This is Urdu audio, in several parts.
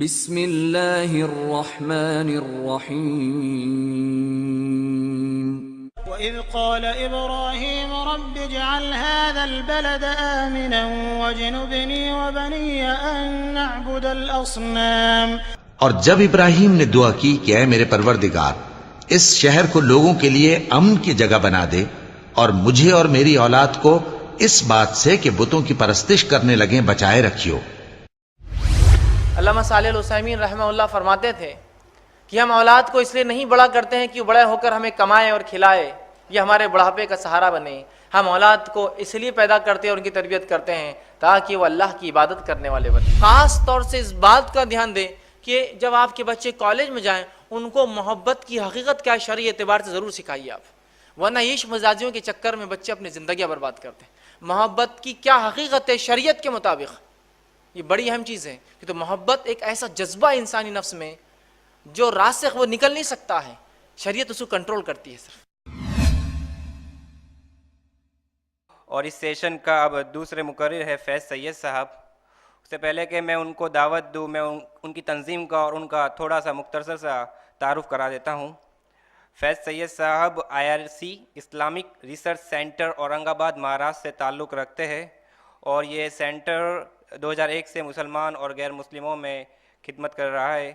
بسم اللہ الرحمن الرحیم وَإِذْ قَالَ إِبْرَاهِيمُ رَبِّ اجْعَلْ هَٰذَا الْبَلَدَ آمِنًا وَاجْنُبْنِي وَبَنِيَّ أَن نَّعْبُدَ الْأَصْنَامَ۔ اور جب ابراہیم نے دعا کی کہ اے میرے پروردگار اس شہر کو لوگوں کے لیے امن کی جگہ بنا دے اور مجھے اور میری اولاد کو اس بات سے کہ بتوں کی پرستش کرنے لگیں بچائے رکھیو۔ علامہ صالح العثیمین رحمہ اللہ فرماتے تھے کہ ہم اولاد کو اس لیے نہیں بڑا کرتے ہیں کہ وہ بڑے ہو کر ہمیں کمائے اور کھلائے یا ہمارے بڑھاپے کا سہارا بنے، ہم اولاد کو اس لیے پیدا کرتے ہیں اور ان کی تربیت کرتے ہیں تاکہ وہ اللہ کی عبادت کرنے والے بنے۔ خاص طور سے اس بات کا دھیان دیں کہ جب آپ کے بچے کالج میں جائیں ان کو محبت کی حقیقت کیا شرعی اعتبار سے ضرور سکھائیے آپ، ورنہ عشق مزاجیوں کے چکر میں بچے اپنی زندگیاں برباد کرتے ہیں۔ محبت کی کیا حقیقت ہے شریعت کے مطابق، یہ بڑی اہم چیز ہے کہ تو محبت ایک ایسا جذبہ انسانی نفس میں جو راسخ وہ نکل نہیں سکتا ہے، شریعت اس کو کنٹرول کرتی ہے صرف۔ اور اس سیشن کا اب دوسرے مقرر ہے فیض سید صاحب۔ اس سے پہلے کہ میں ان کو دعوت دوں، میں ان کی تنظیم کا اور ان کا تھوڑا سا مختصر سا تعارف کرا دیتا ہوں۔ فیض سید صاحب IRC Islamic research centre Aurang آباد مہاراشٹر سے تعلق رکھتے ہیں، اور یہ سینٹر 2001 سے مسلمان اور غیر مسلموں میں خدمت کر رہا ہے،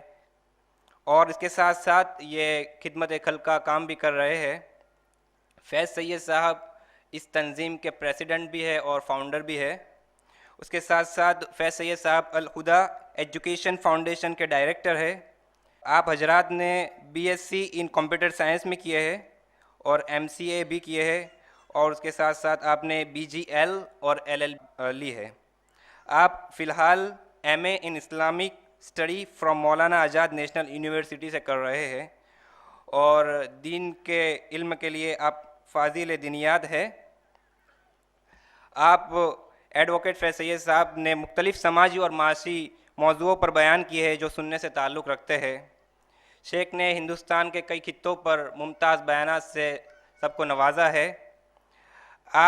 اور اس کے ساتھ ساتھ یہ خدمت خلقہ کام بھی کر رہے ہیں۔ فیض سید صاحب اس تنظیم کے پریزیڈنٹ بھی ہے اور فاؤنڈر بھی ہے۔ اس کے ساتھ ساتھ فیض سید صاحب الہدیٰ ایجوکیشن فاؤنڈیشن کے ڈائریکٹر ہے۔ آپ حضرات نے BSc ان کمپیوٹر سائنس میں کیے ہے اور MCA بھی کیے ہے، اور اس کے ساتھ ساتھ آپ نے BGL اور LL لی ہے۔ آپ فی الحال MA in Islamic study from Maulana Azad national university سے کر رہے ہیں، اور دین کے علم کے لیے آپ فاضل دینیات ہے۔ آپ ایڈوکیٹ فیض سید صاحب نے مختلف سماجی اور معاشی موضوعوں پر بیان کیے ہیں جو سننے سے تعلق رکھتے ہیں۔ شیخ نے ہندوستان کے کئی خطوں پر ممتاز بیانات سے سب کو نوازا ہے۔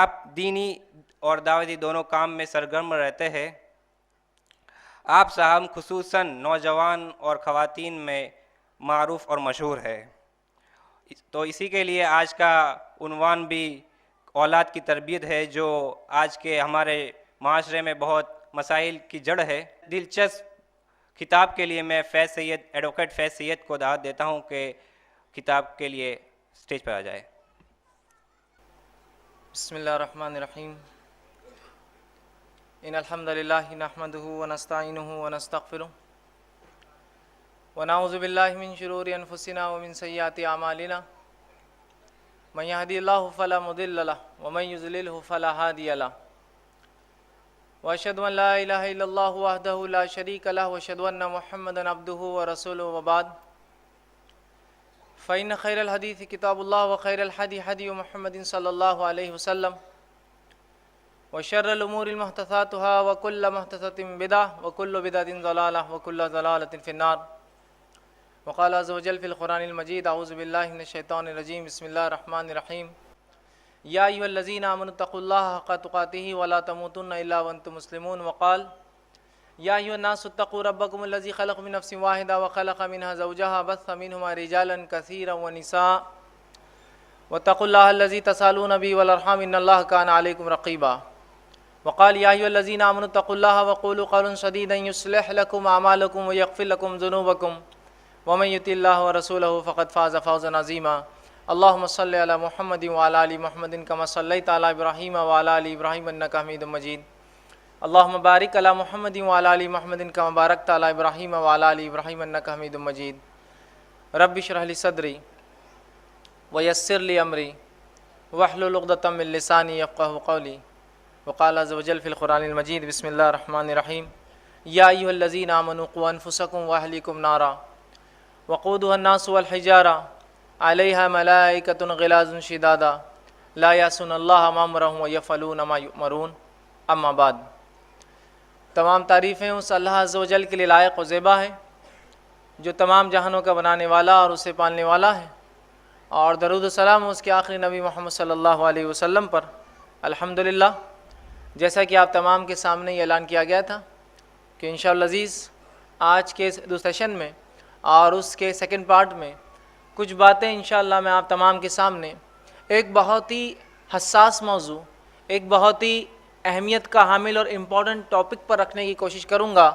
آپ دینی اور دعوتی دونوں کام میں سرگرم رہتے ہیں۔ آپ صاحب خصوصاً نوجوان اور خواتین میں معروف اور مشہور ہے، تو اسی کے لیے آج کا عنوان بھی اولاد کی تربیت ہے، جو آج کے ہمارے معاشرے میں بہت مسائل کی جڑ ہے۔ دلچسپ خطاب کے لیے میں ایڈوکیٹ فیض سید کو دعوت دیتا ہوں کہ خطاب کے لیے اسٹیج پر آ جائے۔ بسم اللہ الرحمن الرحیم۔ ان الحمد للہ نحمدہ ونستعینہ ونستغفرہ ونعوذ باللہ من شرور انفسنا ومن سیئات اعمالنا من یہدی اللہ فلا مضل لہ ومن یضللہ فلا ہادی لہ واشہد ان لا الہ الا اللہ وحدہ لا شریک لہ واشہد ان محمدا عبدہ ورسولہ وبعد فإن خیر الحدیث کتاب اللہ وخیر الحدی حدی محمد صلی اللہ علیہ وسلم وشر الامور محدثاتها وكل محدثة بدعة وكل بدعة ضلالة وكل ضلالة في النار۔ وقال عز وجل في القرآن المجيد اعوذ بالله من الشیطان الرجیم بسم اللہ الرحمن الرحیم یا ایھا الذین آمنوا اتقوا اللہ حق تقاته ولا تموتن الا وانتم مسلمون۔ وقال یا ایھا الناس اتقوا ربکم الذی خلق من نفس واحدة وخلق منها زوجها بث منهما رجالا كثيرا ونساء واتقوا الله الذی تسألون به والارحام ان اللہ کان علیکم رقیبا۔ وقال یا ایھا الذین آمنوا اتقوا اللہ وقولوا قولا سدیدا یصلح لکم اعمالکم ویغفر لکم ذنوبکم ومن یطع اللہ ورسولہ فقد فاز فوزا عظیما۔ اللہم صل علی محمد وعلی آل محمد کما صلیت علی ابراہیم وعلی آل ابراہیم انک حمید مجید۔ اللہم بارک علی محمد وعلی آل محمد کما بارکت علی ابراہیم وعلی آل ابراہیم انک حمید مجید۔ رب اشرح لی صدری ویسر لی امری واحلل عقدۃ من لسانی یفقہوا قولی۔ وقال عز وجل فی القرآن المجید بسم اللہ الرحمن الرحیم یا ایھا الذین آمنوا قوا انفسکم واہلیکم نارا وقودها الناس والحجارہ علیہا ملائکۃ غلاظ شداد لا یعصون اللہ ما امرهم ویفعلون ما یؤمرون۔ اما بعد، تمام تعریفیں اس اللہ عز و جل کے لیے لائق و زیبا ہے جو تمام جہانوں کا بنانے والا اور اسے پالنے والا ہے، اور درود و سلام اس کے آخری نبی محمد صلی اللہ علیہ وسلم پر۔ الحمدللہ، جیسا کہ آپ تمام کے سامنے یہ اعلان کیا گیا تھا کہ انشاءاللہ عزیز آج کے اس سیشن میں اور اس کے سیکنڈ پارٹ میں کچھ باتیں انشاءاللہ میں آپ تمام کے سامنے ایک بہت ہی حساس موضوع، ایک بہت ہی اہمیت کا حامل اور امپورٹنٹ ٹاپک پر رکھنے کی کوشش کروں گا،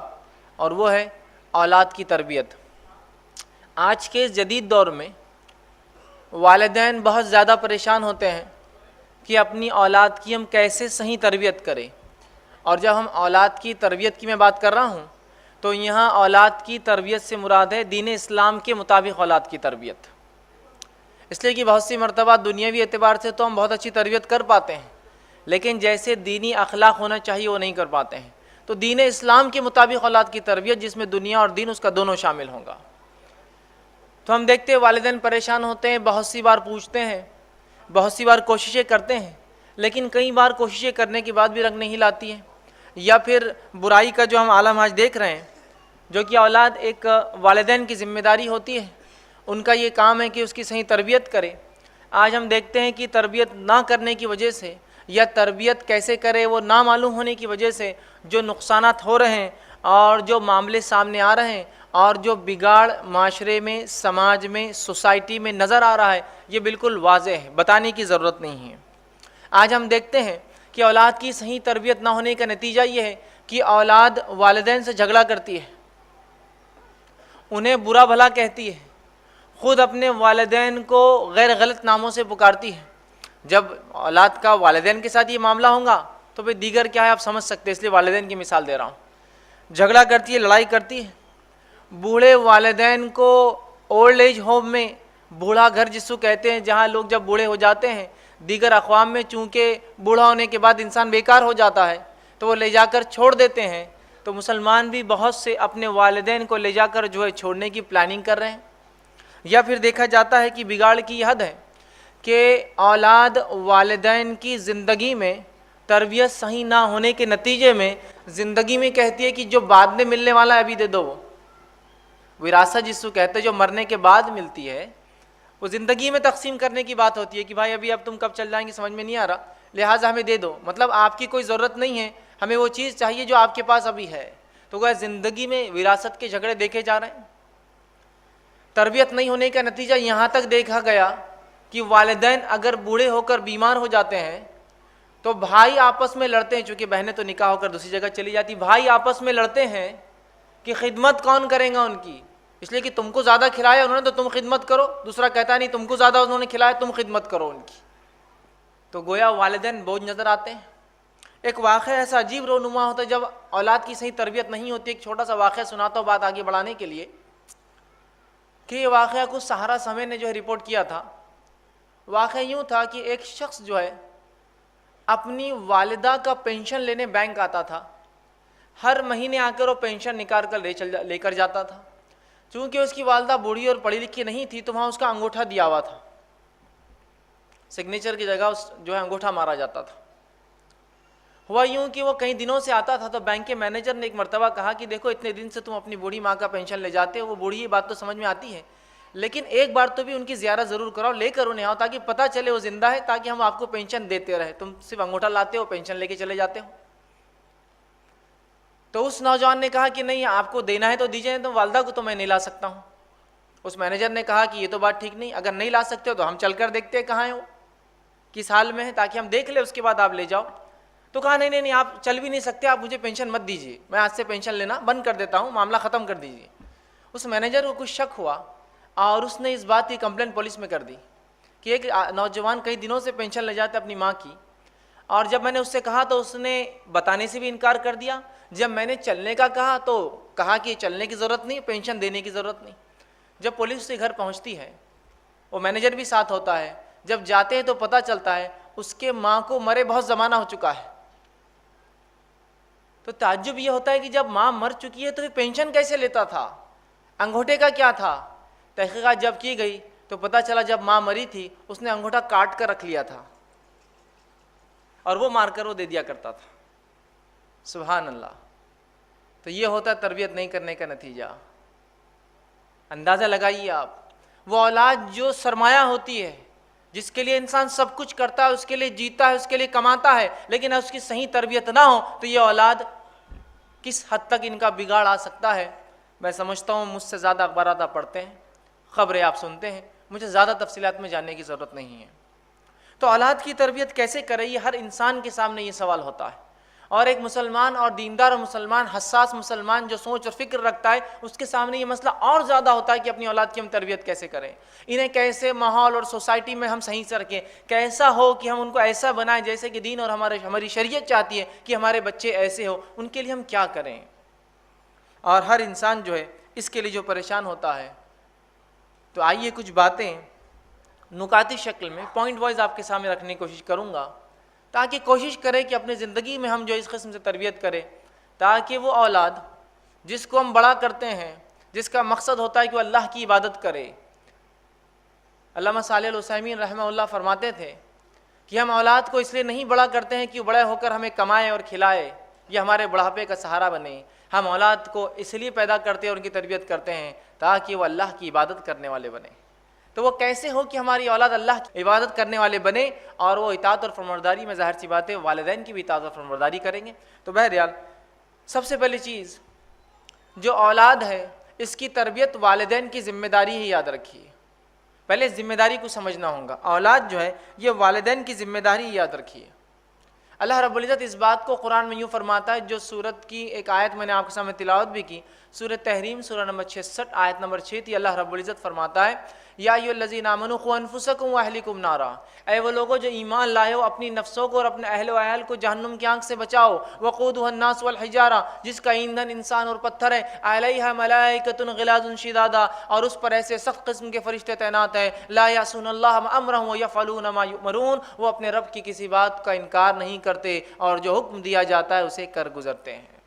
اور وہ ہے اولاد کی تربیت۔ آج کے اس جدید دور میں والدین بہت زیادہ پریشان ہوتے ہیں کہ اپنی اولاد کی ہم کیسے صحیح تربیت کریں، اور جب ہم اولاد کی تربیت کی میں بات کر رہا ہوں تو یہاں اولاد کی تربیت سے مراد ہے دین اسلام کے مطابق اولاد کی تربیت، اس لیے کہ بہت سی مرتبہ دنیاوی اعتبار سے تو ہم بہت اچھی تربیت کر پاتے ہیں، لیکن جیسے دینی اخلاق ہونا چاہیے وہ نہیں کر پاتے ہیں۔ تو دین اسلام کے مطابق اولاد کی تربیت جس میں دنیا اور دین اس کا دونوں شامل ہوگا۔ تو ہم دیکھتے ہیں والدین پریشان ہوتے ہیں، بہت سی بار پوچھتے ہیں، بہت سی بار کوششیں کرتے ہیں، لیکن کئی بار کوششیں کرنے کے بعد بھی رنگ نہیں لاتی ہیں، یا پھر برائی کا جو ہم عالم آج دیکھ رہے ہیں، جو کہ اولاد ایک والدین کی ذمہ داری ہوتی ہے، ان کا یہ کام ہے کہ اس کی صحیح تربیت کرے۔ آج ہم دیکھتے ہیں کہ تربیت نہ کرنے کی وجہ سے یا تربیت کیسے کرے وہ نہ معلوم ہونے کی وجہ سے جو نقصانات ہو رہے ہیں اور جو معاملے سامنے آ رہے ہیں اور جو بگاڑ معاشرے میں، سماج میں، سوسائٹی میں نظر آ رہا ہے، یہ بالکل واضح ہے، بتانے کی ضرورت نہیں ہے۔ آج ہم دیکھتے ہیں کہ اولاد کی صحیح تربیت نہ ہونے کا نتیجہ یہ ہے کہ اولاد والدین سے جھگڑا کرتی ہے، انہیں برا بھلا کہتی ہے، خود اپنے والدین کو غیر غلط ناموں سے پکارتی ہے۔ جب اولاد کا والدین کے ساتھ یہ معاملہ ہوگا تو پھر دیگر کیا ہے آپ سمجھ سکتے ہیں، اس لیے والدین کی مثال دے رہا ہوں۔ جھگڑا کرتی ہے، لڑائی کرتی ہے۔ بوڑھے والدین کو اولڈ ایج ہوم میں، بوڑھا گھر جس کو کہتے ہیں، جہاں لوگ جب بوڑھے ہو جاتے ہیں، دیگر اقوام میں چونکہ بوڑھا ہونے کے بعد انسان بیکار ہو جاتا ہے تو وہ لے جا کر چھوڑ دیتے ہیں، تو مسلمان بھی بہت سے اپنے والدین کو لے جا کر جو ہے چھوڑنے کی پلاننگ کر رہے ہیں۔ یا پھر دیکھا جاتا ہے کہ بگاڑ کی یہ حد ہے کہ اولاد والدین کی زندگی میں تربیت صحیح نہ ہونے کے نتیجے میں زندگی میں کہتی ہے کہ جو بعد میں ملنے والا ہے ابھی دے دو، وہ وراثت جس کو کہتے ہیں جو مرنے کے بعد ملتی ہے، وہ زندگی میں تقسیم کرنے کی بات ہوتی ہے کہ بھائی ابھی اب تم کب چل جائیں گے سمجھ میں نہیں آ رہا، لہٰذا ہمیں دے دو، مطلب آپ کی کوئی ضرورت نہیں ہے، ہمیں وہ چیز چاہیے جو آپ کے پاس ابھی ہے۔ تو وہ زندگی میں وراثت کے جھگڑے دیکھے جا رہے ہیں۔ تربیت نہیں ہونے کا نتیجہ یہاں تک دیکھا گیا کہ والدین اگر بوڑھے ہو کر بیمار ہو جاتے ہیں تو بھائی آپس میں لڑتے ہیں، چونکہ بہنیں تو نکاح ہو کر دوسری جگہ چلی جاتی، بھائی آپس میں لڑتے ہیں کہ خدمت کون کرے گا ان کی، اس لیے کہ تم کو زیادہ کھلایا انہوں نے تو تم خدمت کرو، دوسرا کہتا نہیں تم کو زیادہ انہوں نے کھلایا تم خدمت کرو ان کی۔ تو گویا والدین بوجھ نظر آتے ہیں۔ ایک واقعہ ایسا عجیب رونما ہوتا ہے جب اولاد کی صحیح تربیت نہیں ہوتی۔ ایک چھوٹا سا واقعہ سناتا ہوں بات آگے بڑھانے کے لیے، کہ یہ واقعہ کچھ سہارا سمے نے جو ہے رپورٹ کیا تھا۔ واقعہ یوں تھا کہ ایک شخص جو ہے اپنی والدہ کا پینشن لینے بینک آتا تھا، ہر مہینے آ کر وہ پینشن نکال کر لے کر جاتا تھا۔ چونکہ اس کی والدہ بوڑھی اور پڑھی لکھی نہیں تھی تو وہاں اس کا انگوٹھا دیا ہوا تھا، سگنیچر کی جگہ جو ہے انگوٹھا مارا جاتا تھا۔ ہوا یوں کہ وہ کئی دنوں سے آتا تھا تو بینک کے مینیجر نے ایک مرتبہ کہا کہ دیکھو اتنے دن سے تم اپنی بوڑھی ماں کا پینشن لے جاتے ہو، وہ بوڑھی یہ بات تو سمجھ میں آتی ہے، لیکن ایک بار تو بھی ان کی زیارت ضرور کراؤ، لے کر انہیں آؤ تاکہ پتہ چلے وہ زندہ ہے، تاکہ ہم آپ کو پینشن دیتے رہے، تم صرف انگوٹھا لاتے ہو پینشن لے کے چلے جاتے ہو۔ تو اس نوجوان نے کہا کہ نہیں آپ کو دینا ہے تو دیجیے، تو والدہ کو تو میں نہیں لا سکتا ہوں۔ اس مینیجر نے کہا کہ یہ تو بات ٹھیک نہیں، اگر نہیں لا سکتے ہو تو ہم چل کر دیکھتے ہیں کہاں ہے وہ، کس حال میں ہے، تاکہ ہم دیکھ لیں اس کے بعد آپ لے جاؤ۔ تو کہا نہیں نہیں نہیں آپ چل بھی نہیں سکتے، آپ مجھے پینشن مت دیجیے، میں آج سے پینشن لینا بند کر دیتا ہوں، معاملہ ختم کر دیجیے۔ اس مینیجر کو کچھ شک ہوا اور اس نے اس بات کی کمپلین پولیس میں کر دی کہ ایک نوجوان کئی دنوں سے پینشن لے جاتا ہے اپنی ماں کی، اور جب میں نے اس سے کہا تو اس نے بتانے سے بھی انکار کر دیا، جب میں نے چلنے کا کہا تو کہا کہ چلنے کی ضرورت نہیں، پینشن دینے کی ضرورت نہیں۔ جب پولیس اس کے گھر پہنچتی ہے، وہ مینیجر بھی ساتھ ہوتا ہے، جب جاتے ہیں تو پتہ چلتا ہے اس کے ماں کو مرے بہت زمانہ ہو چکا ہے۔ تو تعجب یہ ہوتا ہے کہ جب ماں مر چکی ہے تو پھر پینشن کیسے لیتا تھا، انگوٹھے کا کیا تھا؟ تحقیقات جب کی گئی تو پتہ چلا جب ماں مری تھی اس نے انگوٹھا کاٹ کر رکھ لیا تھا اور وہ مار کر وہ دے دیا کرتا تھا۔ سبحان اللہ۔ تو یہ ہوتا ہے تربیت نہیں کرنے کا نتیجہ۔ اندازہ لگائیے آپ، وہ اولاد جو سرمایہ ہوتی ہے، جس کے لیے انسان سب کچھ کرتا ہے، اس کے لیے جیتا ہے، اس کے لیے کماتا ہے، لیکن اس کی صحیح تربیت نہ ہو تو یہ اولاد کس حد تک ان کا بگاڑ آ سکتا ہے، میں سمجھتا ہوں مجھ سے زیادہ اخبارات آپ پڑھتے ہیں، خبریں آپ سنتے ہیں، مجھے زیادہ تفصیلات میں جاننے کی ضرورت نہیں ہے۔ تو اولاد کی تربیت کیسے کرے، یہ ہر انسان کے سامنے یہ سوال ہوتا ہے، اور ایک مسلمان اور دیندار مسلمان، حساس مسلمان جو سوچ اور فکر رکھتا ہے، اس کے سامنے یہ مسئلہ اور زیادہ ہوتا ہے کہ اپنی اولاد کی ہم تربیت کیسے کریں، انہیں کیسے ماحول اور سوسائٹی میں ہم صحیح سے رکھیں، کیسا ہو کہ ہم ان کو ایسا بنائیں جیسے کہ دین اور ہماری شریعت چاہتی ہے کہ ہمارے بچے ایسے ہو، ان کے لیے ہم کیا کریں۔ اور ہر انسان جو ہے اس کے لیے جو پریشان ہوتا ہے، تو آئیے کچھ باتیں نکاتی شکل میں پوائنٹ وائز آپ کے سامنے رکھنے کی کوشش کروں گا، تاکہ کوشش کریں کہ اپنی زندگی میں ہم جو اس قسم سے تربیت کریں، تاکہ وہ اولاد جس کو ہم بڑا کرتے ہیں، جس کا مقصد ہوتا ہے کہ وہ اللہ کی عبادت کرے۔ علامہ صالح العثیمین رحمہ اللہ فرماتے تھے کہ ہم اولاد کو اس لیے نہیں بڑا کرتے ہیں کہ وہ بڑے ہو کر ہمیں کمائے اور کھلائے یا ہمارے بڑھاپے کا سہارا بنے، ہم اولاد کو اس لیے پیدا کرتے ہیں اور ان کی تربیت کرتے ہیں تاکہ وہ اللہ کی عبادت کرنے والے بنے۔ تو وہ کیسے ہو کہ ہماری اولاد اللہ کی عبادت کرنے والے بنے اور وہ اطاعت اور فرمانبرداری میں ظاہر سی بات ہے والدین کی بھی اطاعت اور فرمانبرداری کریں گے۔ تو بہرحال سب سے پہلی چیز جو اولاد ہے اس کی تربیت والدین کی ذمہ داری ہی یاد رکھیے، پہلے ذمہ داری کو سمجھنا ہوگا، اولاد جو ہے یہ والدین کی ذمہ داری ہی یاد رکھیے۔ اللہ رب العزت اس بات کو قرآن میں یوں فرماتا ہے، جو سورت کی ایک آیت میں نے آپ کے سامنے تلاوت بھی کی، سورۃ تحریم سورہ نمبر 66 آیت نمبر 6 تھی۔ اللہ رب العزت فرماتا ہے یا ایھا الذین آمنوا قوا انفسکم واہلکم نارا، اے وہ لوگوں جو ایمان لائے ہو اپنی نفسوں کو اور اپنے اہل و عیال کو جہنم کی آگ سے بچاؤ، وقودھا الناس والحجارہ، جس کا ایندھن انسان اور پتھر ہے، علیہا ملائکۃ غلاظ شداد، اور اس پر ایسے سخت قسم کے فرشتے تعینات ہیں، لا یعصون اللہ امرہ ویفعلون ما یؤمرون، وہ اپنے رب کی کسی بات کا انکار نہیں کرتے اور جو حکم دیا جاتا ہے اسے کر گزرتے ہیں۔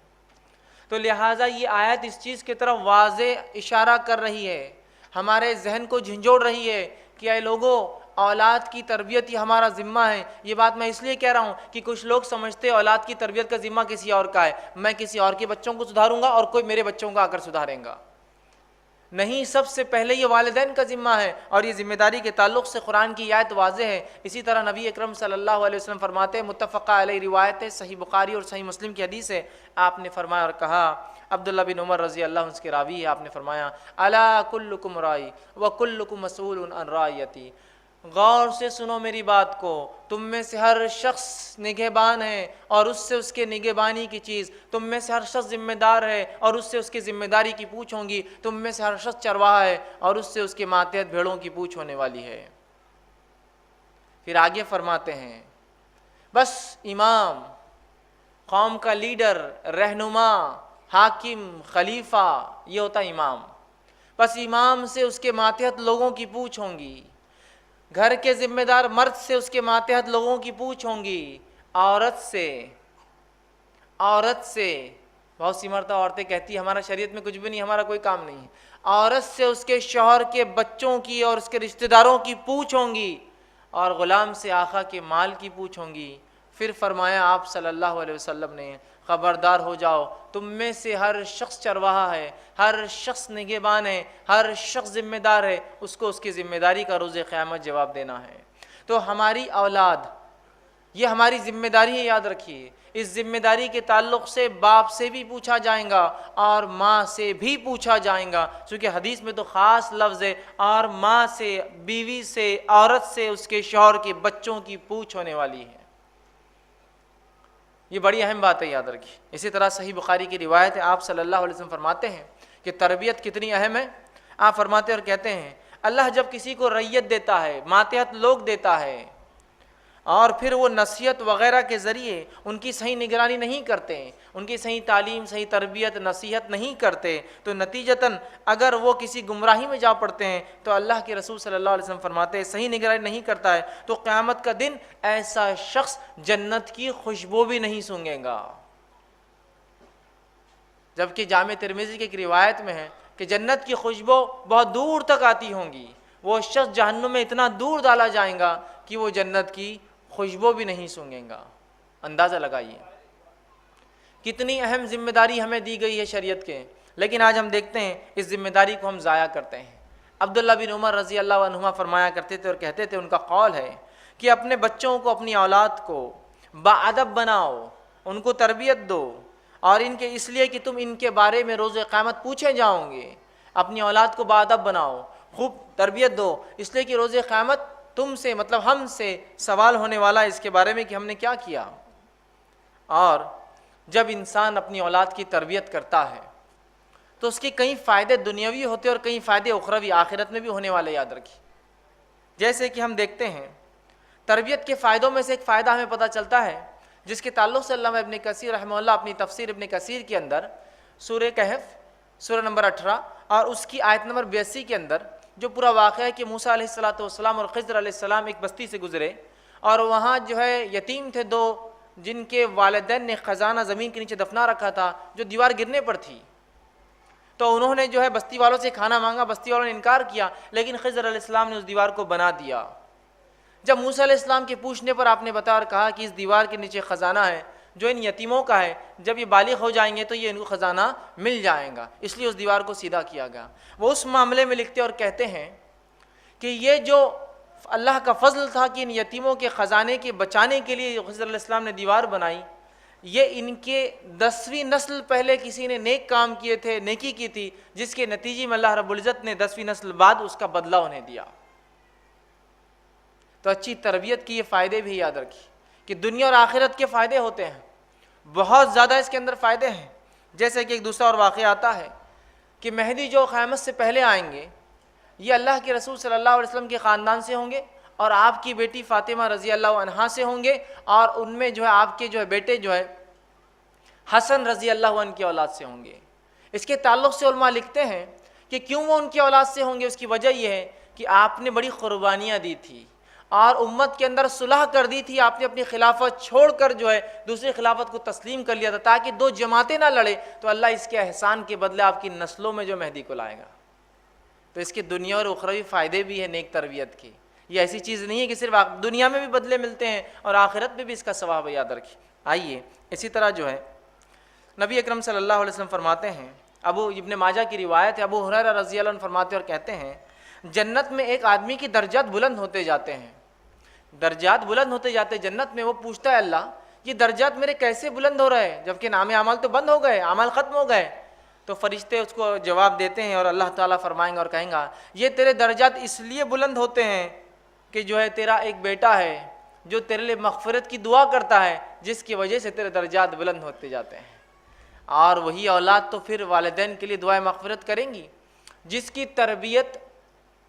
تو لہٰذا یہ آیت اس چیز کی طرف واضح اشارہ کر رہی ہے، ہمارے ذہن کو جھنجھوڑ رہی ہے کہ اے لوگوں اولاد کی تربیت یہ ہمارا ذمہ ہے۔ یہ بات میں اس لیے کہہ رہا ہوں کہ کچھ لوگ سمجھتے ہیں اولاد کی تربیت کا ذمہ کسی اور کا ہے، میں کسی اور کے بچوں کو سدھاروں گا اور کوئی میرے بچوں کو آ کر سدھاریں گا۔ نہیں، سب سے پہلے یہ والدین کا ذمہ ہے، اور یہ ذمہ داری کے تعلق سے قرآن کی آیت واضح ہے۔ اسی طرح نبی اکرم صلی اللہ علیہ وسلم فرماتے ہیں، متفقہ علیہ روایت ہے، صحیح بخاری اور صحیح مسلم کی حدیث ہے، آپ نے فرمایا اور کہا، عبداللہ بن عمر رضی اللہ عنہ اس کے راوی ہے، آپ نے فرمایا الا کلکم رائی وکلکم مسئول عن رعیتی، غور سے سنو میری بات کو، تم میں سے ہر شخص نگہبان ہے اور اس سے اس کے نگہبانی کی چیز، تم میں سے ہر شخص ذمہ دار ہے اور اس سے اس کی ذمہ داری کی پوچھ ہوگی، تم میں سے ہر شخص چرواہا ہے اور اس سے اس کے ماتحت بھیڑوں کی پوچھ ہونے والی ہے۔ پھر آگے فرماتے ہیں بس امام، قوم کا لیڈر، رہنما، حاکم، خلیفہ، یہ ہوتا ہے امام، بس امام سے اس کے ماتحت لوگوں کی پوچھ ہوں گی، گھر کے ذمہ دار مرد سے اس کے ماتحت لوگوں کی پوچھ ہوں گی، عورت سے بہت سی مرتبہ عورتیں کہتی ہیں ہمارا شریعت میں کچھ بھی نہیں، ہمارا کوئی کام نہیں، عورت سے اس کے شوہر کے بچوں کی اور اس کے رشتہ داروں کی پوچھ ہوں گی، اور غلام سے آقا کے مال کی پوچھ ہوں گی۔ پھر فرمایا آپ صلی اللہ علیہ وسلم نے، خبردار ہو جاؤ، تم میں سے ہر شخص چرواہا ہے، ہر شخص نگہبان ہے، ہر شخص ذمہ دار ہے، اس کو اس کی ذمہ داری کا روز قیامت جواب دینا ہے۔ تو ہماری اولاد یہ ہماری ذمہ داری ہے، یاد رکھیے۔ اس ذمہ داری کے تعلق سے باپ سے بھی پوچھا جائے گا اور ماں سے بھی پوچھا جائے گا، چونکہ حدیث میں تو خاص لفظ ہے، اور ماں سے، بیوی سے، عورت سے اس کے شوہر کے بچوں کی پوچھ ہونے والی ہے۔ یہ بڑی اہم بات ہے، یاد رکھیے۔ اسی طرح صحیح بخاری کی روایت ہے، آپ صلی اللہ علیہ وسلم فرماتے ہیں کہ تربیت کتنی اہم ہے۔ آپ فرماتے اور کہتے ہیں اللہ جب کسی کو رعیت دیتا ہے، ماتحت لوگ دیتا ہے، اور پھر وہ نصیحت وغیرہ کے ذریعے ان کی صحیح نگرانی نہیں کرتے، ان کی صحیح تعلیم، صحیح تربیت، نصیحت نہیں کرتے، تو نتیجتاً اگر وہ کسی گمراہی میں جا پڑتے ہیں تو اللہ کے رسول صلی اللہ علیہ وسلم فرماتے ہیں صحیح نگرانی نہیں کرتا ہے تو قیامت کا دن ایسا شخص جنت کی خوشبو بھی نہیں سونگے گا۔ جبکہ جامع ترمذی کی ایک روایت میں ہے کہ جنت کی خوشبو بہت دور تک آتی ہوں گی، وہ شخص جہنم میں اتنا دور ڈالا جائے گا کہ وہ جنت کی خوشبو بھی نہیں سونگے گا۔ اندازہ لگائیے کتنی اہم ذمہ داری ہمیں دی گئی ہے شریعت کے، لیکن آج ہم دیکھتے ہیں اس ذمہ داری کو ہم ضائع کرتے ہیں۔ عبداللہ بن عمر رضی اللہ عنہما فرمایا کرتے تھے اور کہتے تھے، ان کا قول ہے کہ اپنے بچوں کو، اپنی اولاد کو باادب بناؤ، ان کو تربیت دو، اور ان کے اس لیے کہ تم ان کے بارے میں روز قیامت پوچھے جاؤ گے. اپنی اولاد کو باادب بناؤ, خوب تربیت دو, اس لیے کہ روز قیامت تم سے مطلب ہم سے سوال ہونے والا ہے اس کے بارے میں کہ ہم نے کیا کیا. اور جب انسان اپنی اولاد کی تربیت کرتا ہے تو اس کے کئی فائدے دنیاوی ہوتے اور کئی فائدے اخروی آخرت میں بھی ہونے والے, یاد رکھیے. جیسے کہ ہم دیکھتے ہیں تربیت کے فائدوں میں سے ایک فائدہ ہمیں پتہ چلتا ہے جس کے تعلق سے علامہ ابن کثیر رحمہ اللہ اپنی تفسیر ابن کثیر کے اندر سورہ کہف سورہ نمبر 18 اور اس کی آیت نمبر 82 کے اندر جو پورا واقعہ ہے کہ موسیٰ علیہ السلام اور خضر علیہ السلام ایک بستی سے گزرے اور وہاں جو ہے یتیم تھے دو جن کے والدین نے خزانہ زمین کے نیچے دفنا رکھا تھا جو دیوار گرنے پر تھی. تو انہوں نے جو ہے بستی والوں سے کھانا مانگا, بستی والوں نے انکار کیا, لیکن خضر علیہ السلام نے اس دیوار کو بنا دیا. جب موسیٰ علیہ السلام کے پوچھنے پر آپ نے بتایا اور کہا کہ اس دیوار کے نیچے خزانہ ہے جو ان یتیموں کا ہے, جب یہ بالغ ہو جائیں گے تو یہ ان کو خزانہ مل جائے گا, اس لیے اس دیوار کو سیدھا کیا گیا. وہ اس معاملے میں لکھتے اور کہتے ہیں کہ یہ جو اللہ کا فضل تھا کہ ان یتیموں کے خزانے کے بچانے کے لیے خضر علیہ السلام نے دیوار بنائی, یہ ان کے 10ویں نسل پہلے کسی نے نیک کام کیے تھے, نیکی کی تھی, جس کے نتیجے میں اللہ رب العزت نے 10ویں نسل بعد اس کا بدلہ انہیں دیا. تو اچھی تربیت کی یہ فائدے بھی یاد رکھیے کہ دنیا اور آخرت کے فائدے ہوتے ہیں, بہت زیادہ اس کے اندر فائدے ہیں. جیسے کہ ایک دوسرا اور واقعہ آتا ہے کہ مہدی جو قیامت سے پہلے آئیں گے یہ اللہ کے رسول صلی اللہ علیہ وسلم کے خاندان سے ہوں گے اور آپ کی بیٹی فاطمہ رضی اللہ عنہا سے ہوں گے, اور ان میں جو ہے آپ کے جو ہے بیٹے جو ہے حسن رضی اللہ عنہ کی اولاد سے ہوں گے. اس کے تعلق سے علماء لکھتے ہیں کہ کیوں وہ ان کی اولاد سے ہوں گے, اس کی وجہ یہ ہے کہ آپ نے بڑی قربانیاں دی تھی اور امت کے اندر صلح کر دی تھی. آپ نے اپنی خلافت چھوڑ کر جو ہے دوسری خلافت کو تسلیم کر لیا تھا تاکہ دو جماعتیں نہ لڑے, تو اللہ اس کے احسان کے بدلے آپ کی نسلوں میں جو مہدی کو لائے گا. تو اس کے دنیا اور اخروی فائدے بھی ہیں نیک تربیت کے. یہ ایسی چیز نہیں ہے کہ صرف دنیا میں بھی بدلے ملتے ہیں اور آخرت میں بھی اس کا ثواب یاد رکھیے. آئیے اسی طرح جو ہے نبی اکرم صلی اللہ علیہ وسلم فرماتے ہیں, ابو ابن ماجہ کی روایت ہے, ابو ہریرہ رضی اللہ عنہ فرماتے اور کہتے ہیں جنت میں ایک آدمی کی درجات بلند ہوتے جاتے ہیں, درجات بلند ہوتے جاتے جنت میں. وہ پوچھتا ہے اللہ یہ درجات میرے کیسے بلند ہو رہے ہیں جبکہ نام اعمال تو بند ہو گئے, اعمال ختم ہو گئے. تو فرشتے اس کو جواب دیتے ہیں اور اللہ تعالیٰ فرمائیں گے اور کہیں گا یہ تیرے درجات اس لیے بلند ہوتے ہیں کہ جو ہے تیرا ایک بیٹا ہے جو تیرے لیے مغفرت کی دعا کرتا ہے, جس کی وجہ سے تیرے درجات بلند ہوتے جاتے ہیں. اور وہی اولاد تو پھر والدین کے لیے دعائیں مغفرت کریں گی جس کی تربیت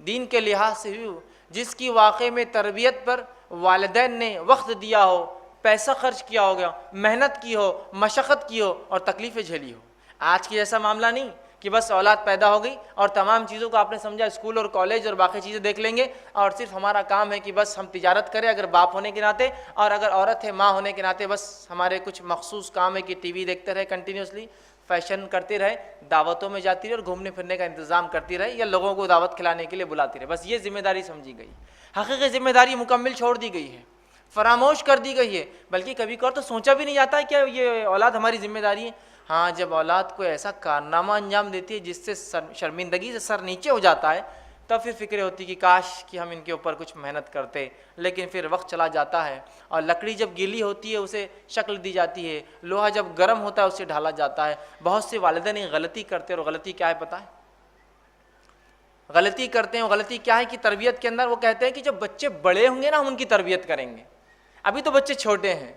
دین کے لحاظ سے ہوئی, جس کی واقعے میں تربیت پر والدین نے وقت دیا ہو, پیسہ خرچ کیا ہوگا, محنت کی ہو, مشقت کی ہو اور تکلیفیں جھیلی ہو. آج کی ایسا معاملہ نہیں کہ بس اولاد پیدا ہو گئی اور تمام چیزوں کو آپ نے سمجھا اسکول اور کالج اور باقی چیزیں دیکھ لیں گے اور صرف ہمارا کام ہے کہ بس ہم تجارت کریں اگر باپ ہونے کے ناطے, اور اگر عورت ہے ماں ہونے کے ناطے بس ہمارے کچھ مخصوص کام ہے کہ ٹی وی دیکھتے رہے کنٹینیوسلی, فیشن کرتے رہے, دعوتوں میں جاتی رہے اور گھومنے پھرنے کا انتظام کرتی رہے یا لوگوں کو دعوت کھلانے کے لیے بلاتی رہے. بس یہ ذمہ داری سمجھی گئی. حقیقی ذمہ داری مکمل چھوڑ دی گئی ہے, فراموش کر دی گئی ہے. بلکہ کبھی کبھار تو سوچا بھی نہیں جاتا کہ یہ اولاد ہماری ذمہ داری ہے. ہاں جب اولاد کو ایسا کارنامہ انجام دیتی ہے جس سے شرمندگی سے سر نیچے ہو جاتا ہے تب پھر فکر ہوتی کہ کاش کہ ہم ان کے اوپر کچھ محنت کرتے, لیکن پھر وقت چلا جاتا ہے اور لکڑی جب گیلی ہوتی ہے اسے شکل دی جاتی ہے, لوہا جب گرم ہوتا ہے اسے ڈھالا جاتا ہے. بہت سے والدین غلطی کرتے ہیں اور غلطی کیا ہے پتہ ہے, غلطی کرتے ہیں. غلطی کیا ہے کہ تربیت کے اندر وہ کہتے ہیں کہ جب بچے بڑے ہوں گے نا ہم ان کی تربیت کریں گے, ابھی تو بچے چھوٹے ہیں.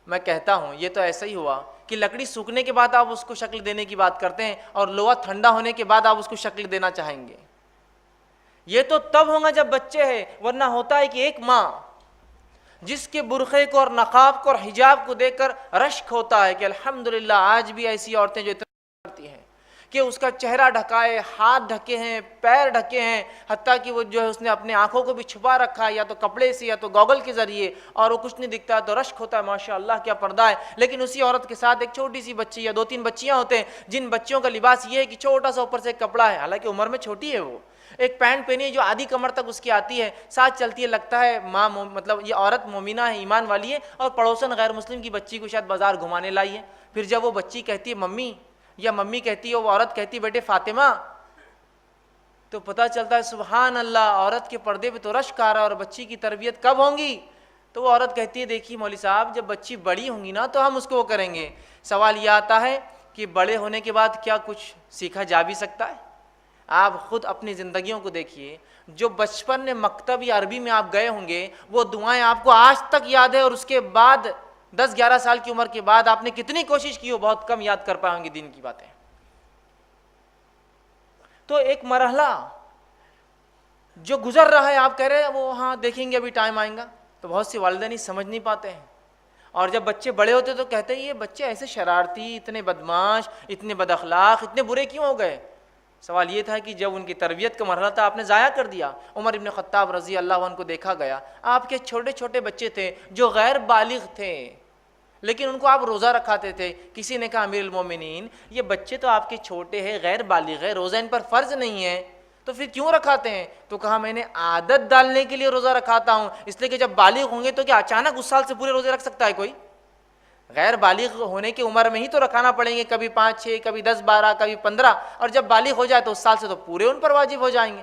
میں کہتا ہوں یہ تو ایسا ہی ہوا کہ لکڑی سوکھنے کے بعد آپ اس کو شکل دینے کی بات کرتے ہیں اور لوہا ٹھنڈا ہونے کے بعد آپ اس کو شکل دینا چاہیں گے. یہ تو تب ہوگا جب بچے ہیں, ورنہ ہوتا ہے کہ ایک ماں جس کے برقعے کو اور نقاب کو اور حجاب کو دیکھ کر رشک ہوتا ہے کہ الحمدللہ آج بھی ایسی عورتیں جو اتنا کرتی ہیں کہ اس کا چہرہ ڈھکائے, ہاتھ ڈھکے ہیں, پیر ڈھکے ہیں, حتیٰ کہ وہ جو ہے اس نے اپنے آنکھوں کو بھی چھپا رکھا ہے یا تو کپڑے سے یا تو گوگل کے ذریعے, اور وہ کچھ نہیں دکھتا تو رشک ہوتا ہے ماشاءاللہ کیا پردہ ہے. لیکن اسی عورت کے ساتھ ایک چھوٹی سی بچی یا 2-3 بچیاں ہوتے ہیں جن بچیوں کا لباس یہ ہے کہ چھوٹا سا اوپر سے ایک کپڑا ہے, حالانکہ عمر میں چھوٹی ہے, وہ ایک پینٹ پہنی ہے جو آدھی کمر تک اس کی آتی ہے, ساتھ چلتی ہے, لگتا ہے ماں مطلب یہ عورت مومنہ ہے, ایمان والی ہے, اور پڑوسن غیر مسلم کی بچی کو شاید بازار گھمانے لائی ہے. پھر جب وہ بچی کہتی ہے ممی, یا ممی کہتی ہے, وہ عورت کہتی ہے بیٹے فاطمہ, تو پتہ چلتا ہے سبحان اللہ عورت کے پردے پہ تو رشک آ رہا ہے. اور بچی کی تربیت کب ہوں گی تو وہ عورت کہتی ہے دیکھیے مولوی صاحب جب بچی بڑی ہوں گی نا تو ہم اس کو وہ کریں گے. سوال یہ آتا ہے کہ بڑے ہونے کے بعد کیا کچھ سیکھا جا بھی سکتا ہے؟ آپ خود اپنی زندگیوں کو دیکھیے, جو بچپن میں مکتب یا عربی میں آپ گئے ہوں گے وہ دعائیں آپ کو آج تک یاد ہے, اور اس کے بعد 10-11 سال کی عمر کے بعد آپ نے کتنی کوشش کی ہو بہت کم یاد کر پائیں گے دین کی باتیں. تو ایک مرحلہ جو گزر رہا ہے آپ کہہ رہے ہیں وہ ہاں دیکھیں گے ابھی ٹائم آئیں گا, تو بہت سی والدین ہی سمجھ نہیں پاتے ہیں. اور جب بچے بڑے ہوتے تو کہتے ہیں یہ بچے ایسے شرارتی, اتنے بدماش, اتنے بد اخلاق, اتنے برے کیوں ہو گئے؟ سوال یہ تھا کہ جب ان کی تربیت کا مرحلہ تھا آپ نے ضائع کر دیا. عمر ابن خطاب رضی اللہ عنہ کو دیکھا گیا, آپ کے چھوٹے چھوٹے بچے تھے جو غیر بالغ تھے لیکن ان کو آپ روزہ رکھاتے تھے. کسی نے کہا امیر المومنین یہ بچے تو آپ کے چھوٹے ہیں, غیر بالغ ہے, روزہ ان پر فرض نہیں ہے, تو پھر کیوں رکھاتے ہیں؟ تو کہا میں نے عادت ڈالنے کے لیے روزہ رکھاتا ہوں, اس لیے کہ جب بالغ ہوں گے تو کیا اچانک اس سال سے پورے روزے رکھ سکتا ہے کوئی؟ غیر بالغ ہونے کی عمر میں ہی تو رکھانا پڑیں گے, کبھی 5-6, کبھی 10-12, کبھی 15, اور جب بالغ ہو جائے تو اس سال سے تو پورے ان پر واجب ہو جائیں گے.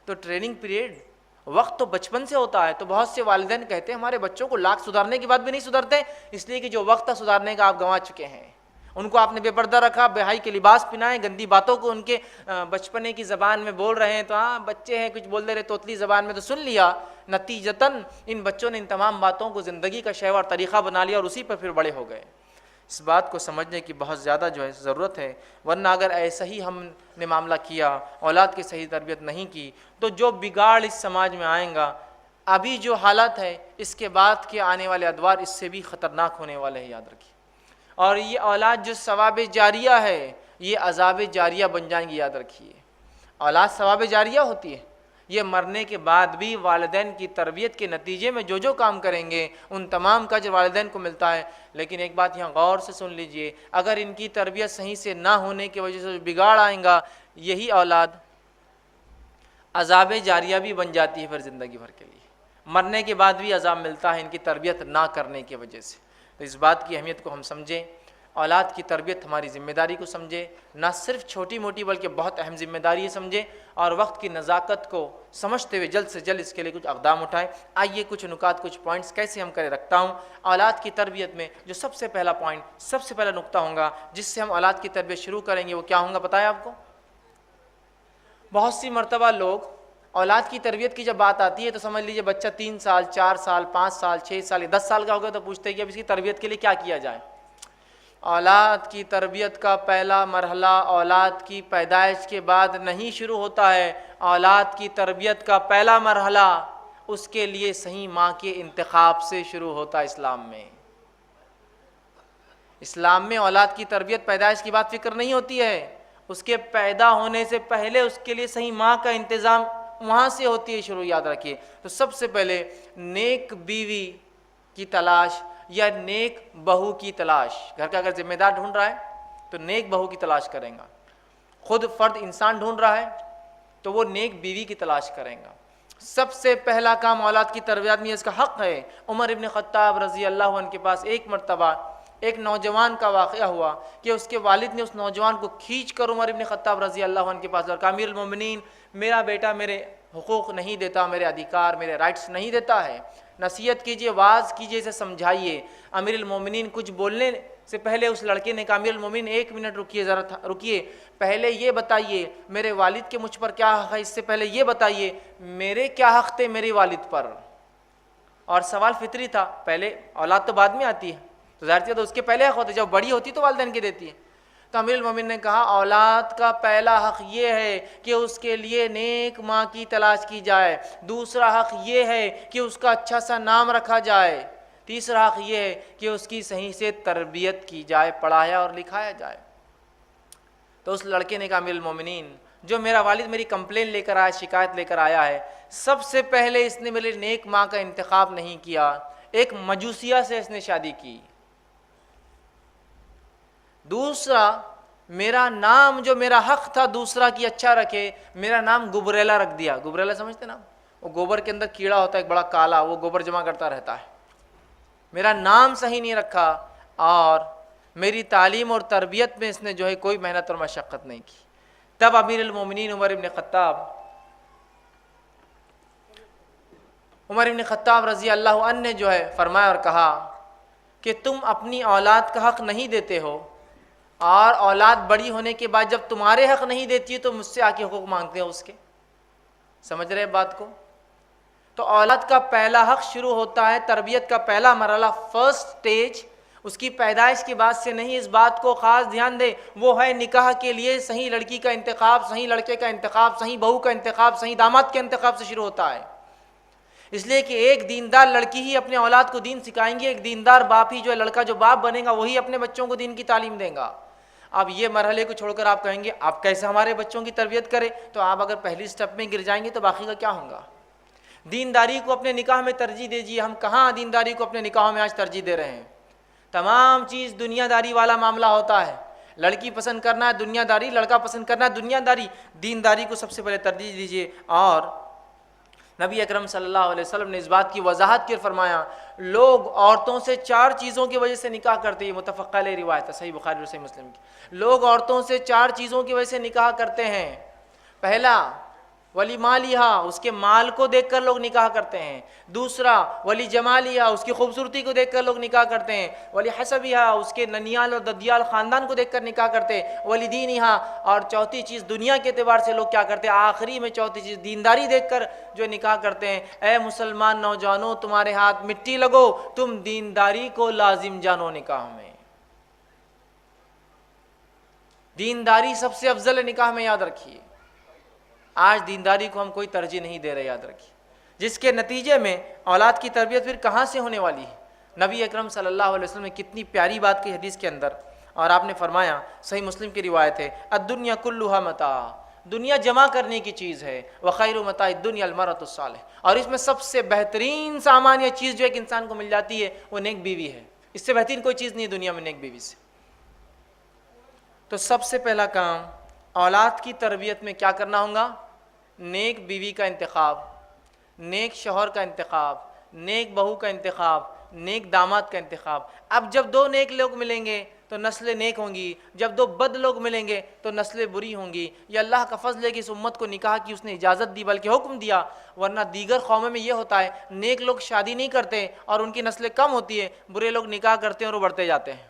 تو ٹریننگ پیریڈ وقت تو بچپن سے ہوتا ہے. تو بہت سے والدین کہتے ہیں ہمارے بچوں کو لاکھ سدھارنے کے بعد بھی نہیں سدھرتے, اس لیے کہ جو وقت تھا سدھارنے کا آپ گنوا چکے ہیں. ان کو آپ نے بے پردہ رکھا, بے حیائی کے لباس پہنائے, گندی باتوں کو ان کے بچپنے کی زبان میں بول رہے ہیں, تو ہاں بچے ہیں کچھ بول دے رہے توتلی زبان میں تو سن لیا. نتیجتاً ان بچوں نے ان تمام باتوں کو زندگی کا شیوہ اور طریقہ بنا لیا اور اسی پر پھر بڑے ہو گئے. اس بات کو سمجھنے کی بہت زیادہ جو ہے ضرورت ہے, ورنہ اگر ایسا ہی ہم نے معاملہ کیا, اولاد کی صحیح تربیت نہیں کی, تو جو بگاڑ اس سماج میں آئیں گا, ابھی جو حالت ہے اس کے بعد کے آنے والے ادوار اس سے بھی خطرناک ہونے والے ہیں, یاد رکھیے. اور یہ اولاد جو ثواب جاریہ ہے یہ عذاب جاریہ بن جائیں گی, یاد رکھیے. اولاد ثواب جاریہ ہوتی ہے, یہ مرنے کے بعد بھی والدین کی تربیت کے نتیجے میں جو جو کام کریں گے ان تمام کا جو والدین کو ملتا ہے. لیکن ایک بات یہاں غور سے سن لیجئے, اگر ان کی تربیت صحیح سے نہ ہونے کی وجہ سے بگاڑ آئیں گا, یہی اولاد عذاب جاریہ بھی بن جاتی ہے پھر زندگی بھر کے لیے. مرنے کے بعد بھی عذاب ملتا ہے ان کی تربیت نہ کرنے کی وجہ سے. تو اس بات کی اہمیت کو ہم سمجھیں, اولاد کی تربیت ہماری ذمہ داری کو سمجھے, نہ صرف چھوٹی موٹی بلکہ بہت اہم ذمہ داری سمجھے, اور وقت کی نزاکت کو سمجھتے ہوئے جلد سے جلد اس کے لیے کچھ اقدام اٹھائیں. آئیے کچھ نکات, کچھ پوائنٹس کیسے ہم کرے رکھتا ہوں. اولاد کی تربیت میں جو سب سے پہلا پوائنٹ, سب سے پہلا نقطہ ہوگا جس سے ہم اولاد کی تربیت شروع کریں گے, وہ کیا ہوگا پتہ ہے آپ کو؟ بہت سی مرتبہ لوگ اولاد کی تربیت کی جب بات آتی ہے تو سمجھ لیجئے بچہ 3 سال 4 سال 5 سال 6 سال 10 سال کا ہو گیا تو پوچھتے ہیں کہ اب اس کی تربیت کے لیے کیا کیا جائے. اولاد کی تربیت کا پہلا مرحلہ اولاد کی پیدائش کے بعد نہیں شروع ہوتا ہے. اولاد کی تربیت کا پہلا مرحلہ اس کے لیے صحیح ماں کے انتخاب سے شروع ہوتا ہے. اسلام میں اولاد کی تربیت پیدائش کی بات فکر نہیں ہوتی ہے, اس کے پیدا ہونے سے پہلے اس کے لیے صحیح ماں کا انتظام وہاں سے ہوتی ہے شروع, یاد رکھیے. تو سب سے پہلے نیک بیوی کی تلاش یا نیک بہو کی تلاش. گھر کا اگر ذمہ دار ڈھونڈ رہا ہے تو نیک بہو کی تلاش کریں گا. خود فرد انسان ڈھونڈ رہا ہے تو وہ نیک بیوی کی تلاش کریں گا. سب سے پہلا کام اولاد کی تربیت میں اس کا حق ہے. عمر ابن خطاب رضی اللہ عنہ کے پاس ایک مرتبہ ایک نوجوان کا واقعہ ہوا کہ اس کے والد نے اس نوجوان کو کھینچ کر عمر ابن خطاب رضی اللہ عنہ کے پاس, اور کہا امیر المومنین میرا بیٹا میرے حقوق نہیں دیتا, میرے ادھیکار میرے رائٹس نہیں دیتا ہے, نصیحت کیجئے, واعظ کیجئے, اسے سمجھائیے. امیر المومنین کچھ بولنے سے پہلے اس لڑکے نے کہا امیر المومنین 1 منٹ رکیے, ذرا رکیے, پہلے یہ بتائیے میرے والد کے مجھ پر کیا حق ہے, اس سے پہلے یہ بتائیے میرے کیا حق تھے میرے والد پر. اور سوال فطری تھا, پہلے اولاد تو بعد میں آتی ہے تو ظاہر سی تو اس کے پہلے حق ہوتے, جب بڑی ہوتی تو والدین کے دیتی ہے. تو امیر المومنین نے کہا اولاد کا پہلا حق یہ ہے کہ اس کے لیے نیک ماں کی تلاش کی جائے, دوسرا حق یہ ہے کہ اس کا اچھا سا نام رکھا جائے, تیسرا حق یہ ہے کہ اس کی صحیح سے تربیت کی جائے, پڑھایا اور لکھایا جائے. تو اس لڑکے نے کہا امیر المومنین جو میرا والد میری کمپلین لے کر آیا, شکایت لے کر آیا ہے, سب سے پہلے اس نے میرے نیک ماں کا انتخاب نہیں کیا, ایک مجوسیہ سے اس نے شادی کی. دوسرا میرا نام جو میرا حق تھا دوسرا کی اچھا رکھے, میرا نام گبریلا رکھ دیا. گبریلا سمجھتے نا, وہ گوبر کے اندر کیڑا ہوتا ہے ایک بڑا کالا, وہ گوبر جمع کرتا رہتا ہے. میرا نام صحیح نہیں رکھا, اور میری تعلیم اور تربیت میں اس نے جو ہے کوئی محنت اور مشقت نہیں کی. تب امیر المومنین عمر ابن خطاب عمر بن خطاب رضی اللہ عنہ نے جو ہے فرمایا اور کہا کہ تم اپنی اولاد کا حق نہیں دیتے ہو، اور اولاد بڑی ہونے کے بعد جب تمہارے حق نہیں دیتی ہے تو مجھ سے آ کے حقوق مانگتے ہو اس کے. سمجھ رہے بات کو؟ تو اولاد کا پہلا حق شروع ہوتا ہے، تربیت کا پہلا مرحلہ، فرسٹ سٹیج اس کی پیدائش کے بعد سے نہیں. اس بات کو خاص دھیان دے، وہ ہے نکاح کے لیے صحیح لڑکی کا انتخاب، صحیح لڑکے کا انتخاب، صحیح بہو کا انتخاب، صحیح داماد کے انتخاب سے شروع ہوتا ہے. اس لیے کہ ایک دیندار لڑکی ہی اپنے اولاد کو دین سکھائیں گی، ایک دیندار باپ ہی جو ہے، لڑکا جو باپ بنے گا وہی اپنے بچوں کو دین کی تعلیم دے گا. اب یہ مرحلے کو چھوڑ کر آپ کہیں گے آپ کیسے ہمارے بچوں کی تربیت کرے، تو آپ اگر پہلی سٹیپ میں گر جائیں گے تو باقی کا کیا ہوگا؟ دینداری کو اپنے نکاح میں ترجیح دیجیے. ہم کہاں دینداری کو اپنے نکاحوں میں آج ترجیح دے رہے ہیں؟ تمام چیز دنیا داری والا معاملہ ہوتا ہے. لڑکی پسند کرنا ہے دنیا داری، لڑکا پسند کرنا ہے دنیا داری. دینداری کو سب سے پہلے ترجیح دیجیے. اور نبی اکرم صلی اللہ علیہ وسلم نے اس بات کی وضاحت کر فرمایا، لوگ عورتوں سے 4 چیزوں کی وجہ سے نکاح کرتے ہیں. متفق علیہ روایت ہے، صحیح بخاری اور صحیح مسلم کی. لوگ عورتوں سے 4 چیزوں کی وجہ سے نکاح کرتے ہیں. پہلا ولی مالیہا، اس کے مال کو دیکھ کر لوگ نکاح کرتے ہیں. دوسرا ولی جمالیہا، اس کی خوبصورتی کو دیکھ کر لوگ نکاح کرتے ہیں. ولی حسبیہا، اس کے ننیال اور ددیال خاندان کو دیکھ کر نکاح کرتے ہیں. ولی دینہا، اور چوتھی چیز دنیا کے اعتبار سے لوگ کیا کرتے ہیں؟ آخری میں چوتھی چیز دینداری دیکھ کر جو نکاح کرتے ہیں. اے مسلمان نوجوانوں، تمہارے ہاتھ مٹی لگو، تم دینداری کو لازم جانو نکاح میں. دینداری سب سے افضل ہے نکاح میں، یاد رکھیے. آج دینداری کو ہم کوئی ترجیح نہیں دے رہے، یاد رکھیے، جس کے نتیجے میں اولاد کی تربیت پھر کہاں سے ہونے والی ہے؟ نبی اکرم صلی اللہ علیہ وسلم نے کتنی پیاری بات کی حدیث کے اندر، اور آپ نے فرمایا، صحیح مسلم کی روایت ہے، الدنیا کلھا متاع، دنیا جمع کرنے کی چیز ہے. وخیر متاع الدنیا المرأۃ الصالحہ، اور اس میں سب سے بہترین سامان یا چیز جو ایک انسان کو مل جاتی ہے وہ نیک بیوی ہے. اس سے بہترین کوئی چیز نہیں ہے دنیا میں نیک بیوی سے. تو سب سے پہلا کام اولاد کی تربیت میں کیا کرنا ہوگا؟ نیک بیوی کا انتخاب، نیک شوہر کا انتخاب، نیک بہو کا انتخاب، نیک داماد کا انتخاب. اب جب 2 نیک لوگ ملیں گے تو نسلیں نیک ہوں گی، جب 2 بد لوگ ملیں گے تو نسلیں بری ہوں گی. یہ اللہ کا فضل ہے کہ اس امت کو نکاح کی اس نے اجازت دی، بلکہ حکم دیا. ورنہ دیگر قوموں میں یہ ہوتا ہے، نیک لوگ شادی نہیں کرتے اور ان کی نسلیں کم ہوتی ہیں، برے لوگ نکاح کرتے ہیں اور وہ بڑھتے جاتے ہیں.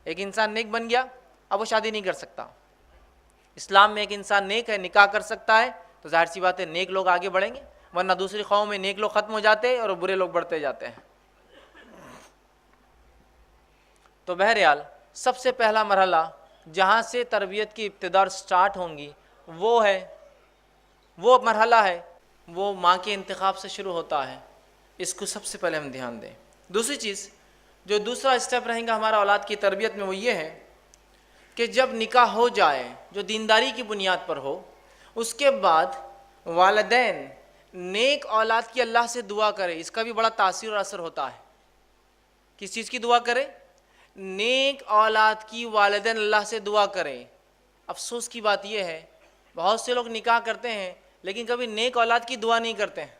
ایک انسان نیک بن گیا، اب وہ شادی نہیں کر سکتا. اسلام میں ایک انسان نیک ہے، نکاح کر سکتا ہے، تو ظاہر سی بات ہے نیک لوگ آگے بڑھیں گے. ورنہ دوسری قوم میں نیک لوگ ختم ہو جاتے ہیں اور برے لوگ بڑھتے جاتے ہیں. تو بہرحال سب سے پہلا مرحلہ جہاں سے تربیت کی ابتدا سٹارٹ ہوں گی وہ مرحلہ ہے، وہ ماں کے انتخاب سے شروع ہوتا ہے. اس کو سب سے پہلے ہم دھیان دیں. دوسری چیز جو دوسرا اسٹیپ رہیں گا ہمارا اولاد کی تربیت میں، وہ یہ ہے کہ جب نکاح ہو جائے جو دینداری کی بنیاد پر ہو، اس کے بعد والدین نیک اولاد کی اللہ سے دعا کرے. اس کا بھی بڑا تاثیر اور اثر ہوتا ہے. کس چیز کی دعا کرے؟ نیک اولاد کی والدین اللہ سے دعا کرے. افسوس کی بات یہ ہے بہت سے لوگ نکاح کرتے ہیں لیکن کبھی نیک اولاد کی دعا نہیں کرتے ہیں.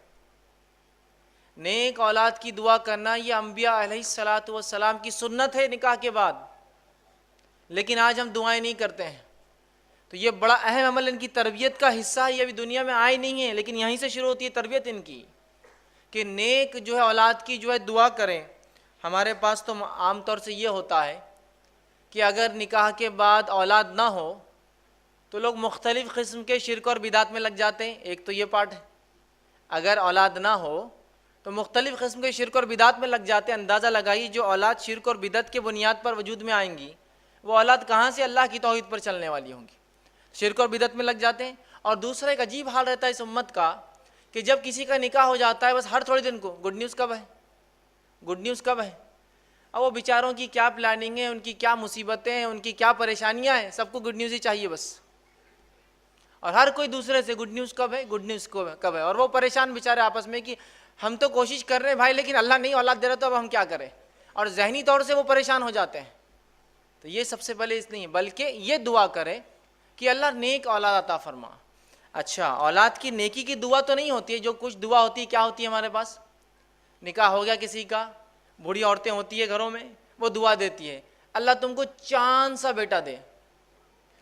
نیک اولاد کی دعا کرنا یہ انبیاء علیہ الصلاۃ والسلام کی سنت ہے نکاح کے بعد، لیکن آج ہم دعائیں نہیں کرتے ہیں. تو یہ بڑا اہم عمل ان کی تربیت کا حصہ ہے. یہ ابھی دنیا میں آئے نہیں ہیں لیکن یہیں سے شروع ہوتی ہے تربیت ان کی، کہ نیک جو ہے اولاد کی جو ہے دعا کریں. ہمارے پاس تو عام طور سے یہ ہوتا ہے کہ اگر نکاح کے بعد اولاد نہ ہو تو لوگ مختلف قسم کے شرک اور بدعت میں لگ جاتے ہیں. ایک تو یہ پارٹ ہے، اگر اولاد نہ ہو تو مختلف قسم کے شرک اور بدعت میں لگ جاتے ہیں. اندازہ لگائیے جو اولاد شرک اور بدعت کے بنیاد پر وجود میں آئیں گی وہ اولاد کہاں سے اللہ کی توحید پر چلنے والی ہوں گی؟ شرک اور بدعت میں لگ جاتے ہیں. اور دوسرا ایک عجیب حال رہتا ہے اس امت کا کہ جب کسی کا نکاح ہو جاتا ہے بس ہر تھوڑے دن کو گڈ نیوز کب ہے، گڈ نیوز کب ہے. اب وہ بیچاروں کی کیا پلاننگ ہے، ان کی کیا مصیبتیں ہیں، ان کی کیا پریشانیاں ہیں، سب کو گڈ نیوز ہی چاہیے بس. اور ہر کوئی دوسرے سے گڈ نیوز کب ہے، گڈ نیوز کب ہے. اور وہ پریشان بیچارے آپس میں کہ ہم تو کوشش کر رہے ہیں بھائی لیکن اللہ نہیں اولاد دے رہا تو اب ہم کیا کریں. اور ذہنی طور سے وہ پریشان ہو جاتے ہیں. تو یہ سب سے پہلے اس نہیں بلکہ یہ دعا کرے کہ اللہ نیک اولاد عطا فرما. اچھا، اولاد کی نیکی کی دعا تو نہیں ہوتی ہے، جو کچھ دعا ہوتی ہے کیا ہوتی ہے ہمارے پاس؟ نکاح ہو گیا کسی کا، بوڑھی عورتیں ہوتی ہے گھروں میں، وہ دعا دیتی ہے اللہ تم کو چاند سا بیٹا دے.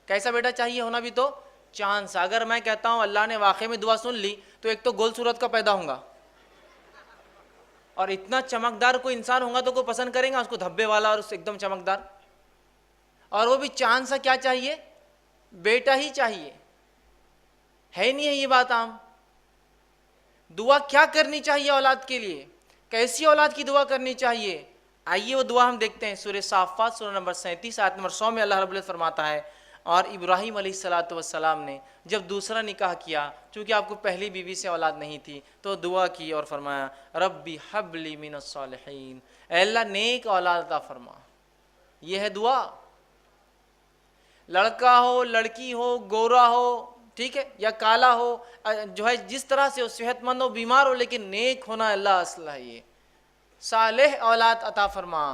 کیسا بیٹا چاہیے ہونا بھی؟ تو چاند سا. اگر میں کہتا ہوں اللہ نے واقعی میں دعا سن لی تو ایک تو گول صورت کا پیدا ہوں گا، اور اتنا چمکدار کوئی انسان ہوگا تو کوئی پسند کریں گا اس کو دھبے والا اور اس ایک دم چمکدار، اور وہ بھی چاند سا کیا چاہیے، بیٹا ہی چاہیے، ہے نہیں ہے یہ بات عام۔ دعا کیا کرنی چاہیے اولاد کے لیے، کیسی اولاد کی دعا کرنی چاہیے؟ آئیے وہ دعا ہم دیکھتے ہیں، سورہ صافات سورہ نمبر 37 آیت نمبر 100 میں اللہ رب العزت فرماتا ہے، اور ابراہیم علیہ السلام نے جب دوسرا نکاح کیا، چونکہ آپ کو پہلی بیوی سے اولاد نہیں تھی، تو دعا کی اور فرمایا ربی حب لی من الصالحین، اے اللہ نیک اولاد عطا فرما۔ یہ ہے دعا۔ لڑکا ہو، لڑکی ہو، گورا ہو، ٹھیک ہے، یا کالا ہو، جو ہے جس طرح سے ہو، صحت مند ہو، بیمار ہو، لیکن نیک ہونا اللہ اصل ہے۔ یہ صالح اولاد عطا فرما،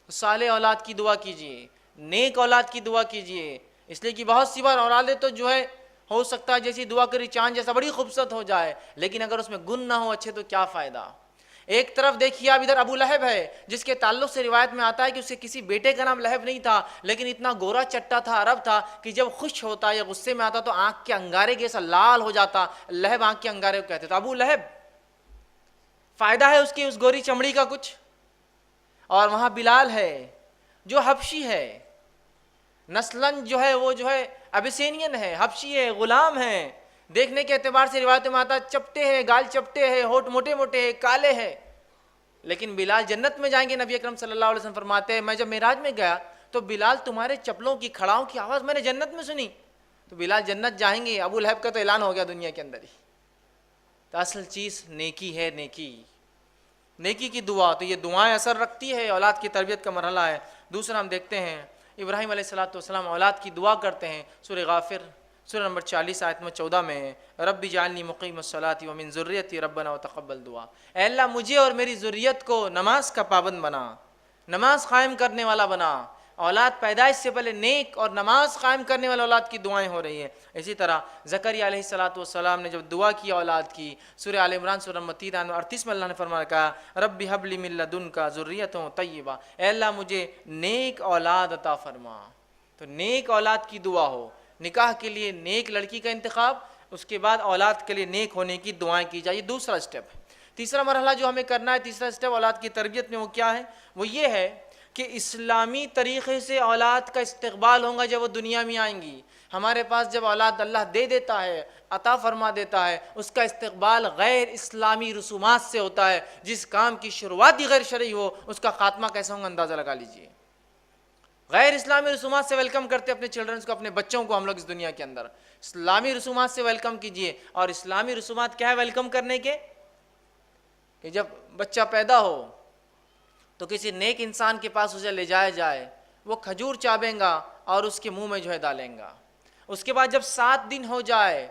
صالح اولاد کی دعا کیجئے، نیک اولاد کی دعا کیجئے، اس لیے کہ بہت سی بار اولادیں تو جو ہے ہو سکتا ہے جیسی دعا کری چاند جیسا بڑی خوبصورت ہو جائے، لیکن اگر اس میں گن نہ ہو اچھے تو کیا فائدہ۔ ایک طرف دیکھیے آپ ادھر ابو لہب ہے، جس کے تعلق سے روایت میں آتا ہے کہ اس کے کسی بیٹے کا نام لہب نہیں تھا، لیکن اتنا گورا چٹا تھا، عرب تھا، کہ جب خوش ہوتا یا غصے میں آتا تو آنکھ کے انگارے جیسا لال ہو جاتا، لہب آنکھ کے انگارے کو کہتے تھے۔ ابو لہب، فائدہ ہے اس کی اس گوری چمڑی کا کچھ؟ اور وہاں بلال ہے جو حبشی ہے، نسلاً جو ہے وہ جو ہے ابیسینین ہے، حبشی ہے، غلام ہے، دیکھنے کے اعتبار سے روایت میں آتا چپٹے ہیں، گال چپٹے ہیں، ہونٹ موٹے موٹے ہیں، کالے ہیں، لیکن بلال جنت میں جائیں گے۔ نبی اکرم صلی اللہ علیہ وسلم فرماتے ہیں میں جب معراج میں گیا تو بلال تمہارے چپلوں کی کھڑاؤں کی آواز میں نے جنت میں سنی، تو بلال جنت جائیں گے۔ ابو لہب کا تو اعلان ہو گیا دنیا کے اندر ہی۔ تو اصل چیز نیکی ہے، نیکی کی دعا۔ تو یہ دعائیں اثر رکھتی ہے، اولاد کی تربیت کا مرحلہ ہے۔ دوسرا ہم دیکھتے ہیں ابراہیم علیہ السلام اولاد کی دعا کرتے ہیں، سورہ غافر سورہ نمبر 40 آیت نمبر 14 میں، رب اجعلنی مقیم الصلاۃ ومن ذریتی ربنا وتقبل دعا، اے اللہ مجھے اور میری ذریت کو نماز کا پابند بنا، نماز قائم کرنے والا بنا۔ اولاد پیدائش سے پہلے نیک اور نماز قائم کرنے والے اولاد کی دعائیں ہو رہی ہیں۔ اسی طرح زکریا علیہ السلام نے جب دعا کی اولاد کی، سورہ آل عمران سورہ نمبر 38 میں اللہ نے فرمایا کہا رب ہب لی من لدنک ذریۃ طیبہ، اے اللہ مجھے نیک اولاد عطا فرما۔ تو نیک اولاد کی دعا ہو، نکاح کے لیے نیک لڑکی کا انتخاب، اس کے بعد اولاد کے لیے نیک ہونے کی دعائیں کی جائے، دوسرا سٹیپ ہے۔ تیسرا مرحلہ جو ہمیں کرنا ہے، تیسرا سٹیپ اولاد کی تربیت میں، وہ کیا ہے؟ وہ یہ ہے کہ اسلامی طریقے سے اولاد کا استقبال ہوگا جب وہ دنیا میں آئیں گی۔ ہمارے پاس جب اولاد اللہ دے دیتا ہے، عطا فرما دیتا ہے، اس کا استقبال غیر اسلامی رسومات سے ہوتا ہے۔ جس کام کی شروعات ہی غیر شرعی ہو، اس کا خاتمہ کیسا ہوگا اندازہ لگا لیجئے۔ غیر اسلامی رسومات سے ویلکم کرتے اپنے چلڈرنز کو، اپنے بچوں کو ہم لوگ اس دنیا کے اندر، اسلامی رسومات سے ویلکم کیجئے۔ اور اسلامی رسومات کیا ہے ویلکم کرنے کے؟ کہ جب بچہ پیدا ہو تو کسی نیک انسان کے پاس اسے لے جایا جائے، وہ کھجور چابیں گا اور اس کے منہ میں جو ہے ڈالیں گا۔ اس کے بعد جب 7 دن ہو جائے،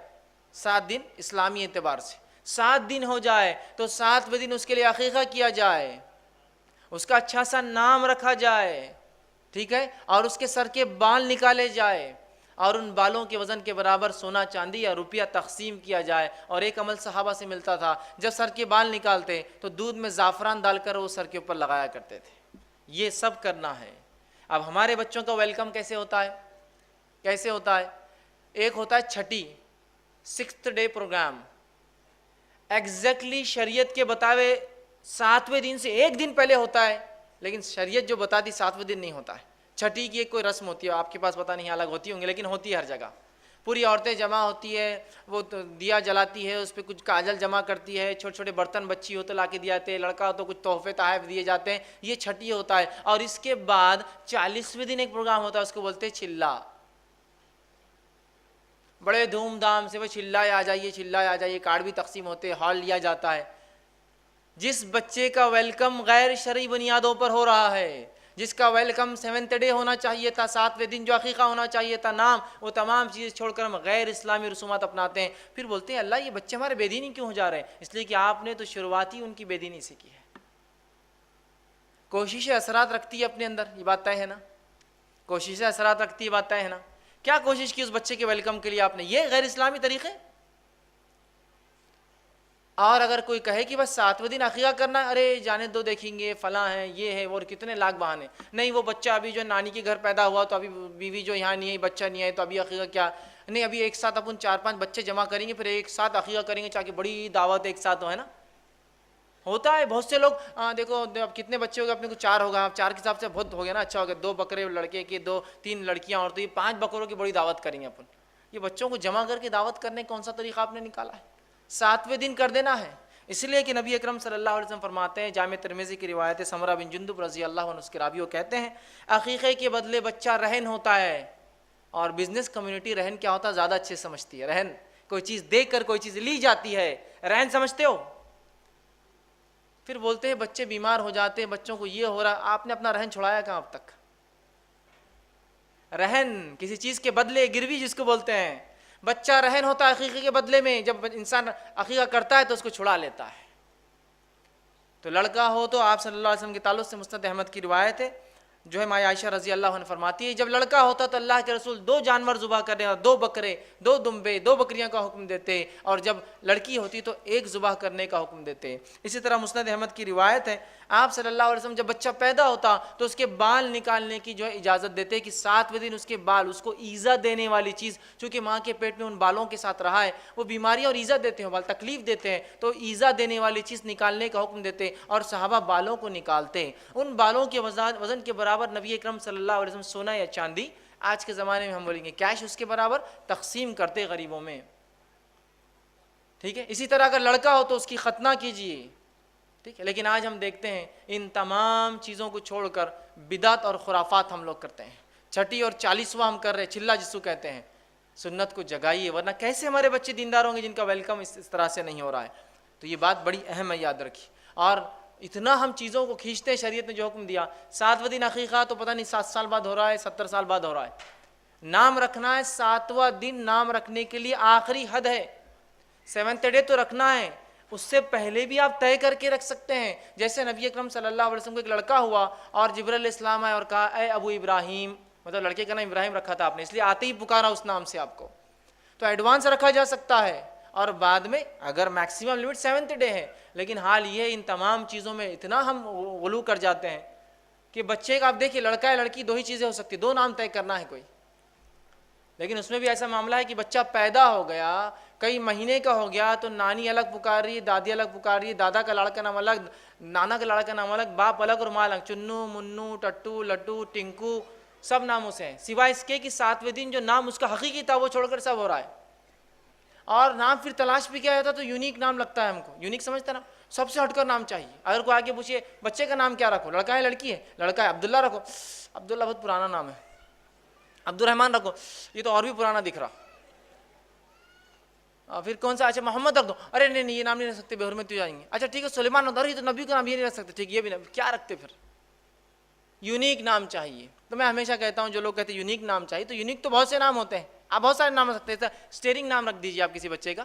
7 دن اسلامی اعتبار سے 7 دن ہو جائے تو 7ویں دن اس کے لیے عقیقہ کیا جائے، اس کا اچھا سا نام رکھا جائے، ٹھیک ہے، اور اس کے سر کے بال نکالے جائے، اور ان بالوں کے وزن کے برابر سونا چاندی یا روپیہ تقسیم کیا جائے۔ اور ایک عمل صحابہ سے ملتا تھا، جب سر کے بال نکالتے تو دودھ میں زعفران ڈال کر وہ سر کے اوپر لگایا کرتے تھے۔ یہ سب کرنا ہے۔ اب ہمارے بچوں کا ویلکم کیسے ہوتا ہے؟ کیسے ہوتا ہے؟ ایک ہوتا ہے چھٹی 6th ڈے پروگرام، ایگزیکٹلی شریعت کے بتاوے 7ویں دن سے 1 دن پہلے ہوتا ہے، لیکن شریعت جو بتا دی 7ویں دن نہیں ہوتا ہے۔ چھٹی کی ایک کوئی رسم ہوتی ہے، آپ کے پاس پتہ نہیں الگ ہوتی ہوں گی، لیکن ہوتی ہے ہر جگہ۔ پوری عورتیں جمع ہوتی ہے، وہ دیا جلاتی ہے، اس پہ کچھ کاجل جمع کرتی ہے، چھوٹے چھوٹے برتن بچی ہو تو لا کے دیا جاتے ہیں، لڑکا ہو تو کچھ تحفے تحائف دیے جاتے ہیں۔ یہ چھٹی ہوتا ہے۔ اور اس کے بعد 40ویں دن ایک پروگرام ہوتا ہے، اس کو بولتے ہیں چلا۔ بڑے دھوم دھام سے وہ چلائے آ جائیے، چلائے آ جائیے، کارڈ بھی تقسیم ہوتے ہیں، ہال لیا جاتا ہے۔ جس بچے کا ویلکم غیر شرعی بنیادوں پر ہو رہا ہے، جس کا ویلکم 7th ڈے ہونا چاہیے تھا، 7ویں دن جو عقیقہ ہونا چاہیے تھا، نام، وہ تمام چیز چھوڑ کر ہم غیر اسلامی رسومات اپناتے ہیں۔ پھر بولتے ہیں اللہ یہ بچے ہمارے بے دینی کیوں ہو جا رہے ہیں؟ اس لیے کہ آپ نے تو شروعات ہی ان کی بے دینی سے کی ہے۔ کوششیں اثرات رکھتی ہے اپنے اندر، یہ بات طے ہے نا؟ کوششیں اثرات رکھتی ہے، بات طے ہے نا؟ کیا کوشش کی اس بچے کے ویلکم کے لیے آپ نے؟ یہ غیر اسلامی طریقے؟ اور اگر کوئی کہے کہ بس 7ویں دن عقیقہ کرنا، ارے جانے دو دیکھیں گے فلاں ہیں یہ ہے اور کتنے لاکھ بہانے، نہیں وہ بچہ ابھی جو نانی کے گھر پیدا ہوا تو ابھی بیوی جو یہاں نہیں ہے، بچہ نہیں ہے تو ابھی عقیقہ کیا، نہیں ابھی ایک ساتھ اپن 4-5 بچے جمع کریں گے پھر ایک ساتھ عقیقہ کریں گے تاکہ بڑی دعوت ایک ساتھ ہو، ہے نا. ہوتا ہے بہت سے لوگ دیکھو اب کتنے بچے ہو گئے اپنے کو 4 ہوگا، 4 کے حساب سے بہت ہو گیا نا، اچھا ہو گیا 2 بکرے لڑکے کے 2-3 لڑکیاں اور تو یہ 5 بکروں کی بڑی دعوت کریں گے اپن. یہ بچوں کو جمع کر کے دعوت کرنے کون سا طریقہ آپ نے نکالا ہے؟ 7ویں دن کر دینا ہے. اس لیے کہ نبی اکرم صلی اللہ علیہ وسلم فرماتے ہیں، جامع ترمذی کی روایت ہے، سمرہ بن جندب رضی اللہ عنہ اس کے راوی وہ کہتے ہیں عقیقے کے بدلے بچہ رہن ہوتا ہے. اور بزنس کمیونٹی رہن کیا ہوتا ہے زیادہ اچھے سمجھتی ہے. رہن کوئی چیز دے کر کوئی چیز لی جاتی ہے، رہن سمجھتے ہو. پھر بولتے ہیں بچے بیمار ہو جاتے ہیں، بچوں کو یہ ہو رہا، آپ نے اپنا رہن چھڑایا کہاں اب تک؟ رہن کسی چیز کے بدلے، گروی جس کو بولتے ہیں، بچہ رہن ہوتا ہے عقیقے کے بدلے میں. جب انسان عقیقہ کرتا ہے تو اس کو چھڑا لیتا ہے. تو لڑکا ہو تو آپ صلی اللہ علیہ وسلم کے تعلق سے مسند احمد کی روایت ہے جو ہے ماں عائشہ رضی اللہ عنہ فرماتی ہے جب لڑکا ہوتا تو اللہ کے رسول 2 جانور ذبح کرنے، 2 بکرے، 2 دمبے، 2 بکریاں کا حکم دیتے، اور جب لڑکی ہوتی تو 1 ذبح کرنے کا حکم دیتے. اسی طرح مسند احمد کی روایت ہے آپ صلی اللہ علیہ وسلم جب بچہ پیدا ہوتا تو اس کے بال نکالنے کی جو ہے اجازت دیتے کہ 7ویں دن اس کے بال، اس کو ایذا دینے والی چیز، چونکہ ماں کے پیٹ میں ان بالوں کے ساتھ رہا ہے، وہ بیماریاں اور ایذا دیتے ہیں، بال تکلیف دیتے ہیں، تو ایذا دینے والی چیز نکالنے کا حکم دیتے اور صحابہ بالوں کو نکالتے. ان بالوں کے وزن کے برابر نبی اکرم صلی اللہ علیہ وسلم سونا یا چاندی، آج کے زمانے میں ہم بولیں گے کیش، اس کے برابر تقسیم کرتے غریبوں میں. ٹھیک ہے. اسی طرح اگر لڑکا ہو تو اس کی ختنہ کیجیے. ٹھیک ہے. لیکن آج ہم دیکھتے ہیں ان تمام چیزوں کو چھوڑ کر بدعت اور خرافات ہم لوگ کرتے ہیں. 6 اور 40واں ہم کر رہے ہیں، چلہ جس کو کہتے ہیں. سنت کو جگائیے، ورنہ کیسے ہمارے بچے دیندار ہوں گے جن کا ویلکم اس طرح سے نہیں ہو رہا ہے. تو یہ بات بڑی اہم ہے، یاد رکھیے. اور اتنا ہم چیزوں کو کھینچتے ہیں، شریعت نے جو حکم دیا 7ویں دن عقیقہ تو پتہ نہیں 7 سال بعد ہو رہا ہے، 70 سال بعد ہو رہا ہے. نام رکھنا ہے 7واں دن، نام رکھنے کے لیے آخری حد ہے. 7th ڈے تو رکھنا ہے، اس سے پہلے بھی آپ طے کر کے رکھ سکتے ہیں. جیسے نبی اکرم صلی اللہ علیہ وسلم کو ایک لڑکا ہوا اور جبرائیل علیہ السلام آئے اور کہا اے ابو ابراہیم، مطلب لڑکے کا نام ابراہیم رکھا تھا آپ نے، اس لیے آتے ہی پکارا اس نام سے آپ کو. تو ایڈوانس رکھا جا سکتا ہے، اور بعد میں اگر میکسیمم لمٹ 7th ڈے ہے. لیکن حال یہ ہے ان تمام چیزوں میں اتنا ہم غلو کر جاتے ہیں کہ بچے کا آپ دیکھیے، لڑکا ہے لڑکی 2 ہی چیزیں ہو سکتی، 2 نام طے کرنا ہے کوئی. لیکن اس میں بھی ایسا معاملہ ہے کہ بچہ پیدا ہو گیا، کئی مہینے کا ہو گیا تو نانی الگ پکار رہی ہے، دادی الگ پکار رہی ہے، دادا کا لاڑا کا نام الگ، نانا کا لاڑا کا نام الگ، باپ الگ اور ماں الگ. چنو، منو، ٹٹو، لٹو، ٹنکو، سب ناموں سے ہیں، سوائے اس کے کہ 7ویں دن جو نام اس کا حقیقی تھا وہ چھوڑ کر سب ہو رہا ہے. اور نام پھر تلاش بھی کیا جاتا تو یونیک نام لگتا ہے ہم کو. یونیک سمجھتا نا، سب سے ہٹ کر نام چاہیے. اگر کوئی آگے پوچھے بچے کا نام کیا رکھو، لڑکا ہے لڑکی ہے، لڑکا ہے عبداللہ رکھو، عبداللہ بہت پرانا نام ہے. عبد الرحمن رکھو، یہ تو اور بھی پرانا دکھ رہا. پھر کون سا، اچھا محمد رکھ دو، ارے نہیں یہ نام نہیں رکھ سکتے، بے حرمتی ہو جائیں گے. اچھا ٹھیک ہے سلیمان رکھ دو، یہ تو نبی کا نام یہ نہیں رکھ سکتے، ٹھیک یہ بھی نہیں، کیا رکھتے پھر؟ یونیک نام چاہیے. تو میں ہمیشہ کہتا ہوں جو لوگ کہتے ہیں یونیک نام چاہیے، تو یونیک تو بہت سے نام ہوتے ہیں، آپ بہت سارے نام رکھ سکتے ہیں. اسٹیئرنگ نام رکھ دیجیے آپ کسی بچے کا،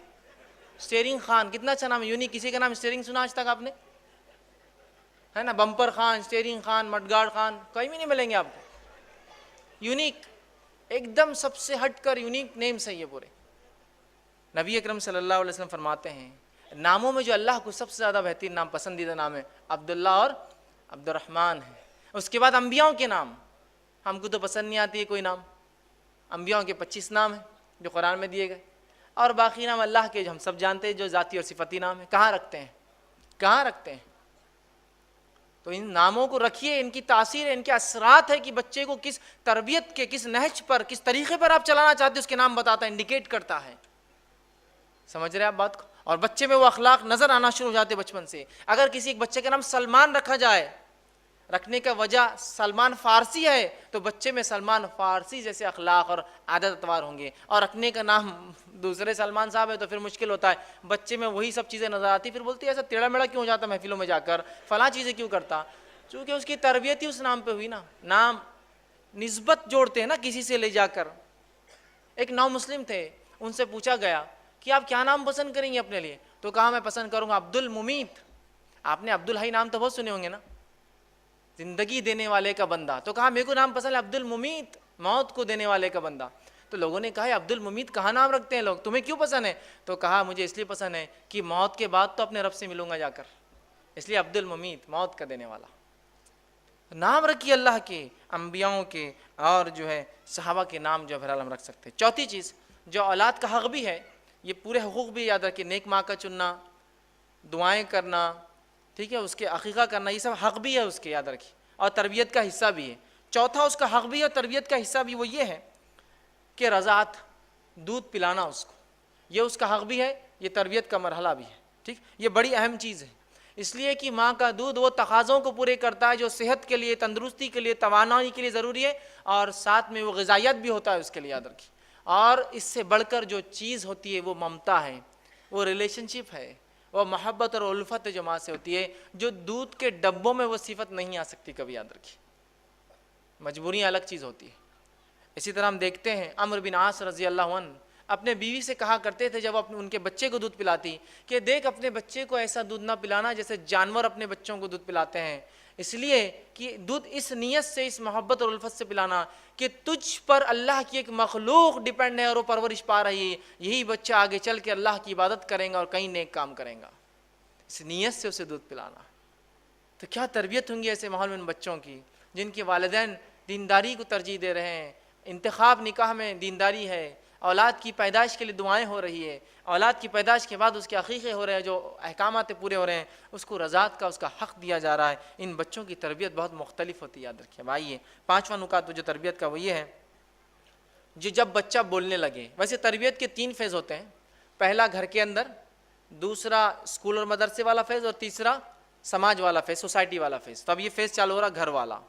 اسٹیئرنگ خان، کتنا اچھا نام ہے. یونیک کسی کا نام اسٹیئرنگ سنا آج تک آپ نے؟ ہے نا، بمپر خان، اسٹیئرنگ خان، مڈگارڈ خان، کہیں بھی نہیں ملیں گے آپ کو. یونیک ایک دم سب سے ہٹ کر یونیک نیم صحیح ہے پورے. نبی اکرم صلی اللہ علیہ وسلم فرماتے ہیں ناموں میں جو اللہ کو سب سے زیادہ بہترین نام، پسندیدہ نام ہے عبداللہ اور عبد الرحمن ہے. اس کے بعد انبیاءوں کے نام، ہم کو تو پسند نہیں آتی ہے کوئی نام. انبیاءوں کے 25 نام ہیں جو قرآن میں دیے گئے، اور باقی نام اللہ کے جو ہم سب جانتے ہیں جو ذاتی اور صفتی نام ہیں. کہاں رکھتے ہیں، کہاں رکھتے ہیں؟ تو ان ناموں کو رکھیے، ان کی تاثیر، ان کے اثرات ہے کہ بچے کو کس تربیت کے، کس نہج پر، کس طریقے پر آپ چلانا چاہتے ہیں اس کے نام بتاتا ہے، انڈیکیٹ کرتا ہے. سمجھ رہے ہیں آپ بات کو؟ اور بچے میں وہ اخلاق نظر آنا شروع ہو جاتے بچپن سے. اگر کسی ایک بچے کا نام سلمان رکھا جائے، رکھنے کا وجہ سلمان فارسی ہے، تو بچے میں سلمان فارسی جیسے اخلاق اور عادت اتوار ہوں گے. اور رکھنے کا نام دوسرے سلمان صاحب ہے تو پھر مشکل ہوتا ہے، بچے میں وہی سب چیزیں نظر آتی، پھر بولتی ہے ایسا ٹیڑھا میڑھا کیوں ہو جاتا محفلوں میں جا کر، فلاں چیزیں کیوں کرتا، چونکہ اس کی تربیت ہی اس نام پہ ہوئی نا. نام نسبت جوڑتے ہیں نا کسی سے لے جا کر. ایک نو مسلم تھے، ان سے پوچھا گیا کہ آپ کیا نام پسند کریں گے اپنے لیے؟ تو کہا میں پسند کروں گا عبد الممیت. آپ نے عبد الحی نام تو بہت سنے ہوں گے نا، زندگی دینے والے کا بندہ. تو کہا میرے کو نام پسند ہے عبد الممیت، موت کو دینے والے کا بندہ. تو لوگوں نے کہا ہے عبد الممید کہاں نام رکھتے ہیں لوگ, تمہیں کیوں پسند ہے؟ تو کہا مجھے اس لیے پسند ہے کہ موت کے بعد تو اپنے رب سے ملوں گا جا کر, اس لیے عبد الممید, موت کا دینے والا. نام رکھیے اللہ کے, انبیاؤں کے, اور جو ہے صحابہ کے نام جو بہرحال ہم رکھ سکتے ہیں. چوتھی چیز جو اولاد کا حق بھی ہے, یہ پورے حقوق بھی یاد رکھیے, نیک ماں کا چننا, دعائیں کرنا, ٹھیک ہے, اس کے عقیقہ کرنا, یہ سب حق بھی ہے اس کے, یاد رکھیے, اور تربیت کا حصہ بھی ہے. چوتھا اس کا حق بھی ہے اور تربیت کا حصہ بھی وہ یہ ہے کہ رضاعت, دودھ پلانا اس کو, یہ اس کا حق بھی ہے, یہ تربیت کا مرحلہ بھی ہے. ٹھیک, یہ بڑی اہم چیز ہے, اس لیے کہ ماں کا دودھ وہ تقاضوں کو پورے کرتا ہے جو صحت کے لیے, تندرستی کے لیے, توانائی کے لیے ضروری ہے, اور ساتھ میں وہ غذائیت بھی ہوتا ہے اس کے لیے, یاد رکھیے. اور اس سے بڑھ کر جو چیز ہوتی ہے وہ ممتا ہے, وہ ریلیشن شپ ہے, وہ محبت اور الفت جو ماں سے ہوتی ہے, جو دودھ کے ڈبوں میں وہ صفت نہیں آ سکتی کبھی, یاد رکھیے. مجبوریاں الگ چیز ہوتی ہے. اسی طرح ہم دیکھتے ہیں عمرو بن عاص رضی اللہ عنہ اپنے بیوی سے کہا کرتے تھے جب ان کے بچے کو دودھ پلاتی کہ دیکھ اپنے بچے کو ایسا دودھ نہ پلانا جیسے جانور اپنے بچوں کو دودھ پلاتے ہیں, اس لیے کہ دودھ اس نیت سے, اس محبت اور الفت سے پلانا کہ تجھ پر اللہ کی ایک مخلوق ڈیپینڈ ہے اور وہ پرورش پا رہی ہے, یہی بچہ آگے چل کے اللہ کی عبادت کرے گا اور کئی نیک کام کرے گا, اس نیت سے اسے دودھ پلانا. تو کیا تربیت ہوں گی ایسے ماحول میں ان بچوں کی جن کے والدین دینداری کو ترجیح دے رہے ہیں, انتخاب نکاح میں دینداری ہے, اولاد کی پیدائش کے لیے دعائیں ہو رہی ہے, اولاد کی پیدائش کے بعد اس کے عقیقے ہو رہے ہیں, جو احکامات پورے ہو رہے ہیں, اس کو رضاعت کا اس کا حق دیا جا رہا ہے. ان بچوں کی تربیت بہت مختلف ہوتی ہے, یاد رکھیے. اب آئیے پانچواں نکات جو تربیت کا وہ یہ ہے جو جب بچہ بولنے لگے. ویسے تربیت کے 3 فیز ہوتے ہیں, پہلا گھر کے اندر, دوسرا اسکول اور مدرسے والا فیز, اور تیسرا سماج والا فیز, سوسائٹی والا فیز. تو اب یہ فیز چالو ہو رہا گھر والا.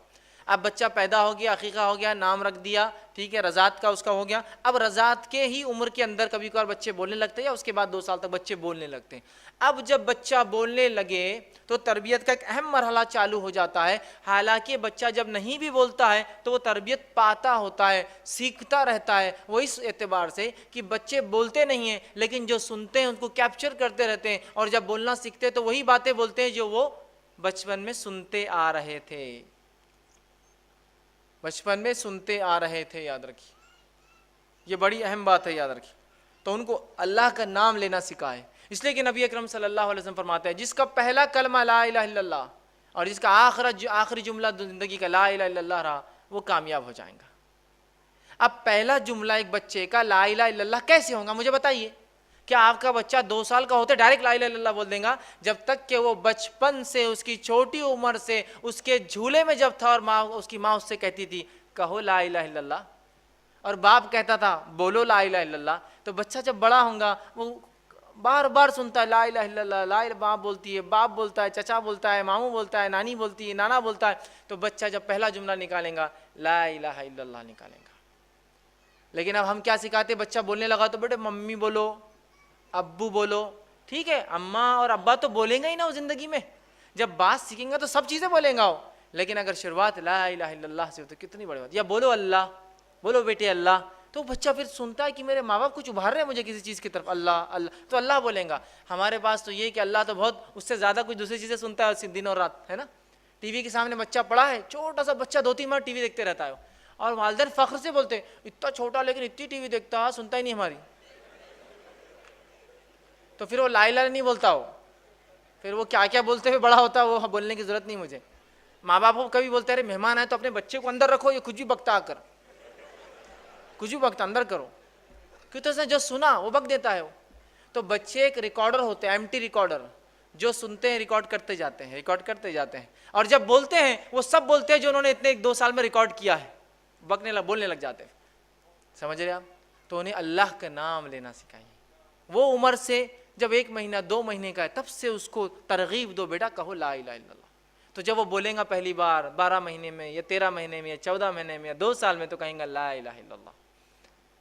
اب بچہ پیدا ہو گیا, عقیقہ ہو گیا, نام رکھ دیا, ٹھیک ہے, رضاعت کا اس کا ہو گیا. اب رضاعت کے ہی عمر کے اندر کبھی کبھار بچے بولنے لگتے ہیں, یا اس کے بعد 2 سال تک بچے بولنے لگتے ہیں. اب جب بچہ بولنے لگے تو تربیت کا ایک اہم مرحلہ چالو ہو جاتا ہے. حالانکہ بچہ جب نہیں بھی بولتا ہے تو وہ تربیت پاتا ہوتا ہے, سیکھتا رہتا ہے. وہ اس اعتبار سے کہ بچے بولتے نہیں ہیں لیکن جو سنتے ہیں ان کو کیپچر کرتے رہتے ہیں, اور جب بولنا سیکھتے ہیں تو وہی باتیں بولتے ہیں جو وہ بچپن میں سنتے آ رہے تھے, بچپن میں سنتے آ رہے تھے. یاد رکھیے, یہ بڑی اہم بات ہے, یاد رکھیے. تو ان کو اللہ کا نام لینا سکھائے, اس لیے کہ نبی اکرم صلی اللہ علیہ وسلم فرماتے ہیں جس کا پہلا کلمہ لا الہ الا اللہ اور جس کا آخری جملہ زندگی کا لا الہ الا اللہ رہا, وہ کامیاب ہو جائیں گا. اب پہلا جملہ ایک بچے کا لا الہ الا اللہ کیسے ہوگا مجھے بتائیے. کیا آپ کا بچہ 2 سال کا ہوتا ہے ڈائریکٹ لا الہ الا اللہ بول دیں گا؟ جب تک کہ وہ بچپن سے, اس کی چھوٹی عمر سے, اس کے جھولے میں جب تھا اور اس کی ماں اس سے کہتی تھی کہو لا الہ الا اللہ, اور باپ کہتا تھا بولو لا الہ الا اللہ, تو بچہ جب بڑا ہوگا وہ بار بار سنتا ہے لا الہ الا اللہ, لا الہ, ماں بولتی ہے, باپ بولتا ہے, چچا بولتا ہے, ماموں بولتا ہے, نانی بولتی ہے, نانا بولتا ہے, تو بچہ جب پہلا جملہ نکالے گا لا الہ الا اللہ نکالے گا. لیکن اب ہم کیا سکھاتے, بچہ بولنے لگا تو بیٹے ممی بولو, ابو بولو, ٹھیک ہے, اماں اور ابا تو بولیں گا ہی نا وہ زندگی میں, جب بات سیکھیں گا تو سب چیزیں بولیں گا وہ. لیکن اگر شروعات لا الہ الا اللہ سے ہو تو کتنی بڑی بات. یا بولو اللہ, بولو بیٹے اللہ, تو بچہ پھر سنتا ہے کہ میرے ماں باپ کچھ ابھار رہے ہیں مجھے کسی چیز کی طرف, اللہ اللہ, تو اللہ بولیں گا. ہمارے پاس تو یہ کہ اللہ تو بہت اس سے زیادہ کچھ دوسری چیزیں سنتا ہے دن اور رات, ہے نا. ٹی وی کے سامنے بچہ پڑا ہے, چھوٹا سا بچہ 2-3 بار ٹی وی دیکھتے رہتا ہے, اور والدین فخر سے بولتے ہیں اتنا چھوٹا لیکن اتنی ٹی وی دیکھتا ہے, سنتا ہی نہیں ہماری. تو پھر وہ لا الہ نہیں بولتا ہو, پھر وہ کیا کیا بولتے ہوئے بڑا ہوتا ہے وہ بولنے کی ضرورت نہیں مجھے. ماں باپ کو کبھی بولتے رہے مہمان آئے تو اپنے بچے کو اندر رکھو, یہ کچھ بھی بکتا آ کر, کچھ بھی بکتا اندر کرو, کیوں تو اس نے جو سنا وہ بک دیتا ہے وہ. تو بچے ایک ریکارڈر ہوتے ہیں, ایمٹی ریکارڈر, جو سنتے ہیں ریکارڈ کرتے جاتے ہیں, ریکارڈ کرتے جاتے ہیں, اور جب بولتے ہیں وہ سب بولتے ہیں جو انہوں نے اتنے 1-2 سال میں ریکارڈ کیا ہے, بولنے لگ جاتے ہیں. سمجھ رہے آپ؟ تو انہیں اللہ کا نام لینا سکھائیے. وہ عمر سے جب 1 مہینہ 2 مہینے کا ہے تب سے اس کو ترغیب دو, بیٹا کہو لا الہ الا اللہ. تو جب وہ بولیں گا پہلی بار 12 مہینے میں یا 13 مہینے میں یا 14 مہینے میں یا 2 سال میں, تو کہیں گا لا الہ الا اللہ.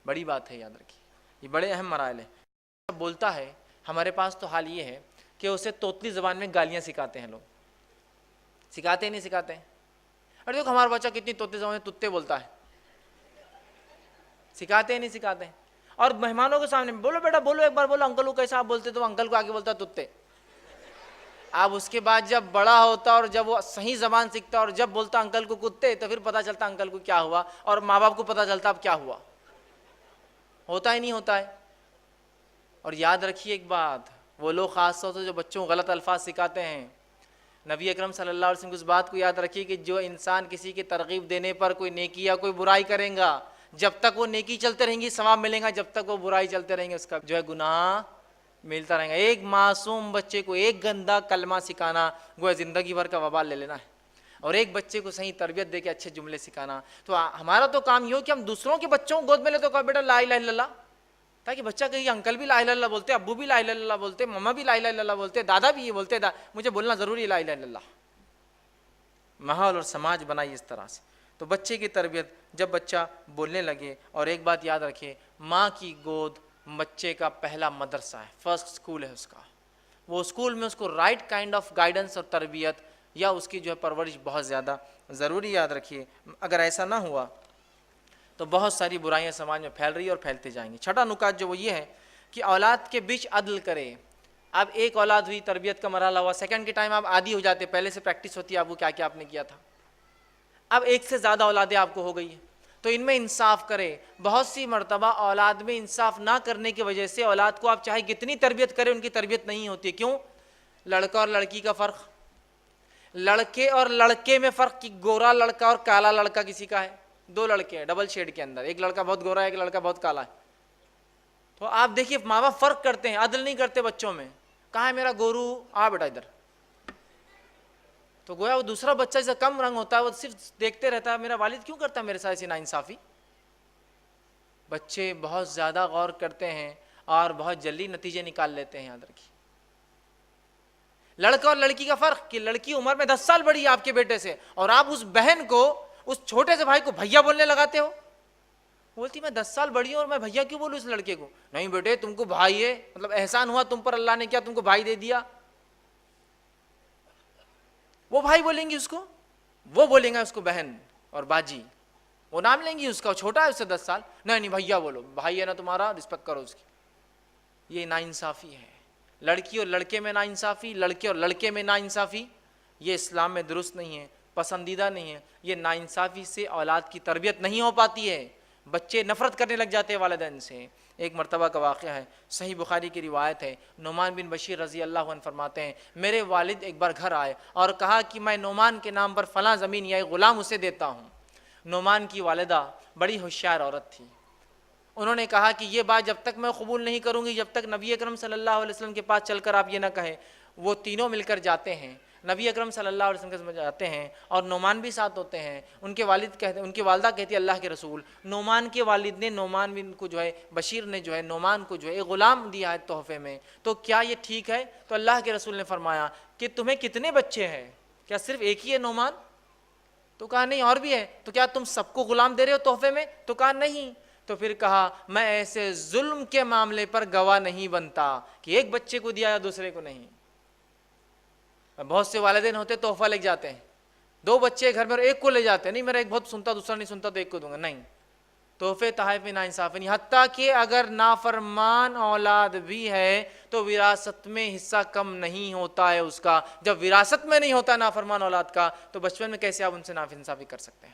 بڑی بات ہے, یاد رکھیے, یہ بڑے اہم مراحل ہیں. جب بولتا ہے, ہمارے پاس تو حال یہ ہے کہ اسے توتلی زبان میں گالیاں سکھاتے ہیں لوگ, سکھاتے ہی نہیں سکھاتے ہیں. ارے دیکھو ہمارا بچہ کتنی توتلی زبان میں تتے بولتا ہے, سکھاتے ہی نہیں سکھاتے ہیں. اور مہمانوں کے سامنے بولو بیٹا بولو, ایک بار بولو انکل کو کیسا آپ بولتے, تو انکل کو آگے بولتا تتے. اب اس کے بعد جب بڑا ہوتا اور جب وہ صحیح زبان سیکھتا اور جب بولتا انکل کو کتے, تو پھر پتہ چلتا انکل کو کیا ہوا, اور ماں باپ کو پتہ چلتا اب کیا ہوا. ہوتا ہی نہیں ہوتا ہے. اور یاد رکھیے ایک بات، وہ لوگ خاص طور سے جو بچوں کو غلط الفاظ سکھاتے ہیں، نبی اکرم صلی اللہ علیہ وسلم کی اس بات کو یاد رکھیے کہ جو انسان کسی کی ترغیب دینے پر کوئی نیکی یا کوئی برائی کریں گا، جب تک وہ نیکی چلتے رہیں گی ثواب ملیں گا، جب تک وہ برائی چلتے رہیں گے اس کا جو ہے گناہ ملتا رہے گا. ایک معصوم بچے کو ایک گندا کلمہ سکھانا گویا زندگی بھر کا وبال لے لینا ہے، اور ایک بچے کو صحیح تربیت دے کے اچھے جملے سکھانا. تو ہمارا تو کام یہ ہو کہ ہم دوسروں کے بچوں کو گود میں لے تو کہا بیٹا لا الہ الا اللہ، تاکہ بچہ کہے انکل بھی لا الہ الا اللہ بولتے، ابو بھی لا الہ الا اللہ بولتے، مما بھی لا الہ الا اللہ بولتے، دادا بھی یہ بولتے، مجھے بولنا ضروری لا الہ الا اللہ. ماحول اور سماج بنائی اس طرح سے. تو بچے کی تربیت جب بچہ بولنے لگے، اور ایک بات یاد رکھے، ماں کی گود بچے کا پہلا مدرسہ ہے، فرسٹ اسکول ہے اس کا. وہ اسکول میں اس کو رائٹ کائنڈ آف گائیڈنس اور تربیت یا اس کی جو ہے پرورش بہت زیادہ ضروری. یاد رکھیے اگر ایسا نہ ہوا تو بہت ساری برائیاں سماج میں پھیل رہی ہیں اور پھیلتے جائیں گی. چھٹا نکات جو وہ یہ ہے کہ اولاد کے بیچ عدل کرے. اب ایک اولاد ہوئی، تربیت کا مرحلہ ہوا، سیکنڈ کے ٹائم آپ عادی ہو جاتے، پہلے سے پریکٹس ہوتی ہے آپ کو کیا کیا آپ نے کیا تھا. اب ایک سے زیادہ اولادیں آپ کو ہو گئی ہیں تو ان میں انصاف کرے. بہت سی مرتبہ اولاد میں انصاف نہ کرنے کی وجہ سے اولاد کو آپ چاہے کتنی تربیت کریں ان کی تربیت نہیں ہوتی. کیوں؟ لڑکا اور لڑکی کا فرق، لڑکے اور لڑکے میں فرق کہ گورا لڑکا اور کالا لڑکا کسی کا ہے. دو لڑکے ہیں ڈبل شیڈ کے اندر، ایک لڑکا بہت گورا ہے، ایک لڑکا بہت کالا ہے. تو آپ دیکھیے ماں باپ فرق کرتے ہیں، عدل نہیں کرتے بچوں میں. کہاں ہے میرا گورو؟ آ بیٹا ادھر. تو گویا وہ دوسرا بچہ جیسا کم رنگ ہوتا ہے وہ صرف دیکھتے رہتا ہے میرا والد کیوں کرتا ہے میرے ساتھ ایسی ناانصافی. بچے بہت زیادہ غور کرتے ہیں اور بہت جلدی نتیجے نکال لیتے ہیں. یاد رکھیے لڑکا اور لڑکی کا فرق کہ لڑکی عمر میں 10 سال بڑی ہے آپ کے بیٹے سے، اور آپ اس بہن کو، اس چھوٹے سے بھائی کو بھیا بولنے لگاتے ہو. بولتی میں 10 سال بڑی ہوں اور میں بھیا کیوں بولوں اس لڑکے کو؟ نہیں بیٹے تم کو بھائی ہے، مطلب احسان ہوا تم پر، اللہ نے کیا تم کو بھائی دے دیا. وہ بھائی بولیں گی اس کو، وہ بولیں گا اس کو بہن اور باجی، وہ نام لیں گی اس کا، چھوٹا ہے اس سے 10 سال. نہیں بھیا بولو، بھائی ہے نا تمہارا، رسپیکٹ کرو اس کی. یہ ناانصافی ہے. لڑکی اور لڑکے میں ناانصافی، لڑکے اور لڑکے میں ناانصافی، یہ اسلام میں درست نہیں ہے، پسندیدہ نہیں ہے. یہ ناانصافی سے اولاد کی تربیت نہیں ہو پاتی ہے، بچے نفرت کرنے لگ جاتے ہیں والدین سے. ایک مرتبہ کا واقعہ ہے، صحیح بخاری کی روایت ہے. نعمان بن بشیر رضی اللہ عنہ فرماتے ہیں میرے والد ایک بار گھر آئے اور کہا کہ میں نعمان کے نام پر فلاں زمین یا ایک غلام اسے دیتا ہوں. نعمان کی والدہ بڑی ہوشیار عورت تھی. انہوں نے کہا کہ یہ بات جب تک میں قبول نہیں کروں گی جب تک نبی اکرم صلی اللہ علیہ وسلم کے پاس چل کر آپ یہ نہ کہیں. وہ تینوں مل کر جاتے ہیں، نبی اکرم صلی اللہ علیہ وسلم کے پاس جاتے ہیں اور نعمان بھی ساتھ ہوتے ہیں. ان کے والد کہتے، ان کی والدہ کہتی ہے اللہ کے رسول، نعمان کے والد نے نعمان بن کو جو ہے بشیر نے جو ہے نعمان کو جو ہے ایک غلام دیا ہے تحفے میں، تو کیا یہ ٹھیک ہے؟ تو اللہ کے رسول نے فرمایا کہ تمہیں کتنے بچے ہیں؟ کیا صرف ایک ہی ہے نعمان؟ تو کہا نہیں اور بھی ہے. تو کیا تم سب کو غلام دے رہے ہو تحفے میں؟ تو کہا نہیں. تو پھر کہا میں ایسے ظلم کے معاملے پر گواہ نہیں بنتا کہ ایک بچے کو دیا یا دوسرے کو نہیں. بہت سے والدین ہوتے تحفہ لے جاتے ہیں، 2 بچے گھر میں ایک کو لے جاتے ہیں، نہیں میرا ایک بہت سنتا دوسرا نہیں سنتا تو ایک کو دوں گا. نہیں، تحفے تحائف میں ناانصافی نہیں. حتیٰ کہ اگر نافرمان اولاد بھی ہے تو وراثت میں حصہ کم نہیں ہوتا ہے اس کا. جب وراثت میں نہیں ہوتا نافرمان اولاد کا تو بچپن میں کیسے آپ ان سے ناانصافی کر سکتے ہیں؟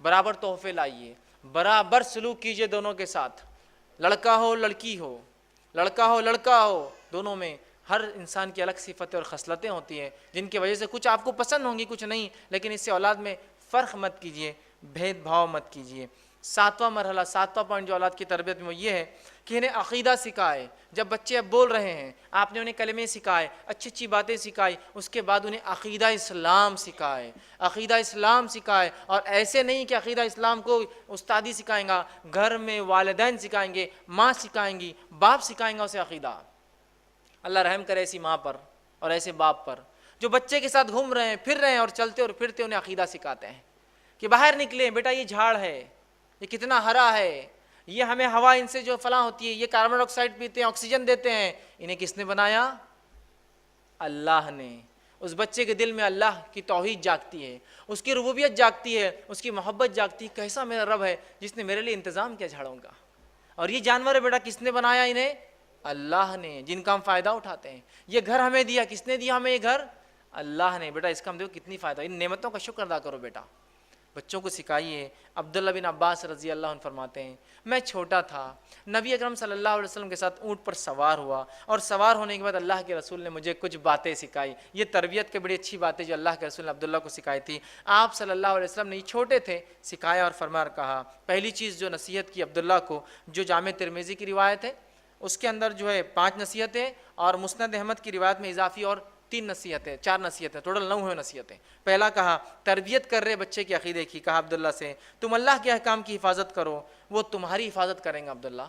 برابر تحفے لائیے، برابر سلوک کیجئے دونوں کے ساتھ. لڑکا ہو لڑکی ہو، لڑکا ہو لڑکا ہو، دونوں میں ہر انسان کی الگ صفتیں اور خصلتیں ہوتی ہیں جن کی وجہ سے کچھ آپ کو پسند ہوں گی کچھ نہیں. لیکن اس سے اولاد میں فرق مت کیجئے، بھید بھاؤ مت کیجئے. 7واں مرحلہ، 7واں پوائنٹ جو اولاد کی تربیت میں وہ یہ ہے کہ انہیں عقیدہ سکھائے. جب بچے اب بول رہے ہیں آپ نے انہیں کلمے سکھائے، اچھی اچھی باتیں سکھائی، اس کے بعد انہیں عقیدہ اسلام سکھائے. عقیدہ اسلام سکھائے، اور ایسے نہیں کہ عقیدہ اسلام کو استادی سکھائیں گا، گھر میں والدین سکھائیں گے، ماں سکھائیں گی، باپ سکھائیں گا اسے عقیدہ. اللہ رحم کرے ایسی ماں پر اور ایسے باپ پر جو بچے کے ساتھ گھوم رہے ہیں پھر رہے ہیں اور چلتے اور پھرتے انہیں عقیدہ سکھاتے ہیں کہ باہر نکلیں بیٹا، یہ جھاڑ ہے، یہ کتنا ہرا ہے، یہ ہمیں ہوا ان سے جو فلاں ہوتی ہے، یہ کاربن ڈائی آکسائڈ پیتے ہیں، آکسیجن دیتے ہیں. انہیں کس نے بنایا؟ اللہ نے. اس بچے کے دل میں اللہ کی توحید جاگتی ہے، اس کی ربوبیت جاگتی ہے، اس کی محبت جاگتی ہے. کیسا میرا رب ہے جس نے میرے لیے انتظام کیا جھاڑوں کا. اور یہ جانور ہے بیٹا، کس نے بنایا انہیں؟ اللہ نے، جن کا ہم فائدہ اٹھاتے ہیں. یہ گھر ہمیں دیا، کس نے دیا ہمیں یہ گھر؟ اللہ نے. بیٹا اس کا ہم دیکھو کتنی فائدہ، ان نعمتوں کا شکر ادا کرو بیٹا. بچوں کو سکھائیے۔ عبداللہ بن عباس رضی اللہ عنہ فرماتے ہیں میں چھوٹا تھا، نبی اکرم صلی اللہ علیہ وسلم کے ساتھ اونٹ پر سوار ہوا، اور سوار ہونے کے بعد اللہ کے رسول نے مجھے کچھ باتیں سکھائی۔ یہ تربیت کی بڑی اچھی باتیں جو اللہ کے رسول نے عبداللہ کو سکھائی تھی۔ آپ صلی اللہ علیہ وسلم نے یہ چھوٹے تھے سکھایا اور فرمایا اور کہا، پہلی چیز جو نصیحت کی عبداللہ کو، جو جامع ترمذی کی روایت ہے اس کے اندر جو ہے 5 نصیحتیں، اور مسند احمد کی روایت میں اضافی اور 3 نصیحتیں، 4 نصیحتیں، ٹوٹل 9 ہوئے نصیحتیں۔ پہلا کہا تربیت کر رہے بچے کے عقیدے کی، کہا عبداللہ سے تم اللہ کے احکام کی حفاظت کرو، وہ تمہاری حفاظت کریں گا۔ عبداللہ،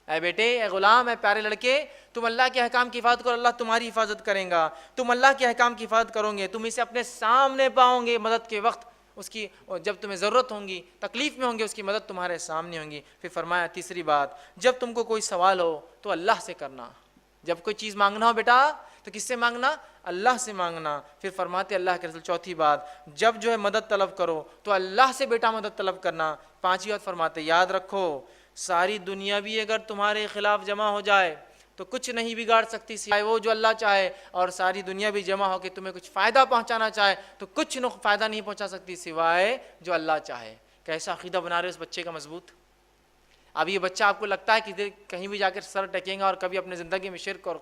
اے بیٹے، اے غلام، اے پیارے لڑکے، تم اللہ کے احکام کی حفاظت کرو، اللہ تمہاری حفاظت کریں گا۔ تم اللہ کے احکام کی حفاظت کرو گے، تم اسے اپنے سامنے پاؤ گے مدد کے وقت، اس کی جب تمہیں ضرورت ہوں گی، تکلیف میں ہوں گے، اس کی مدد تمہارے سامنے ہوں گی۔ پھر فرمایا تیسری بات، جب تم کو کوئی سوال ہو تو اللہ سے کرنا، جب کوئی چیز مانگنا ہو بیٹا تو کس سے مانگنا؟ اللہ سے مانگنا۔ پھر فرماتے اللہ کے رسول چوتھی بات، جب جو ہے مدد طلب کرو تو اللہ سے بیٹا مدد طلب کرنا۔ پانچویں بات فرماتے یاد رکھو ساری دنیا بھی اگر تمہارے خلاف جمع ہو جائے تو کچھ نہیں بگاڑ سکتی سوائے وہ جو اللہ چاہے، اور ساری دنیا بھی جمع ہو کے تمہیں کچھ فائدہ پہنچانا چاہے تو کچھ فائدہ نہیں پہنچا سکتی سوائے جو اللہ چاہے۔ کیسا عقیدہ بنا رہے اس بچے کا مضبوط؟ اب یہ بچہ آپ کو لگتا ہے کہ کہیں بھی جا کر سر ٹکیں گا اور کبھی اپنے زندگی میں شرک اور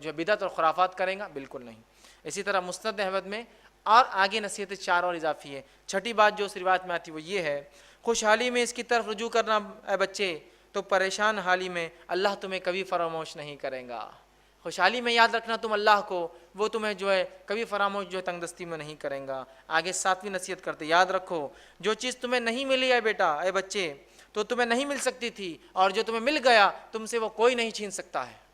جو بدعت اور خرافات کریں گا؟ بالکل نہیں۔ اسی طرح مسند احمد میں اور آگے نصیحتیں 4 اور اضافی ہے۔ چھٹی بات جو اس روایت میں آتی وہ یہ ہے، خوشحالی میں اس کی طرف رجوع کرنا اے بچے، تو پریشان حالی میں اللہ تمہیں کبھی فراموش نہیں کرے گا۔ خوشحالی میں یاد رکھنا تم اللہ کو، وہ تمہیں جو ہے کبھی فراموش جو ہے تنگ دستی میں نہیں کریں گا۔ آگے 7ویں نصیحت کرتے یاد رکھو جو چیز تمہیں نہیں ملی اے بیٹا، اے بچے، تو تمہیں نہیں مل سکتی تھی، اور جو تمہیں مل گیا تم سے وہ کوئی نہیں چھین سکتا ہے۔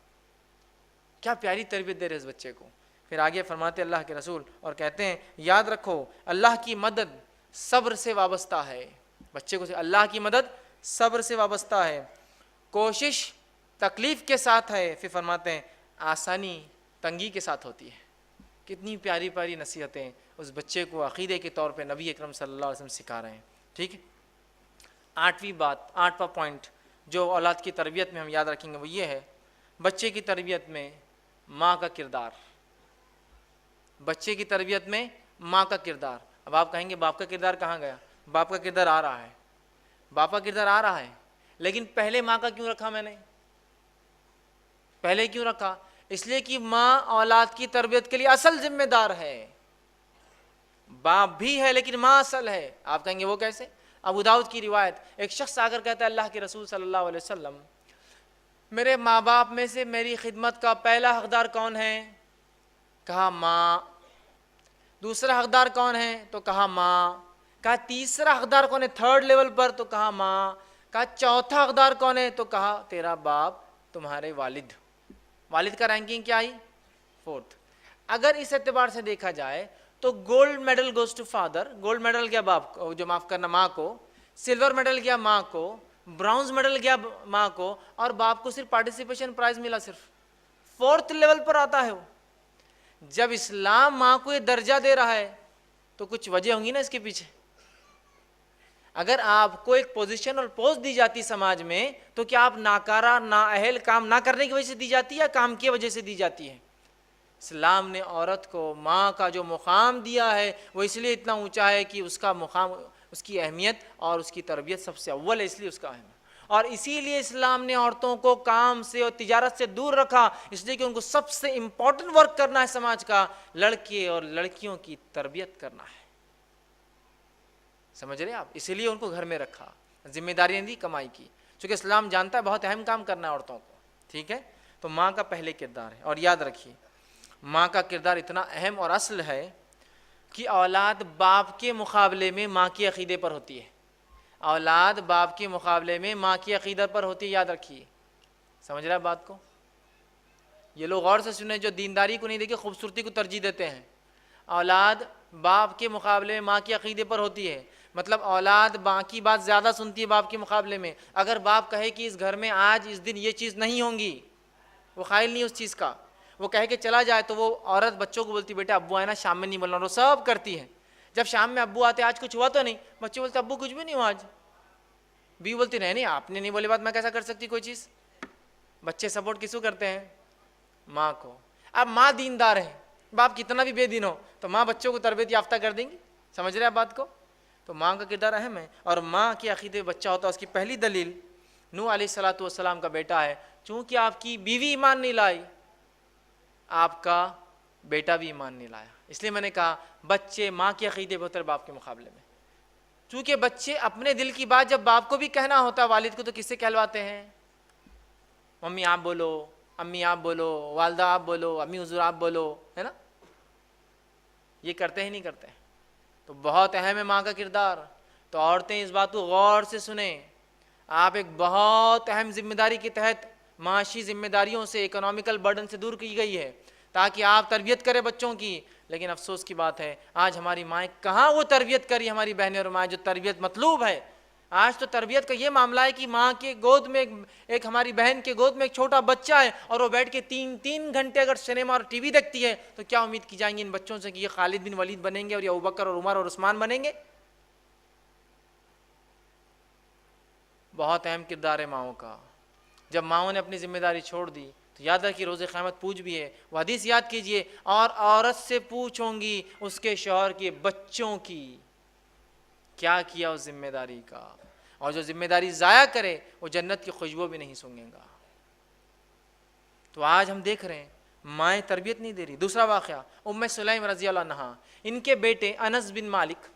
کیا پیاری تربیت دے رہے اس بچے کو۔ پھر آگے فرماتے اللہ کے رسول اور کہتے ہیں یاد رکھو اللہ کی مدد صبر سے وابستہ ہے۔ بچے کو اللہ کی مدد صبر سے وابستہ ہے، کوشش تکلیف کے ساتھ ہے، پھر فرماتے ہیں آسانی تنگی کے ساتھ ہوتی ہے۔ کتنی پیاری پیاری نصیحتیں اس بچے کو عقیدے کے طور پہ نبی اکرم صلی اللہ علیہ وسلم سکھا رہے ہیں۔ ٹھیک ہے، 8واں پوائنٹ جو اولاد کی تربیت میں ہم یاد رکھیں گے وہ یہ ہے، بچے کی تربیت میں ماں کا کردار۔ بچے کی تربیت میں ماں کا کردار۔ اب آپ کہیں گے باپ کا کردار کہاں گیا؟ باپ کا کردار آ رہا ہے، باپ کا کردار آ رہا ہے، لیکن پہلے ماں کا کیوں رکھا میں نے؟ پہلے کیوں رکھا؟ اس لیے کہ ماں اولاد کی تربیت کے لیے اصل ذمہ دار ہے۔ باپ بھی ہے لیکن ماں اصل ہے۔ آپ کہیں گے وہ کیسے؟ ابو داؤد کی روایت، ایک شخص آ کر کہتا ہے اللہ کے رسول صلی اللہ علیہ وسلم میرے ماں باپ میں سے میری خدمت کا پہلا حقدار کون ہے؟ کہا ماں۔ دوسرا حقدار کون ہے؟ تو کہا ماں۔ کہا تیسرا حقدار کون ہے 3rd لیول پر؟ تو کہا ماں۔ کہا چوتھا حقدار کون ہے؟ تو کہا تیرا باپ، تمہارے والد۔ والد کا رینکنگ کیا آئی؟ 4th۔ اگر اس اعتبار سے دیکھا جائے تو gold medal goes to father, gold medal گیا باپ کو، جو معاف کرنا ماں کو، سلور میڈل گیا ماں کو، برونز میڈل گیا ماں کو، اور باپ کو صرف پارٹیسپیشن پرائز ملا صرف 4th لیول پر آتا ہے وہ۔ جب اسلام ماں کو یہ درجہ دے رہا ہے تو کچھ وجہ ہوں گی نا اس کے پیچھے۔ اگر آپ کو ایک پوزیشن اور پوسٹ دی جاتی سماج میں تو کیا آپ ناکارہ نااہل کام نہ کرنے کی وجہ سے دی جاتی ہے یا کام کی وجہ سے دی جاتی ہے؟ اسلام نے عورت کو ماں کا جو مقام دیا ہے وہ اس لیے اتنا اونچا ہے کہ اس کا مقام، اس کی اہمیت اور اس کی تربیت سب سے اول ہے، اس لیے اس کا اہم ہے۔ اور اسی لیے اسلام نے عورتوں کو کام سے اور تجارت سے دور رکھا، اس لیے کہ ان کو سب سے امپورٹنٹ ورک کرنا ہے سماج کا، لڑکے اور لڑکیوں کی تربیت کرنا ہے۔ سمجھ رہے آپ؟ اسی لیے ان کو گھر میں رکھا، ذمہ داریاں دی کمائی کی، چونکہ اسلام جانتا ہے بہت اہم کام کرنا ہے عورتوں کو۔ ٹھیک ہے، تو ماں کا پہلے کردار ہے، اور یاد رکھیے ماں کا کردار اتنا اہم اور اصل ہے کہ اولاد باپ کے مقابلے میں ماں کے عقیدے پر ہوتی ہے۔ اولاد باپ کے مقابلے میں ماں کی عقیدت پر ہوتی ہے، یاد رکھیے۔ سمجھ رہا ہے بات کو؟ یہ لوگ غور سے سنیں جو دینداری کو نہیں دیکھے خوبصورتی کو ترجیح دیتے ہیں۔ اولاد باپ کے مقابلے میں ماں کے عقیدے پر ہوتی ہے، مطلب اولاد ماں کی بات زیادہ سنتی ہے باپ کے مقابلے میں۔ اگر باپ کہے کہ اس گھر میں آج اس دن یہ چیز نہیں ہوں گی، وہ قائل نہیں اس چیز کا، وہ کہے کہ چلا جائے تو وہ عورت بچوں کو بولتی بیٹا ابو آئے نا شام میں نہیں بولنا، وہ سب کرتی ہے۔ جب شام میں ابو آتے آج کچھ ہوا تو نہیں، بچے بولتے ابو کچھ بھی نہیں ہوا آج۔ بیوی بولتی نہیں آپ نے نہیں بولے بات میں کیسا کر سکتی کوئی چیز۔ بچے سپورٹ کس کو کرتے ہیں؟ ماں کو۔ اب ماں دیندار ہے، باپ کتنا بھی بے دین ہو تو ماں بچوں کو تربیت یافتہ کر دیں گی؟ سمجھ رہے آپ بات کو؟ تو ماں کا کردار اہم ہے، اور ماں کے عقیدے بچہ ہوتا ہے اس کی پہلی دلیل نوح علیہ الصلوۃ والسلام کا بیٹا ہے، چونکہ آپ کی بیوی ایمان نہیں لائی آپ کا بیٹا بھی ایمان نہیں لایا. اس لیے میں نے کہا بچے ماں کے عقیدے بہتر باپ کے مقابلے میں، چونکہ بچے اپنے دل کی بات جب باپ کو بھی کہنا ہوتا ہے والد کو تو کس سے کہلواتے ہیں؟ ممی آپ بولو، امی آپ بولو، والدہ آپ بولو، امی حضور آپ بولو، ہے نا؟ یہ کرتے ہی نہیں کرتے. تو بہت اہم ہے ماں کا کردار. تو عورتیں اس بات کو غور سے سنیں، آپ ایک بہت اہم ذمہ داری کے تحت معاشی ذمہ داریوں سے، اکنامیکل برڈن سے دور کی گئی ہے تاکہ آپ تربیت کریں بچوں کی. لیکن افسوس کی بات ہے آج ہماری مائیں کہاں وہ تربیت کری، ہماری بہنیں اور مائیں جو تربیت مطلوب ہے. آج تو تربیت کا یہ معاملہ ہے کہ ماں کے گود میں ایک ہماری بہن کے گود میں ایک چھوٹا بچہ ہے اور وہ بیٹھ کے تین گھنٹے اگر سنیما اور ٹی وی دیکھتی ہے تو کیا امید کی جائیں گی ان بچوں سے کہ یہ خالد بن ولید بنیں گے اور یہ ابوبکر اور عمر اور عثمان بنیں گے؟ بہت اہم کردار ہے ماؤں کا. جب ماؤں نے اپنی ذمہ داری چھوڑ دی تو یاد رکھیے روز قیامت پوچھ بھی ہے. وہ حدیث یاد کیجئے، اور عورت سے پوچھوں گی اس کے شوہر کے بچوں کی کیا کیا اس ذمہ داری کا، اور جو ذمہ داری ضائع کرے وہ جنت کی خوشبو بھی نہیں سونگے گا. تو آج ہم دیکھ رہے ہیں مائیں تربیت نہیں دے رہی. دوسرا واقعہ ام سلیم رضی اللہ عنہا، ان کے بیٹے انس بن مالک،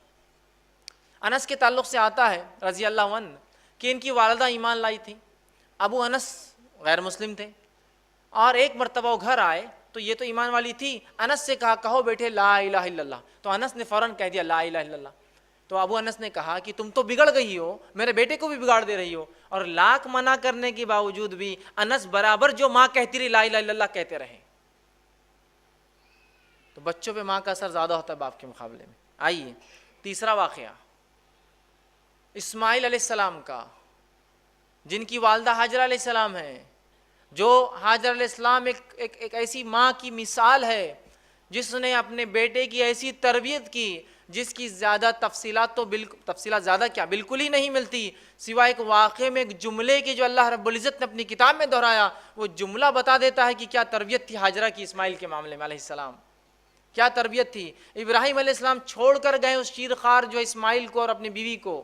انس کے تعلق سے آتا ہے رضی اللہ عنہ کہ ان کی والدہ ایمان لائی تھی. ابو انس غیر مسلم تھے، اور ایک مرتبہ وہ گھر آئے تو یہ تو ایمان والی تھی. انس سے کہا کہو بیٹے لا الہ الا اللہ، تو انس نے فوراً کہہ دیا لا الہ الا اللہ. تو ابو انس نے کہا کہ تم تو بگڑ گئی ہو، میرے بیٹے کو بھی بگاڑ دے رہی ہو. اور لاکھ منع کرنے کے باوجود بھی انس برابر جو ماں کہتی رہی لا الہ الا اللہ کہتے رہے. تو بچوں پہ ماں کا اثر زیادہ ہوتا ہے باپ کے مقابلے میں. آئیے تیسرا واقعہ اسماعیل علیہ السلام کا، جن کی والدہ ہاجرہ علیہ السلام ہے. جو ہاجر علیہ السلام ایک ایسی ماں کی مثال ہے جس نے اپنے بیٹے کی ایسی تربیت کی جس کی زیادہ تفصیلات تو تفصیلات زیادہ کیا بالکل ہی نہیں ملتی، سوائے ایک واقعے میں ایک جملے کی جو اللہ رب العزت نے اپنی کتاب میں دہرایا. وہ جملہ بتا دیتا ہے کہ کیا تربیت تھی ہاجرہ کی اسماعیل کے معاملے میں علیہ السلام، کیا تربیت تھی. ابراہیم علیہ السلام چھوڑ کر گئے اس شیرخوار جو اسماعیل کو اور اپنی بیوی کو،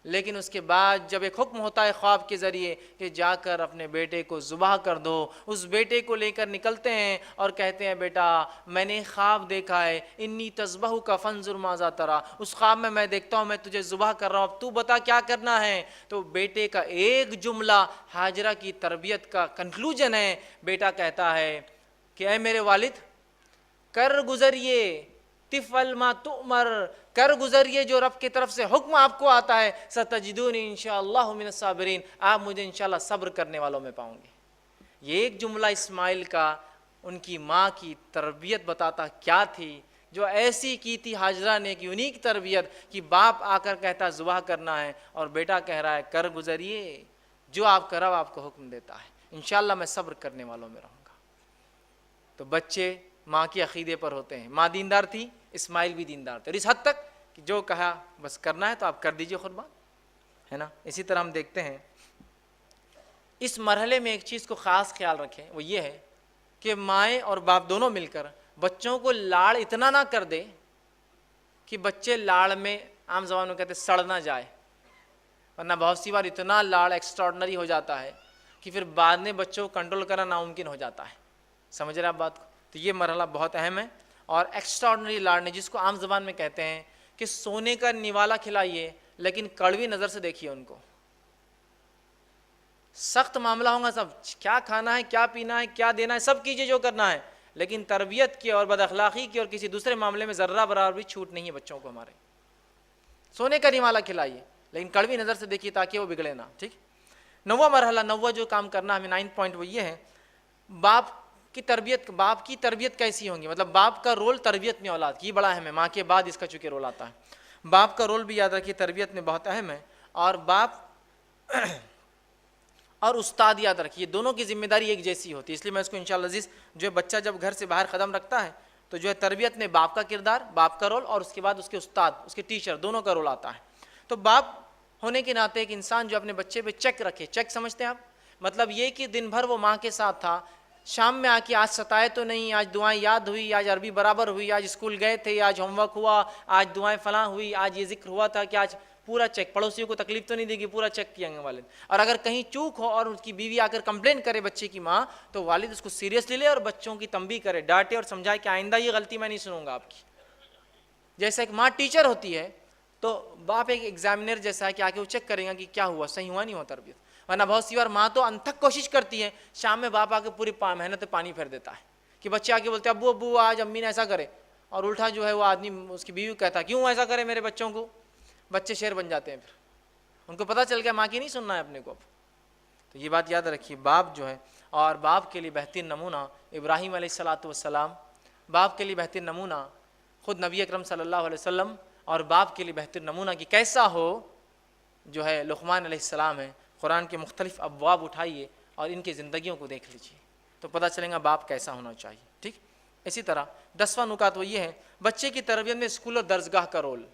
لیکن اس کے بعد جب ایک حکم ہوتا ہے خواب کے ذریعے کہ جا کر اپنے بیٹے کو ذبح کر دو، اس بیٹے کو لے کر نکلتے ہیں اور کہتے ہیں بیٹا میں نے خواب دیکھا ہے، انی تذبحک فانظر ماذا تری، اس خواب میں دیکھتا ہوں میں تجھے ذبح کر رہا ہوں، اب تو بتا کیا کرنا ہے. تو بیٹے کا ایک جملہ ہاجرہ کی تربیت کا کنکلوژن ہے. بیٹا کہتا ہے کہ اے میرے والد کر گزریے تفعل ما تؤمر، کر گزریے جو رب کی طرف سے حکم آپ کو آتا ہے، ستجدونی انشاءاللہ من الصابرین، آپ مجھے انشاءاللہ صبر کرنے والوں میں پاؤں گے. یہ ایک جملہ اسماعیل کا ان کی ماں کی تربیت بتاتا کیا تھی جو ایسی کی تھی ہاجرہ نے، ایک یونیک تربیت کہ باپ آ کر کہتا ذبح کرنا ہے اور بیٹا کہہ رہا ہے کر گزریے جو آپ کا رب آپ کو حکم دیتا ہے، انشاءاللہ میں صبر کرنے والوں میں رہوں گا. تو بچے ماں کے عقیدے پر ہوتے ہیں. ماں دیندار تھی، اسماعیل بھی دیندار تھے، اور اس حد تک کہ جو کہا بس کرنا ہے تو آپ کر دیجئے قربان، ہے نا. اسی طرح ہم دیکھتے ہیں اس مرحلے میں ایک چیز کو خاص خیال رکھیں، وہ یہ ہے کہ مائیں اور باپ دونوں مل کر بچوں کو لاڑ اتنا نہ کر دے کہ بچے لاڑ میں عام زبان میں کہتے سڑ نہ جائے، ورنہ بہت سی بار اتنا لاڑ ایکسٹراڈنری ہو جاتا ہے کہ پھر بعد میں بچوں کو کنٹرول کرنا ناممکن ہو جاتا ہے. سمجھ رہے آپ بات کو؟ تو یہ مرحلہ بہت اہم ہے. اور ایکسٹراڈنری لاڑنے جس کو عام زبان میں کہتے ہیں کہ سونے کا نوالا کھلائیے لیکن کڑوی نظر سے دیکھیے ان کو. سخت معاملہ ہوگا سب، کیا کھانا ہے کیا پینا ہے کیا دینا ہے سب کیجئے جو کرنا ہے، لیکن تربیت کی اور بد اخلاقی کی اور کسی دوسرے معاملے میں ذرہ برابر بھی چھوٹ نہیں ہے بچوں کو ہمارے. سونے کا نوالا کھلائیے لیکن کڑوی نظر سے دیکھیے تاکہ وہ بگڑے نہ. ٹھیک. نواں مرحلہ، نواں جو کام کرنا ہمیں 9 پوائنٹ وہ یہ ہے باپ کی تربیت. باپ کی تربیت کیسی ہوں گی، مطلب باپ کا رول تربیت میں اولاد کی بڑا اہم ہے. ماں کے بعد اس کا چونکہ رول آتا ہے. باپ کا رول بھی یاد رکھیے تربیت میں بہت اہم ہے. اور باپ اور استاد یاد رکھیے دونوں کی ذمہ داری ایک جیسی ہوتی ہے. اس لیے میں اس کو انشاءاللہ عزیز جو بچہ جب گھر سے باہر قدم رکھتا ہے تو جو ہے تربیت میں باپ کا کردار، باپ کا رول، اور اس کے بعد اس کے استاد، اس کے ٹیچر دونوں کا رول آتا ہے. تو باپ ہونے کے ناطے ایک انسان جو اپنے بچے پہ چیک رکھے. چیک سمجھتے ہیں آپ؟ مطلب یہ کہ دن بھر وہ ماں کے ساتھ تھا، شام میں آ کے آج ستائے تو نہیں, آج دعائیں یاد ہوئی, آج عربی برابر ہوئی, آج اسکول گئے تھے, آج ہوم ورک ہوا, آج دعائیں فلاں ہوئی, آج یہ ذکر ہوا تھا کہ آج پورا چیک. پڑوسیوں کو تکلیف تو نہیں دے گی, پورا چیک کیا گے والد. اور اگر کہیں چوک ہو اور اس کی بیوی آ کر کمپلین کرے بچے کی ماں, تو والد اس کو سیریسلی لے اور بچوں کی تنبیہ کرے, ڈانٹے اور سمجھائے کہ آئندہ یہ غلطی میں نہیں سنوں گا آپ کی. جیسے ایک ماں ٹیچر ہوتی ہے تو باپ ایک ایگزامینر جیسا ہے کہ آ کے وہ چیک کرے گا کہ کیا ہوا, صحیح ہوا نہیں ہوا تربیت. ورنہ بہت سی بار ماں تو انتھک کوشش کرتی ہے, شام میں باپ آ کے پوری محنت پانی پھیر دیتا ہے کہ بچے آ کے بولتے ہیں ابو ابو آج امی نے ایسا کرے, اور الٹا جو ہے وہ آدمی اس کی بیوی کہتا ہے کیوں ایسا کرے میرے بچوں کو. بچے شیر بن جاتے ہیں, پھر ان کو پتہ چل گیا ماں کی نہیں سننا ہے اپنے کو. تو یہ بات یاد رکھیے, باپ جو ہے, اور باپ کے لیے بہترین نمونہ ابراہیم علیہ الصلاۃ والسلام, باپ کے لیے بہترین نمونہ خود نبی اکرم صلی اللہ علیہ وسلم, اور باپ کے لیے بہترین نمونہ کہ کیسا ہو جو ہے لقمان علیہ السلام ہے. قرآن کے مختلف ابواب اٹھائیے اور ان کی زندگیوں کو دیکھ لیجیے تو پتہ چلے گا باپ کیسا ہونا چاہیے. ٹھیک, اسی طرح 10واں نکات وہ یہ ہے بچے کی تربیت میں اسکول اور درسگاہ کا رول.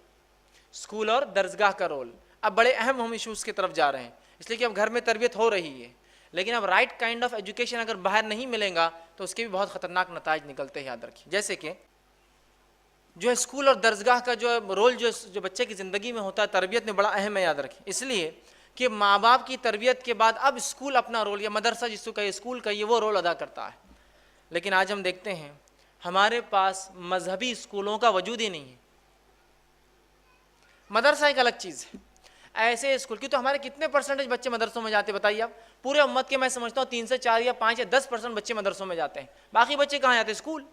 اسکول اور درسگاہ کا رول اب بڑے اہم ہم ایشوز کی طرف جا رہے ہیں, اس لیے کہ اب گھر میں تربیت ہو رہی ہے, لیکن اب رائٹ کائنڈ آف ایجوکیشن اگر باہر نہیں ملے گا تو اس کے بھی بہت خطرناک نتائج نکلتے ہیں, یاد رکھیے. جیسے کہ جو ہے اسکول اور درسگاہ کا جو رول جو بچے کی زندگی میں ہوتا ہے تربیت میں بڑا اہم ہے, یاد رکھیں. اس لیے کہ ماں باپ کی تربیت کے بعد اب اسکول اپنا رول, یا مدرسہ جس کو کہے اسکول کا, یہ وہ رول ادا کرتا ہے. لیکن آج ہم دیکھتے ہیں ہمارے پاس مذہبی اسکولوں کا وجود ہی نہیں ہے. مدرسہ ایک الگ چیز ہے, ایسے اسکول کی تو ہمارے کتنے پرسنٹیج بچے مدرسوں میں جاتے بتائیے آپ. پورے امت کے میں سمجھتا ہوں 3 سے 4 یا 5 یا 10% بچے مدرسوں میں جاتے ہیں, باقی بچے کہاں جاتے ہیں؟ اسکول.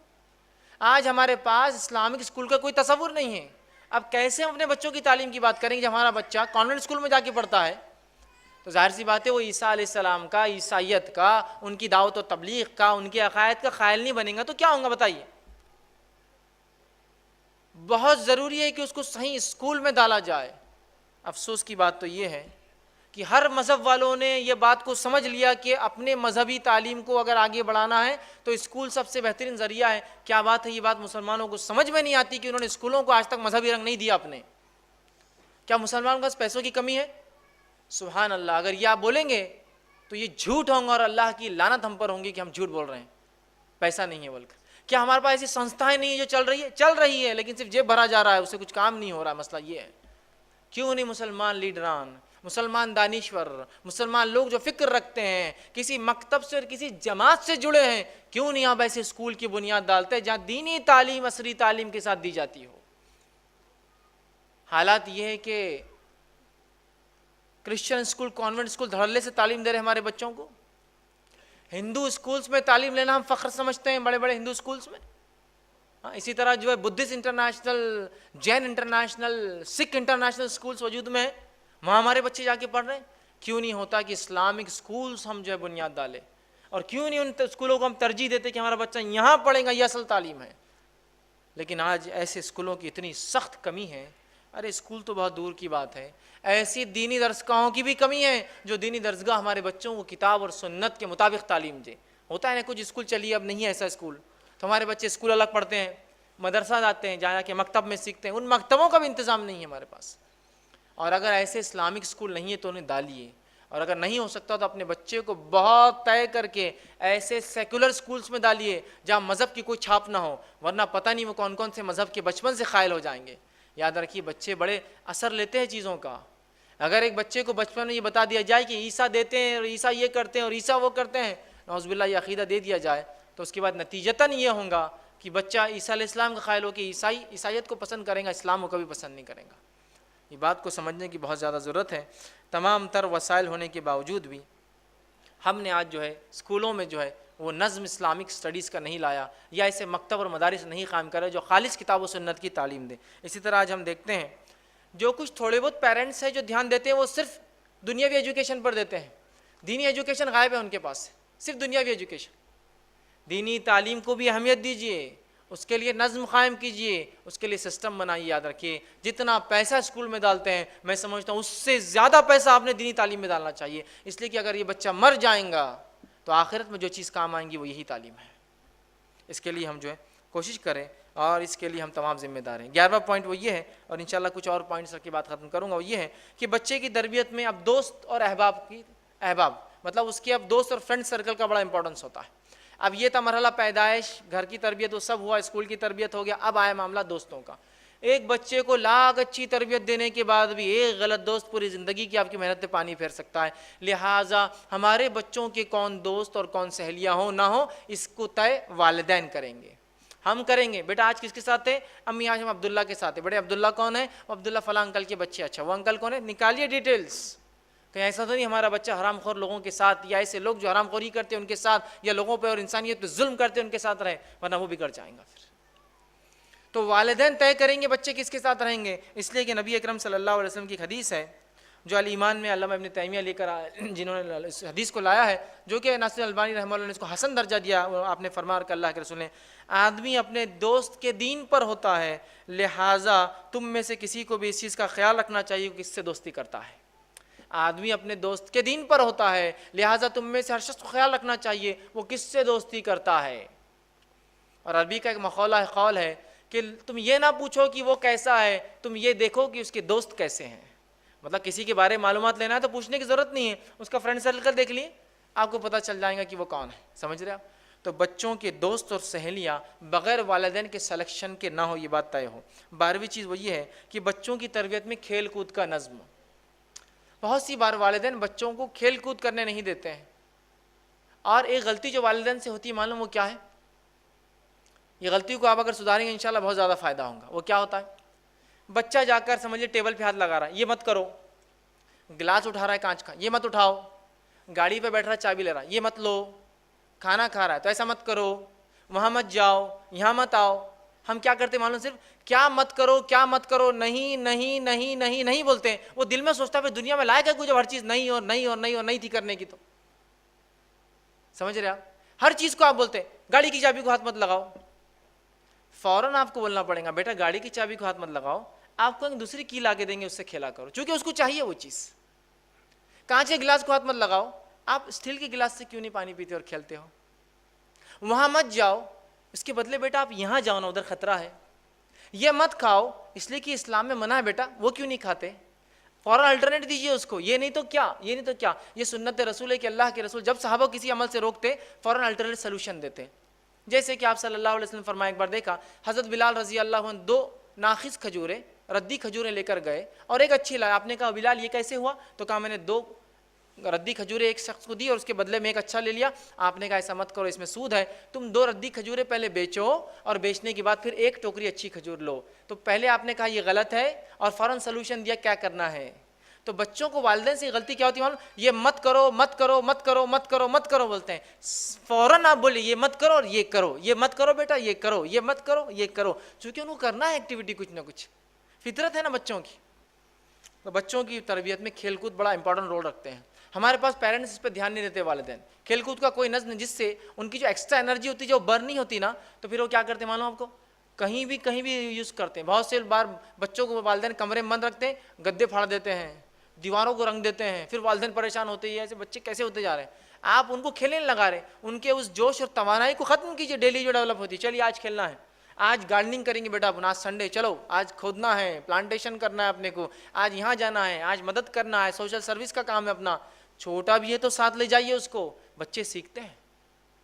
آج ہمارے پاس اسلامک اسکول کا کوئی تصور نہیں ہے. اب کیسے ہم اپنے بچوں کی تعلیم کی بات کریں گے؟ جب ہمارا بچہ کانوینٹ اسکول میں جا کے پڑھتا ہے تو ظاہر سی بات ہے وہ عیسیٰ علیہ السلام کا, عیسائیت کا, ان کی دعوت و تبلیغ کا, ان کے عقائد کا قائل نہیں بنے گا تو کیا ہوگا بتائیے. بہت ضروری ہے کہ اس کو صحیح اسکول میں ڈالا جائے. افسوس کی بات تو یہ ہے کہ ہر مذہب والوں نے یہ بات کو سمجھ لیا کہ اپنے مذہبی تعلیم کو اگر آگے بڑھانا ہے تو اسکول سب سے بہترین ذریعہ ہے. کیا بات ہے, یہ بات مسلمانوں کو سمجھ میں نہیں آتی کہ انہوں نے اسکولوں کو آج تک مذہبی رنگ نہیں دیا اپنے. کیا مسلمانوں کے پاس پیسوں کی کمی ہے؟ سبحان اللہ, اگر یہ آپ بولیں گے تو یہ جھوٹ ہوں گا اور اللہ کی لعنت ہم پر ہوں گی کہ ہم جھوٹ بول رہے ہیں, پیسہ نہیں ہے بول کر. کیا ہمارے پاس ایسی سنستھائیں نہیں جو چل رہی ہے لیکن صرف جیب بھرا جا رہا ہے, اس سے کچھ کام نہیں ہو رہا. مسئلہ یہ ہے کیوں نہیں مسلمان لیڈران, مسلمان دانشور, مسلمان لوگ جو فکر رکھتے ہیں, کسی مکتب سے اور کسی جماعت سے جڑے ہیں, کیوں نہیں آپ ایسے اسکول کی بنیاد ڈالتے جہاں دینی تعلیم عصری تعلیم کے ساتھ دی جاتی ہو. حالات یہ ہے کہ کرسچن اسکول, کانوینٹ اسکول دھڑلے سے تعلیم دے رہے ہمارے بچوں کو. ہندو اسکولس میں تعلیم لینا ہم فخر سمجھتے ہیں, بڑے بڑے ہندو اسکولس میں. اسی طرح جو ہے بدھسٹ انٹرنیشنل, جین انٹرنیشنل, سکھ انٹرنیشنل اسکولس وجود میں ہیں, وہاں ہمارے بچے جا کے پڑھ رہے ہیں. کیوں نہیں ہوتا کہ اسلامک اسکولس ہم جو ہے بنیاد ڈالیں, اور کیوں نہیں ان اسکولوں کو ہم ترجیح دیتے کہ ہمارا بچہ یہاں پڑھے گا, یہ اصل تعلیم ہے. لیکن آج ایسے اسکولوں کی اتنی سخت کمی ہے, ارے اسکول تو بہت دور کی بات ہے, ایسی دینی درسگاہوں کی بھی کمی ہے جو دینی درسگاہ ہمارے بچوں کو کتاب اور سنت کے مطابق تعلیم دے. ہوتا ہے نا کچھ اسکول چلیے اب نہیں ہے ایسا اسکول, تو ہمارے بچے اسکول الگ پڑھتے ہیں, مدرسہ جاتے ہیں, جا کے مکتب میں سیکھتے ہیں. ان مکتبوں کا بھی انتظام نہیں ہے ہمارے پاس. اور اگر ایسے اسلامک اسکول نہیں ہے تو انہیں ڈالیے, اور اگر نہیں ہو سکتا تو اپنے بچے کو بہت طے کر کے ایسے سیکولر اسکولس میں ڈالیے جہاں مذہب کی کوئی چھاپ نہ ہو, ورنہ پتہ نہیں وہ کون کون سے مذہب کے بچپن سے قائل ہو جائیں گے. یاد رکھیے بچے بڑے اثر لیتے ہیں چیزوں کا. اگر ایک بچے کو بچپن میں یہ بتا دیا جائے کہ عیسیٰ دیتے ہیں اور عیسیٰ یہ کرتے ہیں اور عیسیٰ وہ کرتے ہیں, نعوذ باللہ یہ عقیدہ دے دیا جائے, تو اس کے بعد نتیجتاً یہ ہوگا کہ بچہ عیسیٰ علیہ السلام کا قائل ہو کہ عیسائیت کو پسند کرے گا, اسلام کو کبھی پسند نہیں کرے گا. یہ بات کو سمجھنے کی بہت زیادہ ضرورت ہے. تمام تر وسائل ہونے کے باوجود بھی ہم نے آج جو ہے اسکولوں میں جو ہے وہ نظم اسلامک اسٹڈیز کا نہیں لایا, یا ایسے مکتب اور مدارس نہیں قائم کرے جو خالص کتاب و سنت کی تعلیم دے. اسی طرح آج ہم دیکھتے ہیں جو کچھ تھوڑے بہت پیرنٹس ہیں جو دھیان دیتے ہیں وہ صرف دنیاوی ایجوکیشن پر دیتے ہیں. دینی ایجوکیشن غائب ہے ان کے پاس, صرف دنیاوی ایجوکیشن. دینی تعلیم کو بھی اہمیت دیجیے, اس کے لیے نظم قائم کیجیے, اس کے لیے سسٹم بنائیے. یاد رکھیے جتنا پیسہ اسکول میں ڈالتے ہیں میں سمجھتا ہوں اس سے زیادہ پیسہ آپ نے دینی تعلیم میں ڈالنا چاہیے, اس لیے کہ اگر یہ بچہ مر جائیں گا تو آخرت میں جو چیز کام آئیں گی وہ یہی تعلیم ہے. اس کے لیے ہم جو ہے کوشش کریں اور اس کے لیے ہم تمام ذمہ دار ہیں. 11واں پوائنٹ وہ یہ ہے, اور انشاءاللہ کچھ اور پوائنٹس رکھ کے بات ختم کروں گا, وہ یہ ہے کہ بچے کی تربیت میں اب دوست اور احباب مطلب اس کے اب دوست اور فرینڈ سرکل کا بڑا امپورٹنس ہوتا ہے. اب یہ تھا مرحلہ پیدائش، گھر کی تربیت وہ سب ہوا، اسکول کی تربیت ہو گیا، اب آیا معاملہ دوستوں کا۔ ایک بچے کو لاکھ اچھی تربیت دینے کے بعد بھی ایک غلط دوست پوری زندگی کی آپ کی محنت پہ پانی پھیر سکتا ہے۔ لہٰذا ہمارے بچوں کے کون دوست اور کون سہیلیاں ہوں نہ ہوں، اس کو طے والدین کریں گے، ہم کریں گے۔ بیٹا آج کس کے ساتھ ہے؟ امی آج ہم عبداللہ کے ساتھ ہیں۔ بیٹے عبداللہ کون ہے؟ عبداللہ فلاں انکل کے بچے۔ اچھا وہ انکل کون ہے؟ نکالیے ڈیٹیلز، کہیں ایسا تو نہیں ہمارا بچہ حرام خور لوگوں کے ساتھ، یا ایسے لوگ جو حرام خوری کرتے ہیں ان کے ساتھ، یا لوگوں پہ اور انسانیت پہ ظلم کرتے ہیں ان کے ساتھ رہے، ورنہ وہ بگڑ جائیں گا۔ پھر تو والدین طے کریں گے بچے کس کے ساتھ رہیں گے، اس لیے کہ نبی اکرم صلی اللہ علیہ وسلم کی حدیث ہے جو الایمان میں علامہ ابن تیمیہ لے کر جنہوں نے اس حدیث کو لایا ہے، جو کہ ناصر البانی رحمہ اللہ نے اس کو حسن درجہ دیا۔ آپ نے فرمایا کہ اللہ کے رسول نے، آدمی اپنے دوست کے دین پر ہوتا ہے، لہٰذا تم میں سے کسی کو بھی اس چیز کا خیال رکھنا چاہیے کہ کس سے دوستی کرتا ہے۔ آدمی اپنے دوست کے دین پر ہوتا ہے، لہٰذا تم میں سے ہر شخص کو خیال رکھنا چاہیے وہ کس سے دوستی کرتا ہے۔ اور عربی کا ایک مقولہ قول ہے کہ تم یہ نہ پوچھو کہ وہ کیسا ہے، تم یہ دیکھو کہ اس کے دوست کیسے ہیں۔ مطلب کسی کے بارے میں معلومات لینا ہے تو پوچھنے کی ضرورت نہیں ہے، اس کا فرینڈ سرکل دیکھ لیے، آپ کو پتہ چل جائے گا کہ وہ کون ہے۔ سمجھ رہے آپ؟ تو بچوں کے دوست اور سہیلیاں بغیر والدین کے سلیکشن کے نہ ہو، یہ بات طے ہو۔ 12ویں چیز وہ یہ ہے کہ بچوں کی تربیت میں کھیل کود کا نظم۔ بہت سی بار والدین بچوں کو کھیل کود کرنے نہیں دیتے ہیں، اور ایک غلطی جو والدین سے ہوتی ہے معلوم وہ کیا ہے؟ یہ غلطی کو آپ اگر سدھاریں گے انشاءاللہ بہت زیادہ فائدہ ہوگا۔ وہ کیا ہوتا ہے؟ بچہ جا کر سمجھے ٹیبل پہ ہاتھ لگا رہا ہے، یہ مت کرو۔ گلاس اٹھا رہا ہے کانچ کا، یہ مت اٹھاؤ۔ گاڑی پہ بیٹھ رہا ہے چابی لے رہا ہے، یہ مت لو۔ کھانا کھا رہا ہے تو ایسا مت کرو، وہاں مت جاؤ، یہاں مت آؤ۔ ہم کیا کرتے معلوم؟ صرف کیا مت کرو، کیا مت کرو، نہیں نہیں نہیں نہیں نہیں بولتے ہیں۔ وہ دل میں سوچتا ہے پھر دنیا میں لائق ہے کوئی جب ہر چیز نہیں اور نہیں اور نہیں اور نہیں تھی کرنے کی؟ تو سمجھ رہے آپ؟ ہر چیز کو آپ بولتے ہیں گاڑی کی چابی کو ہاتھ مت لگاؤ، فوراً آپ کو بولنا پڑے گا بیٹا گاڑی کی چابی کو ہاتھ مت لگاؤ، آپ کو ایک دوسری کی لا کے دیں گے، اس سے کھیلا کرو، چونکہ اس کو چاہیے وہ چیز۔ کانچ کے گلاس کو ہاتھ مت لگاؤ، آپ اسٹیل کے گلاس سے کیوں نہیں پانی پیتے اور کھیلتے ہو؟ وہاں مت جاؤ، اس کے بدلے بیٹا آپ یہاں جاؤ نا، ادھر خطرہ ہے۔ یہ مت کھاؤ، اس لیے کہ اسلام میں منع ہے بیٹا، وہ کیوں نہیں کھاتے؟ فوراً الٹرنیٹ دیجیے اس کو، یہ نہیں تو کیا، یہ نہیں تو کیا۔ یہ سنت رسول ہے کہ اللہ کے رسول جب صحابہ کسی عمل سے روکتے فوراً الٹرنیٹ سلوشن دیتے۔ جیسے کہ آپ صلی اللہ علیہ وسلم فرمایا، ایک بار دیکھا حضرت بلال رضی اللہ عنہ 2 ناقص کھجوریں، ردی کھجوریں لے کر گئے اور ایک اچھی لائے۔ آپ نے کہا بلال یہ کیسے ہوا؟ تو کہا میں نے 2 ردی کھجوریں ایک شخص کو دی اور اس کے بدلے میں ایک اچھا لے لیا۔ آپ نے کہا ایسا مت کرو، اس میں سود ہے، تم 2 ردی کھجوریں پہلے بیچو اور بیچنے کے بعد پھر ایک ٹوکری اچھی کھجور لو۔ تو پہلے آپ نے کہا یہ غلط ہے اور فوراً سلوشن دیا کیا کرنا ہے۔ تو بچوں کو والدین سے غلطی کیا ہوتی ہے معلوم؟ یہ مت کرو مت کرو مت کرو مت کرو مت کرو بولتے ہیں، فوراً آپ بولے یہ مت کرو اور یہ کرو، یہ مت کرو بیٹا یہ کرو، یہ مت کرو یہ کرو، چونکہ ان کو کرنا ہے ایکٹیویٹی کچھ نہ کچھ، فطرت ہے نا بچوں کی۔ تو بچوں کی تربیت میں کھیل کود بڑا امپورٹنٹ رول رکھتے ہیں۔ ہمارے پاس پیرنٹس اس پہ دھیان نہیں دیتے، والدین کھیل کود کا کوئی نظم جس سے ان کی جو ایکسٹرا انرجی ہوتی ہے جو برن نہیں ہوتی نا، تو پھر وہ کیا کرتے ہیں معلوم آپ کو؟ کہیں بھی یوز کرتے ہیں۔ بہت سے بار بچوں کو والدین کمرے میں بند رکھتے ہیں، گدے پھاڑ دیتے ہیں، دیواروں کو رنگ دیتے ہیں، پھر والدین پریشان ہوتے ہیں ایسے بچے کیسے ہوتے جا رہے ہیں۔ آپ ان کو کھیلنے لگا رہے، ان کے اس جوش اور توانائی کو ختم کیجیے ڈیلی جو ڈیولپ ہوتی ہے۔ چلیے آج کھیلنا ہے، آج گارڈننگ کریں گے بیٹا، آج سنڈے چلو، آج کھودنا ہے، پلانٹیشن کرنا ہے اپنے کو، آج یہاں جانا ہے، آج مدد کرنا ہے، سوشل سروس کا کام ہے اپنا۔ چھوٹا بھی ہے تو ساتھ لے جائیے اس کو، بچے سیکھتے ہیں۔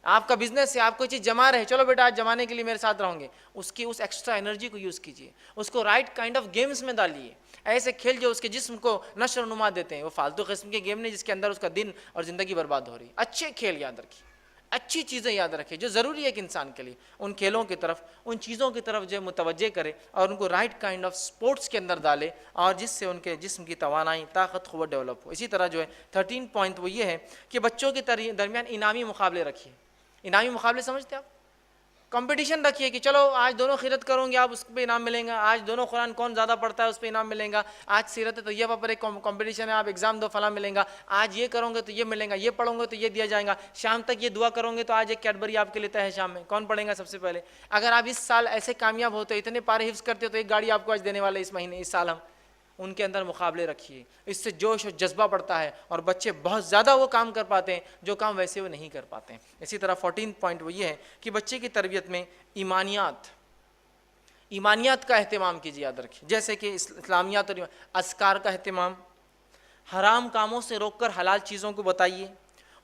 آپ کا بزنس ہے، آپ کوئی چیز جما رہے، چلو بیٹا آج جمانے کے لیے میرے ساتھ رہوں گے، اس کی اس ایکسٹرا انرجی کو یوز کیجیے، اس کو رائٹ کائنڈ آف گیمز میں ڈالیے، ایسے کھیل جو اس کے جسم کو نشو و نما دیتے ہیں۔ وہ فالتو قسم کے گیم نہیں جس کے اندر اس کا دن اور زندگی برباد ہو رہی ہے۔ اچھے کھیل یاد رکھیے، اچھی چیزیں یاد رکھے جو ضروری ہے ایک انسان کے لیے، ان کھیلوں کی طرف، ان چیزوں کی طرف جو متوجہ کرے اور ان کو رائٹ کائنڈ آف سپورٹس کے اندر ڈالے، اور جس سے ان کے جسم کی توانائی، طاقت، قوت ڈیولپ ہو۔ اسی طرح جو ہے 13 پوائنٹ وہ یہ ہے کہ بچوں کے درمیان انعامی مقابلے رکھیے۔ انعامی مقابلے سمجھتے آپ؟ کمپٹیشن رکھیے کہ چلو آج دونوں خیرت کروں گے، آپ اس پہ انعام ملیں گا، آج دونوں قرآن کون زیادہ پڑھتا ہے اس پہ انعام ملیں گا، آج سیرت طیبہ پر ایک کمپٹیشن ہے، آپ ایگزام دو فلاں ملیں گا، آج یہ کروں گے تو یہ ملیں گا، یہ پڑھوں گے تو یہ دیا جائے گا، شام تک یہ دعا کروں گے تو آج ایک کیڈبری آپ کے لیتا ہے شام میں، کون پڑھیں گا سب سے پہلے؟ اگر آپ اس سال ایسے کامیاب ہوتے، اتنے پارے حفظ کرتے تو ایک گاڑی آپ کو آج دینے والے اس مہینے، اس سال ہم ان کے اندر مقابلے رکھیے، اس سے جوش اور جذبہ بڑھتا ہے اور بچے بہت زیادہ وہ کام کر پاتے ہیں جو کام ویسے وہ نہیں کر پاتے ہیں۔ اسی طرح 14 پوائنٹ وہ یہ ہے کہ بچے کی تربیت میں ایمانیات کا اہتمام کیجیے، یاد رکھیے، جیسے کہ اسلامیات اور اذکار کا اہتمام، حرام کاموں سے روک کر حلال چیزوں کو بتائیے،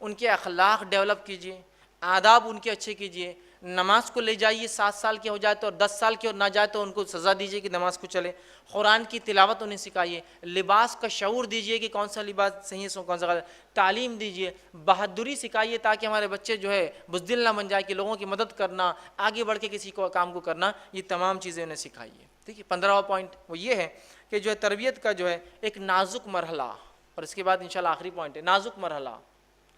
ان کے اخلاق ڈیولپ کیجیے، آداب ان کے اچھے کیجئے، نماز کو لے جائیے، 7 سال کے ہو جائے تو اور 10 سال کے اور نہ جائے تو ان کو سزا دیجئے کہ نماز کو چلے، قرآن کی تلاوت انہیں سکھائیے، لباس کا شعور دیجئے کہ کون سا لباس صحیح ہے کون سا غلط، تعلیم دیجئے، بہادری سکھائیے تاکہ ہمارے بچے جو ہے بزدل نہ بن جائے کہ لوگوں کی مدد کرنا، آگے بڑھ کے کسی کو کام کو کرنا، یہ تمام چیزیں انہیں سکھائیے۔ ٹھیک ہے، 15واں پوائنٹ وہ یہ ہے کہ جو ہے تربیت کا جو ہے ایک نازک مرحلہ، اور اس کے بعد انشاءاللہ آخری پوائنٹ ہے نازک مرحلہ،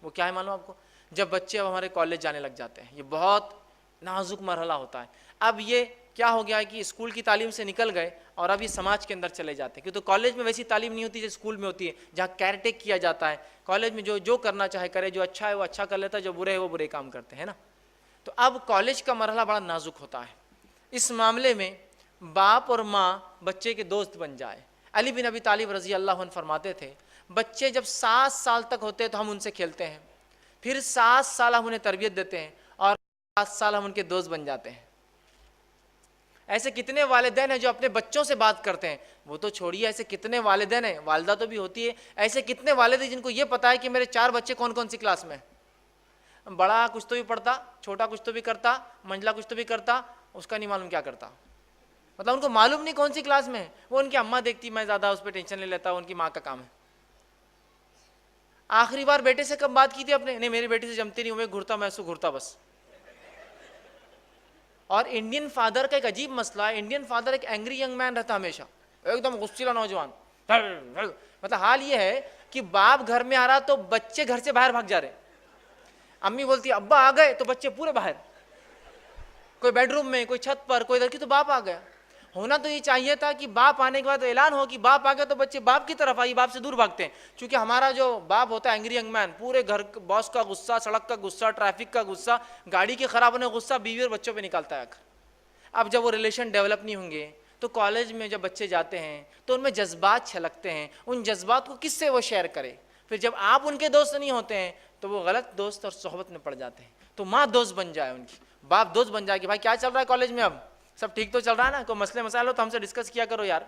وہ کیا ہے معلوم آپ کو؟ جب بچے اب ہمارے کالج جانے لگ جاتے ہیں، یہ بہت نازک مرحلہ ہوتا ہے۔ اب یہ کیا ہو گیا ہے کہ اسکول کی تعلیم سے نکل گئے اور اب یہ سماج کے اندر چلے جاتے ہیں، کیونکہ کالج میں ویسی تعلیم نہیں ہوتی جو اسکول میں ہوتی ہے، جہاں کیئرٹیک کیا جاتا ہے۔ کالج میں جو کرنا چاہے کرے، جو اچھا ہے وہ اچھا کر لیتا ہے، جو برے ہے وہ برے کام کرتے ہیں نا۔ تو اب کالج کا مرحلہ بڑا نازک ہوتا ہے، اس معاملے میں باپ اور ماں بچے کے دوست بن جائے۔ علی بن ابی طالب رضی اللہ عنہ فرماتے تھے بچے جب 7 سال تک ہوتے ہیں تو ہم ان سے کھیلتے ہیں، پھر 7 سال ہم انہیں تربیت دیتے ہیں اور 7 سال ہم ان کے دوست بن جاتے ہیں۔ ایسے کتنے والدین ہیں جو اپنے بچوں سے بات کرتے ہیں، وہ تو چھوڑیے، ایسے کتنے والدین ہیں، والدہ تو بھی ہوتی ہے، ایسے کتنے والد ہیں جن کو یہ پتا ہے کہ میرے 4 بچے کون کون سی کلاس میں ہیں، بڑا کچھ تو بھی پڑھتا، چھوٹا کچھ تو بھی کرتا، منجلا کچھ تو بھی کرتا، اس کا نہیں معلوم کیا کرتا، مطلب ان کو معلوم نہیں کون سی کلاس میں ہے، وہ ان کی اماں دیکھتی، میں زیادہ اس پہ ٹینشن نہیں لیتا، ان کی ماں کا کام ہے۔ آخری بار بیٹے سے کب بات کی تھی اپنے؟ نہیں، میری بیٹی سے جمتی نہیں، میں گھرتا، میں اسے گھرتا بس۔ اور انڈین فادر کا ایک عجیب مسئلہ ہے، انڈین فادر ایک اینگری ینگ مین رہتا ہمیشہ، ایک دم غصیلا نوجوان، مطلب حال یہ ہے کہ باپ گھر میں آ رہا تو بچے گھر سے باہر بھاگ جا رہے، امی بولتی ابا آ گئے تو بچے پورے باہر، کوئی بیڈ روم میں، کوئی چھت پر، کوئی ادھر کی، تو باپ آ گیا۔ ہونا تو یہ چاہیے تھا کہ باپ آنے کے بعد اعلان ہو کہ باپ آ گیا تو بچے باپ کی طرف آئیے، باپ سے دور بھاگتے ہیں، چونکہ ہمارا جو باپ ہوتا ہے اینگری ینگ مین، پورے گھر باس کا غصہ، سڑک کا غصہ، ٹریفک کا غصہ، گاڑی کے خراب ہونے کا غصہ بیوی اور بچوں پہ نکالتا ہے آخر۔ اب جب وہ ریلیشن ڈیولپ نہیں ہوں گے تو کالج میں جب بچے جاتے ہیں تو ان میں جذبات چھلکتے ہیں، ان جذبات کو کس سے وہ شیئر کرے؟ پھر جب آپ ان کے دوست نہیں ہوتے ہیں تو وہ غلط دوست اور صحبت میں پڑ جاتے ہیں۔ تو ماں دوست بن جائے ان کی، باپ دوست بن جائے کہ بھائی کیا چل رہا ہے کالج میں، اب سب ٹھیک تو چل رہا ہے نا، کوئی مسئلے مسائل ہو تو ہم سے ڈسکس کیا کرو یار،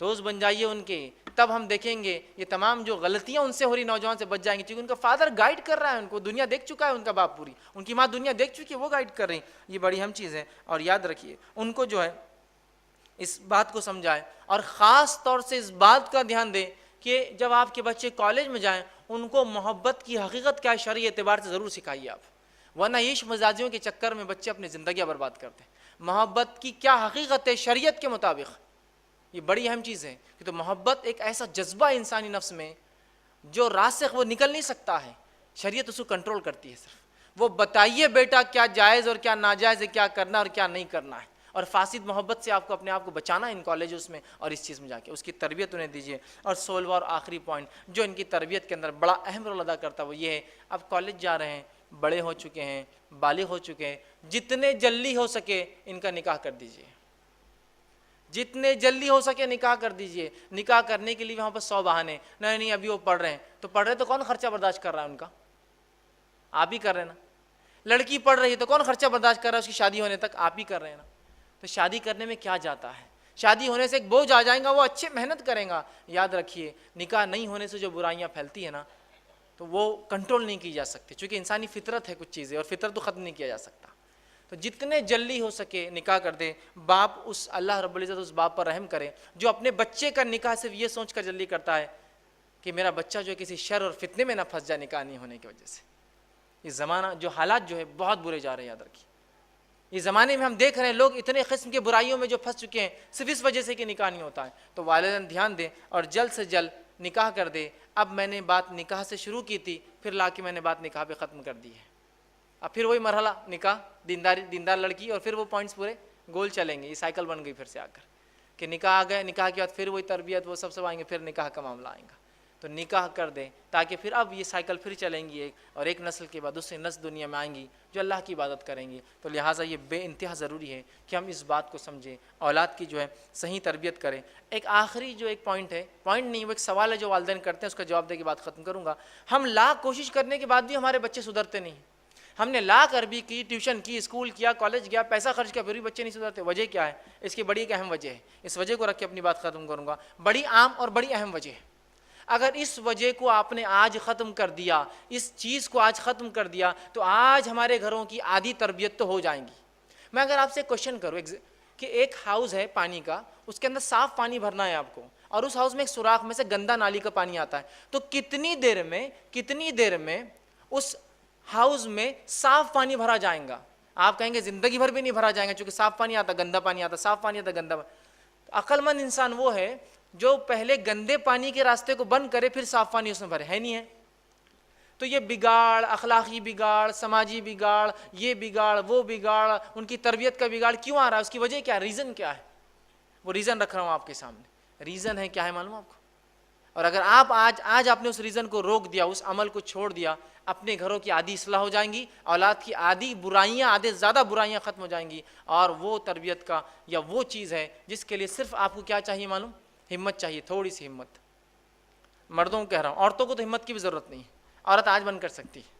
دوست بن جائیے ان کے، تب ہم دیکھیں گے یہ تمام جو غلطیاں ان سے ہو رہی نوجوان سے بچ جائیں گے، کیونکہ ان کا فادر گائیڈ کر رہا ہے ان کو، دنیا دیکھ چکا ہے ان کا باپ، پوری ان کی ماں دنیا دیکھ چکی ہے، وہ گائیڈ کر رہی ہیں۔ یہ بڑی اہم چیز ہے، اور یاد رکھیے ان کو جو ہے اس بات کو سمجھائے، اور خاص طور سے اس بات کا دھیان دیں کہ جب آپ کے بچے کالج میں جائیں ان کو محبت کی حقیقت کیا ہے شرعی اعتبار سے ضرور سکھائیے آپ، ورنہ عشق مزاجیوں کے چکر میں بچے اپنی زندگیاں برباد کرتے ہیں۔ محبت کی کیا حقیقت ہے شریعت کے مطابق، یہ بڑی اہم چیز ہے، کہ تو محبت ایک ایسا جذبہ انسانی نفس میں جو راسخ وہ نکل نہیں سکتا ہے، شریعت اس کو کنٹرول کرتی ہے صرف۔ وہ بتائیے بیٹا کیا جائز اور کیا ناجائز ہے، کیا کرنا اور کیا نہیں کرنا ہے، اور فاسد محبت سے آپ کو اپنے آپ کو بچانا ہے ان کالجز میں اور اس چیز میں جا کے، اس کی تربیت انہیں دیجیے۔ اور 16واں اور آخری پوائنٹ جو ان کی تربیت کے اندر بڑا اہم رول ادا کرتا ہے وہ یہ ہے، اب کالج جا رہے ہیں، بڑے ہو چکے ہیں، بالغ ہو چکے ہیں، جتنے جلدی ہو سکے ان کا نکاح کر دیجیے، جتنے جلدی ہو سکے نکاح کر دیجئے۔ نکاح کرنے کے لیے وہاں پر 100 بہانے، نہیں ابھی وہ پڑھ رہے ہیں، تو پڑھ رہے تو کون خرچہ برداشت کر رہا ہے ان کا؟ آپ ہی کر رہے ہیں نا۔ لڑکی پڑھ رہی ہے تو کون خرچہ برداشت کر رہا ہے اس کی شادی ہونے تک؟ آپ ہی کر رہے ہیں نا۔ تو شادی کرنے میں کیا جاتا ہے؟ شادی ہونے سے ایک بوجھ آ جائے گا، وہ اچھے محنت کریں گا۔ یاد رکھیے نکاح نہیں ہونے سے جو برائیاں پھیلتی ہیں نا تو وہ کنٹرول نہیں کی جا سکتی، چونکہ انسانی فطرت ہے کچھ چیزیں، اور فطرت تو ختم نہیں کیا جا سکتا۔ تو جتنے جلدی ہو سکے نکاح کر دے۔ باپ اس اللہ رب العزت اس باپ پر رحم کرے جو اپنے بچے کا نکاح صرف یہ سوچ کر جلدی کرتا ہے کہ میرا بچہ جو کسی شر اور فتنے میں نہ پھنس جائے نکاح نہیں ہونے کی وجہ سے۔ یہ زمانہ جو حالات جو ہے بہت برے جا رہے ہیں، یاد رکھیے۔ یہ زمانے میں ہم دیکھ رہے ہیں لوگ اتنے قسم کے برائیوں میں جو پھنس چکے ہیں صرف اس وجہ سے کہ نکاح نہیں ہوتا ہے۔ تو والدین دھیان دیں اور جلد سے جلد نکاح کر دے۔ اب میں نے بات نکاح سے شروع کی تھی، پھر لا کے میں نے بات نکاح پہ ختم کر دی ہے۔ اب پھر وہی مرحلہ نکاح، دیندار لڑکی، اور پھر وہ پوائنٹس پورے گول چلیں گے۔ یہ سائیکل بن گئی پھر سے آ کر کہ نکاح آ گئے، نکاح کے بعد پھر وہی تربیت، وہ سب آئیں گے، پھر نکاح کا معاملہ آئیں گا۔ تو نکاح کر دیں تاکہ پھر اب یہ سائیکل پھر چلیں گی، اور ایک نسل کے بعد دوسری نسل دنیا میں آئیں گی جو اللہ کی عبادت کریں گی۔ تو لہٰذا یہ بے انتہا ضروری ہے کہ ہم اس بات کو سمجھیں، اولاد کی جو ہے صحیح تربیت کریں۔ ایک آخری جو ایک پوائنٹ ہے، پوائنٹ نہیں وہ ایک سوال ہے جو والدین کرتے ہیں، اس کا جواب دے کے بات ختم کروں گا۔ ہم لاکھ کوشش کرنے کے بعد بھی ہمارے بچے سدھرتے نہیں۔ ہم نے لاکھ عربی کی، ٹیوشن کی، اسکول کیا، کالج گیا، پیسہ خرچ کیا، پھر بھی بچے نہیں سدھرتے۔ وجہ کیا ہے؟ اس کی بڑی ایک اہم وجہ ہے، اس وجہ کو رکھ کے اپنی بات ختم کروں گا۔ بڑی عام اور بڑی اہم وجہ ہے۔ اگر اس وجہ کو آپ نے آج ختم کر دیا، اس چیز کو آج ختم کر دیا، تو آج ہمارے گھروں کی آدھی تربیت تو ہو جائیں گی۔ میں اگر آپ سے کوشچن کروں کہ ایک ہاؤس ہے پانی کا، اس کے اندر صاف پانی بھرنا ہے آپ کو، اور اس ہاؤس میں ایک سوراخ میں سے گندا نالی کا پانی آتا ہے، تو کتنی دیر میں اس ہاؤس میں صاف پانی بھرا جائے گا؟ آپ کہیں گے زندگی بھر بھی نہیں بھرا جائے گا، چونکہ صاف پانی آتا، گندا پانی آتا، صاف پانی آتا، گندا پانی۔ عقل مند انسان وہ ہے جو پہلے گندے پانی کے راستے کو بند کرے، پھر صاف پانی اس میں بھرے، ہے نہیں ہے؟ تو یہ بگاڑ، اخلاقی بگاڑ، سماجی بگاڑ، یہ بگاڑ، وہ بگاڑ، ان کی تربیت کا بگاڑ کیوں آ رہا ہے؟ اس کی وجہ کیا ہے؟ ریزن کیا ہے؟ وہ ریزن رکھ رہا ہوں آپ کے سامنے۔ ریزن ہے کیا ہے معلوم آپ کو؟ اور اگر آپ آج آپ نے اس ریزن کو روک دیا، اس عمل کو چھوڑ دیا، اپنے گھروں کی آدھی اصلاح ہو جائیں گی، اولاد کی آدھے زیادہ برائیاں ختم ہو جائیں گی، اور وہ تربیت کا یا وہ چیز ہے جس کے لیے صرف آپ کو کیا چاہیے معلوم؟ ہمت چاہیے، تھوڑی سی ہمت۔ مردوں کو کہہ رہا ہوں، عورتوں کو تو ہمت کی بھی ضرورت نہیں ہے، عورت آج بند کر سکتی ہے،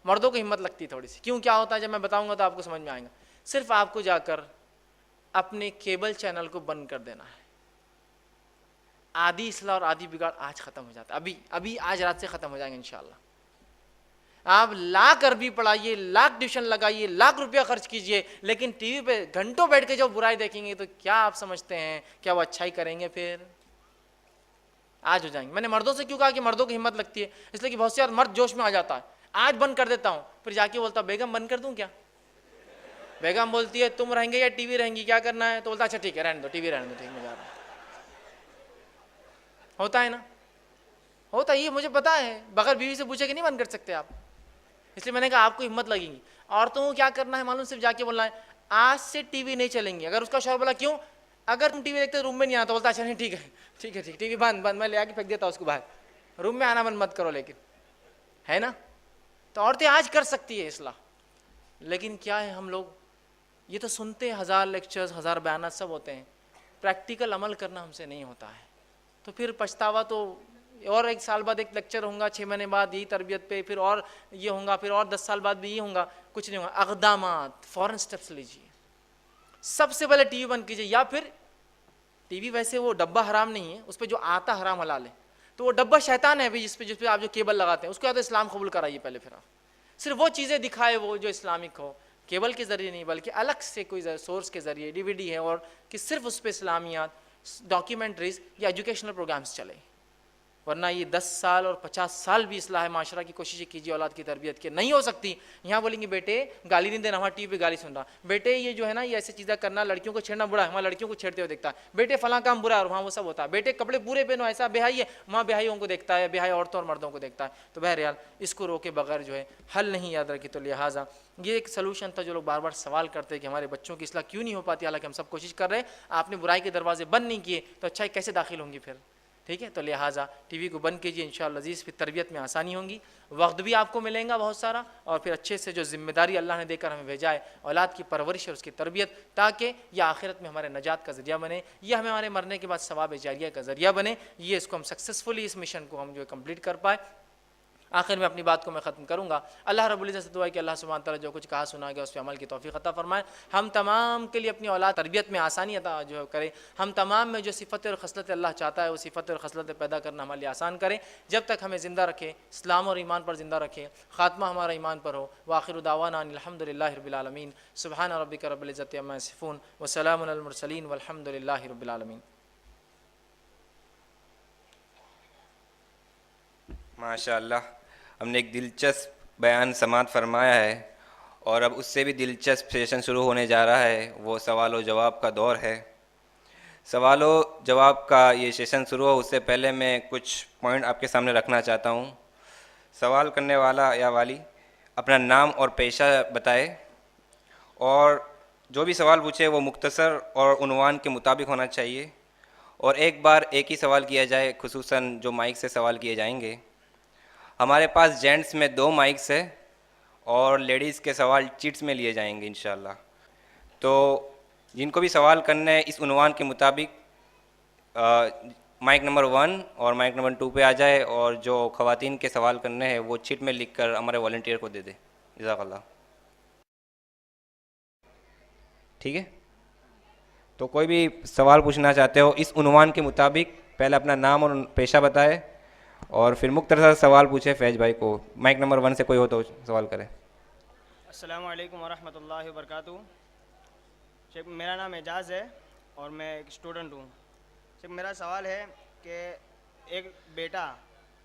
مردوں کو ہمت لگتی ہے تھوڑی سی۔ کیوں؟ کیا ہوتا ہے؟ جب میں بتاؤں گا تو آپ کو سمجھ میں آئے گا۔ صرف آپ کو جا کر اپنے کیبل چینل کو بند کر دینا ہے، آدھی اصلاح اور آدھی بگاڑ آج ختم ہو جاتا ہے، ابھی آج رات سے ختم ہو جائیں گے انشاءاللہ۔ آپ لاکھ عربی پڑھائیے، لاکھ ٹیوشن لگائیے، لاکھ روپیہ خرچ کیجئے، لیکن ٹی وی پہ گھنٹوں بیٹھ کے جب برائی دیکھیں گے تو کیا آپ سمجھتے ہیں کیا وہ اچھائی کریں گے؟ پھر آج ہو جائیں گے۔ میں نے مردوں سے کیوں کہا کہ مردوں کی ہمت لگتی ہے؟ اس لیے کہ بہت سے مرد جوش میں آ جاتا ہے، آج بند کر دیتا ہوں، پھر جا کے بولتا بیگم بند کر دوں کیا؟ بیگم بولتی ہے تم رہیں گے یا ٹی وی رہیں گی، کیا کرنا ہے؟ تو بولتا اچھا ٹھیک ہے رہنے دو، ٹی وی رہنے دو، ٹھیک میں جا رہا ہوں۔ ہوتا ہے نا؟ ہوتا ہے، یہ مجھے پتا ہے، بغیر بیوی سے پوچھے کہ نہیں بند کر سکتے آپ۔ اس لیے میں نے کہا آپ کو ہمت لگے گی۔ عورتوں کو کیا کرنا ہے معلوم؟ صرف جا کے بولنا ہے آج سے ٹی وی نہیں چلیں گی۔ اگر اس کا شوہر بولا کیوں؟ اگر تم ٹی وی دیکھتے روم میں نہیں آتا، بولتا اچھا نہیں ٹھیک ہے ٹی وی بند، میں لے آ کے پھینک دیتا ہوں اس کو باہر، روم میں آنا بند مت کرو، لیکن ہے نا؟ تو عورتیں آج کر سکتی ہے اصلاح، لیکن کیا ہے ہم لوگ یہ تو سنتے ہیں، 1000 لیکچرز، 1000 بیانات سب ہوتے ہیں، پریکٹیکل عمل کرنا ہم سے نہیں ہوتا ہے، تو پھر پچھتاوا تو اور 1 سال بعد ایک لیکچر ہوں گا، 6 مہینے بعد یہی تربیت پہ، پھر اور یہ ہوں گا، پھر اور 10 سال بعد بھی یہ ہوں گا، کچھ نہیں ہوگا۔ اقدامات، فوراً سٹیپس لیجیے۔ سب سے پہلے ٹی وی بند کیجیے، یا پھر ٹی وی ویسے وہ ڈبہ حرام نہیں ہے، اس پہ جو آتا حرام حلال ہے، تو وہ ڈبہ شیطان ہے جس پہ آپ جو کیبل لگاتے ہیں، اس کو یا تو اسلام قبول کرائیے پہلے، پھر آپ صرف وہ چیزیں دکھائے وہ جو اسلامک ہو، کیبل کے ذریعے نہیں بلکہ الگ سے کوئی سورس کے ذریعے، ڈی وی ڈی ہے، اور کہ صرف اس پہ اسلامیات، ڈاکیومنٹریز یا ایجوکیشنل پروگرامز چلے، ورنہ یہ 10 سال اور 50 سال بھی اصلاح معاشرہ کی کوششیں کیجیے اولاد کی تربیت کے، نہیں ہو سکتی۔ یہاں بولیں گے بیٹے گالی نہیں دینا، وہاں ٹی وی پہ گالی سن رہا، بیٹے یہ جو ہے نا یہ ایسی چیزیں کرنا، لڑکیوں کو چھیڑنا برا ہے، وہاں لڑکیوں کو چھیڑتے ہوئے دیکھتا ہے، بیٹے فلاں کام برا ہے اور وہاں وہ سب ہوتا ہے، بیٹے کپڑے پورے پہنو ایسا بہائی ہے، وہاں بہائیوں کو دیکھتا ہے، بہائی عورتوں اور مردوں کو دیکھتا ہے۔ تو بہرحال اس کو روکے بغیر جو ہے حل نہیں یاد رکھی، تو لہٰذا یہ ایک سلوشن تھا۔ جو لوگ بار بار سوال کرتے ہیں کہ ہمارے بچوں کی اصلاح کیوں نہیں ہو پاتی، حالانکہ ہم سب کوشش کر رہے ہیں، آپ نے برائی کے دروازے بند نہیں کیے تو اچھائی کیسے داخل ہوں گی پھر؟ ٹھیک ہے، تو لہٰذا ٹی وی کو بند کیجیے، انشاءاللہ عزیز، پھر تربیت میں آسانی ہوں گی، وقت بھی آپ کو ملے گا بہت سارا، اور پھر اچھے سے جو ذمہ داری اللہ نے دے کر ہمیں بھیجا ہے اولاد کی پرورش اور اس کی تربیت، تاکہ یہ آخرت میں ہمارے نجات کا ذریعہ بنے، یہ ہمارے مرنے کے بعد ثواب جاریہ کا ذریعہ بنے، یہ اس کو ہم سکسیزفلی اس مشن کو ہم جو ہے کمپلیٹ کر پائے۔ آخر میں اپنی بات کو میں ختم کروں گا، اللہ رب العزت سے دعا ہے کہ اللہ سبحانہ تعالیٰ جو کچھ کہا سنا گیا اس پہ عمل کی توفیق عطا فرمائے، ہم تمام کے لیے اپنی اولاد تربیت میں آسانی عطا جو کرے، ہم تمام میں جو صفت اور خصلت اللہ چاہتا ہے وہ صفت اور خصلت پیدا کرنا ہمارے لیے آسان کرے، جب تک ہمیں زندہ رکھے، اسلام اور ایمان پر زندہ رکھے، خاتمہ ہمارا ایمان پر ہو۔ وآخر دعوانا ان الحمد للہ رب العالمین، سبحان ربک رب العزت عما یصفون وسلام علی المرسلین والحمد للہ رب العالمین۔ ماشاء اللہ، ہم نے ایک دلچسپ بیان سماعت فرمایا ہے، اور اب اس سے بھی دلچسپ سیشن شروع ہونے جا رہا ہے، وہ سوال و جواب کا دور ہے۔ سوال و جواب کا یہ سیشن شروع ہو اس سے پہلے میں کچھ پوائنٹ آپ کے سامنے رکھنا چاہتا ہوں۔ سوال کرنے والا یا والی اپنا نام اور پیشہ بتائے، اور جو بھی سوال پوچھے وہ مختصر اور عنوان کے مطابق ہونا چاہیے، اور ایک بار ایک ہی سوال کیا جائے، خصوصاً جو مائک سے سوال کیے جائیں گے۔ ہمارے پاس جینٹس میں 2 مائکس ہے، اور لیڈیز کے سوال چٹس میں لیے جائیں گے انشاءاللہ۔ تو جن کو بھی سوال کرنے اس عنوان کے مطابق مائک نمبر 1 اور مائک نمبر 2 پہ آ جائے، اور جو خواتین کے سوال کرنے ہیں وہ چٹ میں لکھ کر ہمارے والنٹیئر کو دے دے۔ جزاک اللہ۔ ٹھیک ہے، تو کوئی بھی سوال پوچھنا چاہتے ہو اس عنوان کے مطابق پہلے اپنا نام اور پیشہ بتائے، اور پھر مختصر سوال پوچھے فیض بھائی کو. مائک نمبر 1 سے کوئی ہو تو سوال کرے. السلام علیکم ورحمۃ اللہ وبرکاتہ. شیخ میرا نام اعجاز ہے اور میں ایک اسٹوڈنٹ ہوں. شیخ میرا سوال ہے کہ ایک بیٹا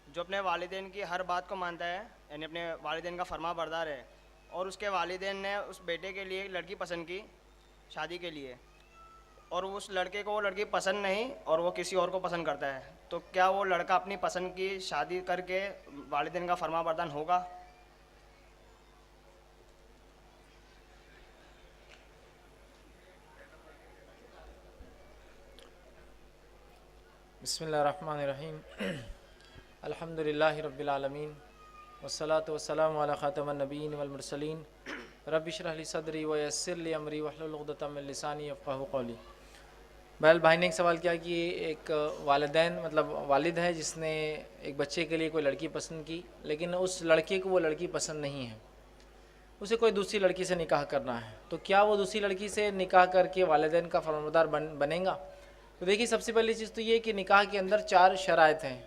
جو اپنے والدین کی ہر بات کو مانتا ہے, یعنی اپنے والدین کا فرما بردار ہے, اور اس کے والدین نے اس بیٹے کے لیے ایک لڑکی پسند کی شادی کے لیے, اور اس لڑکے کو وہ لڑکی پسند نہیں اور وہ کسی اور کو پسند کرتا ہے, تو کیا وہ لڑکا اپنی پسند کی شادی کر کے والدین کا فرما بردار ہوگا؟ بسم اللہ الرحمن الرحیم. الحمد للہ رب العالمین والصلاة والسلام علی خاتم النبیین والمرسلین. رب اشرح لی صدری ویسر لی امری واحلل عقدۃ من لسانی یفقہوا قولی. بہرحال بھائی نے ایک سوال کیا کہ ایک والدین مطلب والد ہے جس نے ایک بچے کے لیے کوئی لڑکی پسند کی, لیکن اس لڑکے کو وہ لڑکی پسند نہیں ہے, اسے کوئی دوسری لڑکی سے نکاح کرنا ہے, تو کیا وہ دوسری لڑکی سے نکاح کر کے والدین کا فرمانبردار بنے گا؟ تو دیکھیے سب سے پہلی چیز تو یہ کہ نکاح کے اندر 4 شرائط ہیں,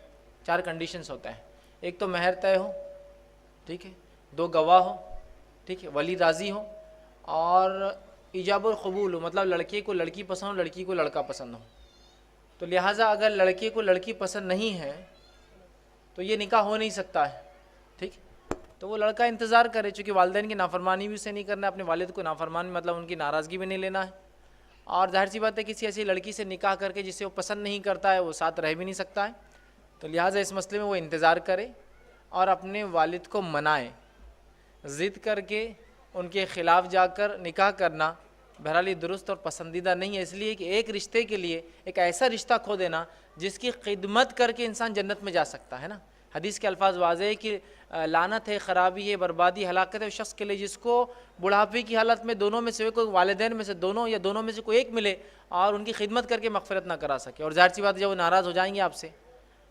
4 کنڈیشنز ہوتے ہیں. ایک تو مہر طے ہو, ٹھیک ہے, 2 گواہ ہو, ٹھیک ہے, ولی راضی ہو, اور ایجاب القبول ہو, مطلب لڑکے کو لڑکی پسند ہو, لڑکی کو لڑکا پسند ہو. تو لہٰذا اگر لڑکے کو لڑکی پسند نہیں ہے تو یہ نکاح ہو نہیں سکتا ہے, ٹھیک. تو وہ لڑکا انتظار کرے, چونکہ والدین کی نافرمانی بھی اسے نہیں کرنا ہے, اپنے والد کو نافرمان مطلب ان کی ناراضگی بھی نہیں لینا ہے, اور ظاہر سی بات ہے کسی ایسی لڑکی سے نکاح کر کے جسے وہ پسند نہیں کرتا ہے وہ ساتھ رہ بھی نہیں سکتا ہے. تو لہٰذا اس مسئلے میں وہ انتظار کرے اور اپنے والد کو منائے. ضد کر کے ان کے خلاف جا کر نکاح کرنا بہرحال یہ درست اور پسندیدہ نہیں ہے, اس لیے کہ ایک رشتے کے لیے ایک ایسا رشتہ کھو دینا جس کی خدمت کر کے انسان جنت میں جا سکتا ہے نا. حدیث کے الفاظ واضح ہے کہ لعنت ہے, خرابی ہے, بربادی, ہلاکت ہے اس شخص کے لیے جس کو بڑھاپے کی حالت میں دونوں میں سے کوئی والدین میں سے دونوں یا دونوں میں سے کوئی ایک ملے اور ان کی خدمت کر کے مغفرت نہ کرا سکے. اور ظاہر سی بات ہے جب وہ ناراض ہو جائیں گے آپ سے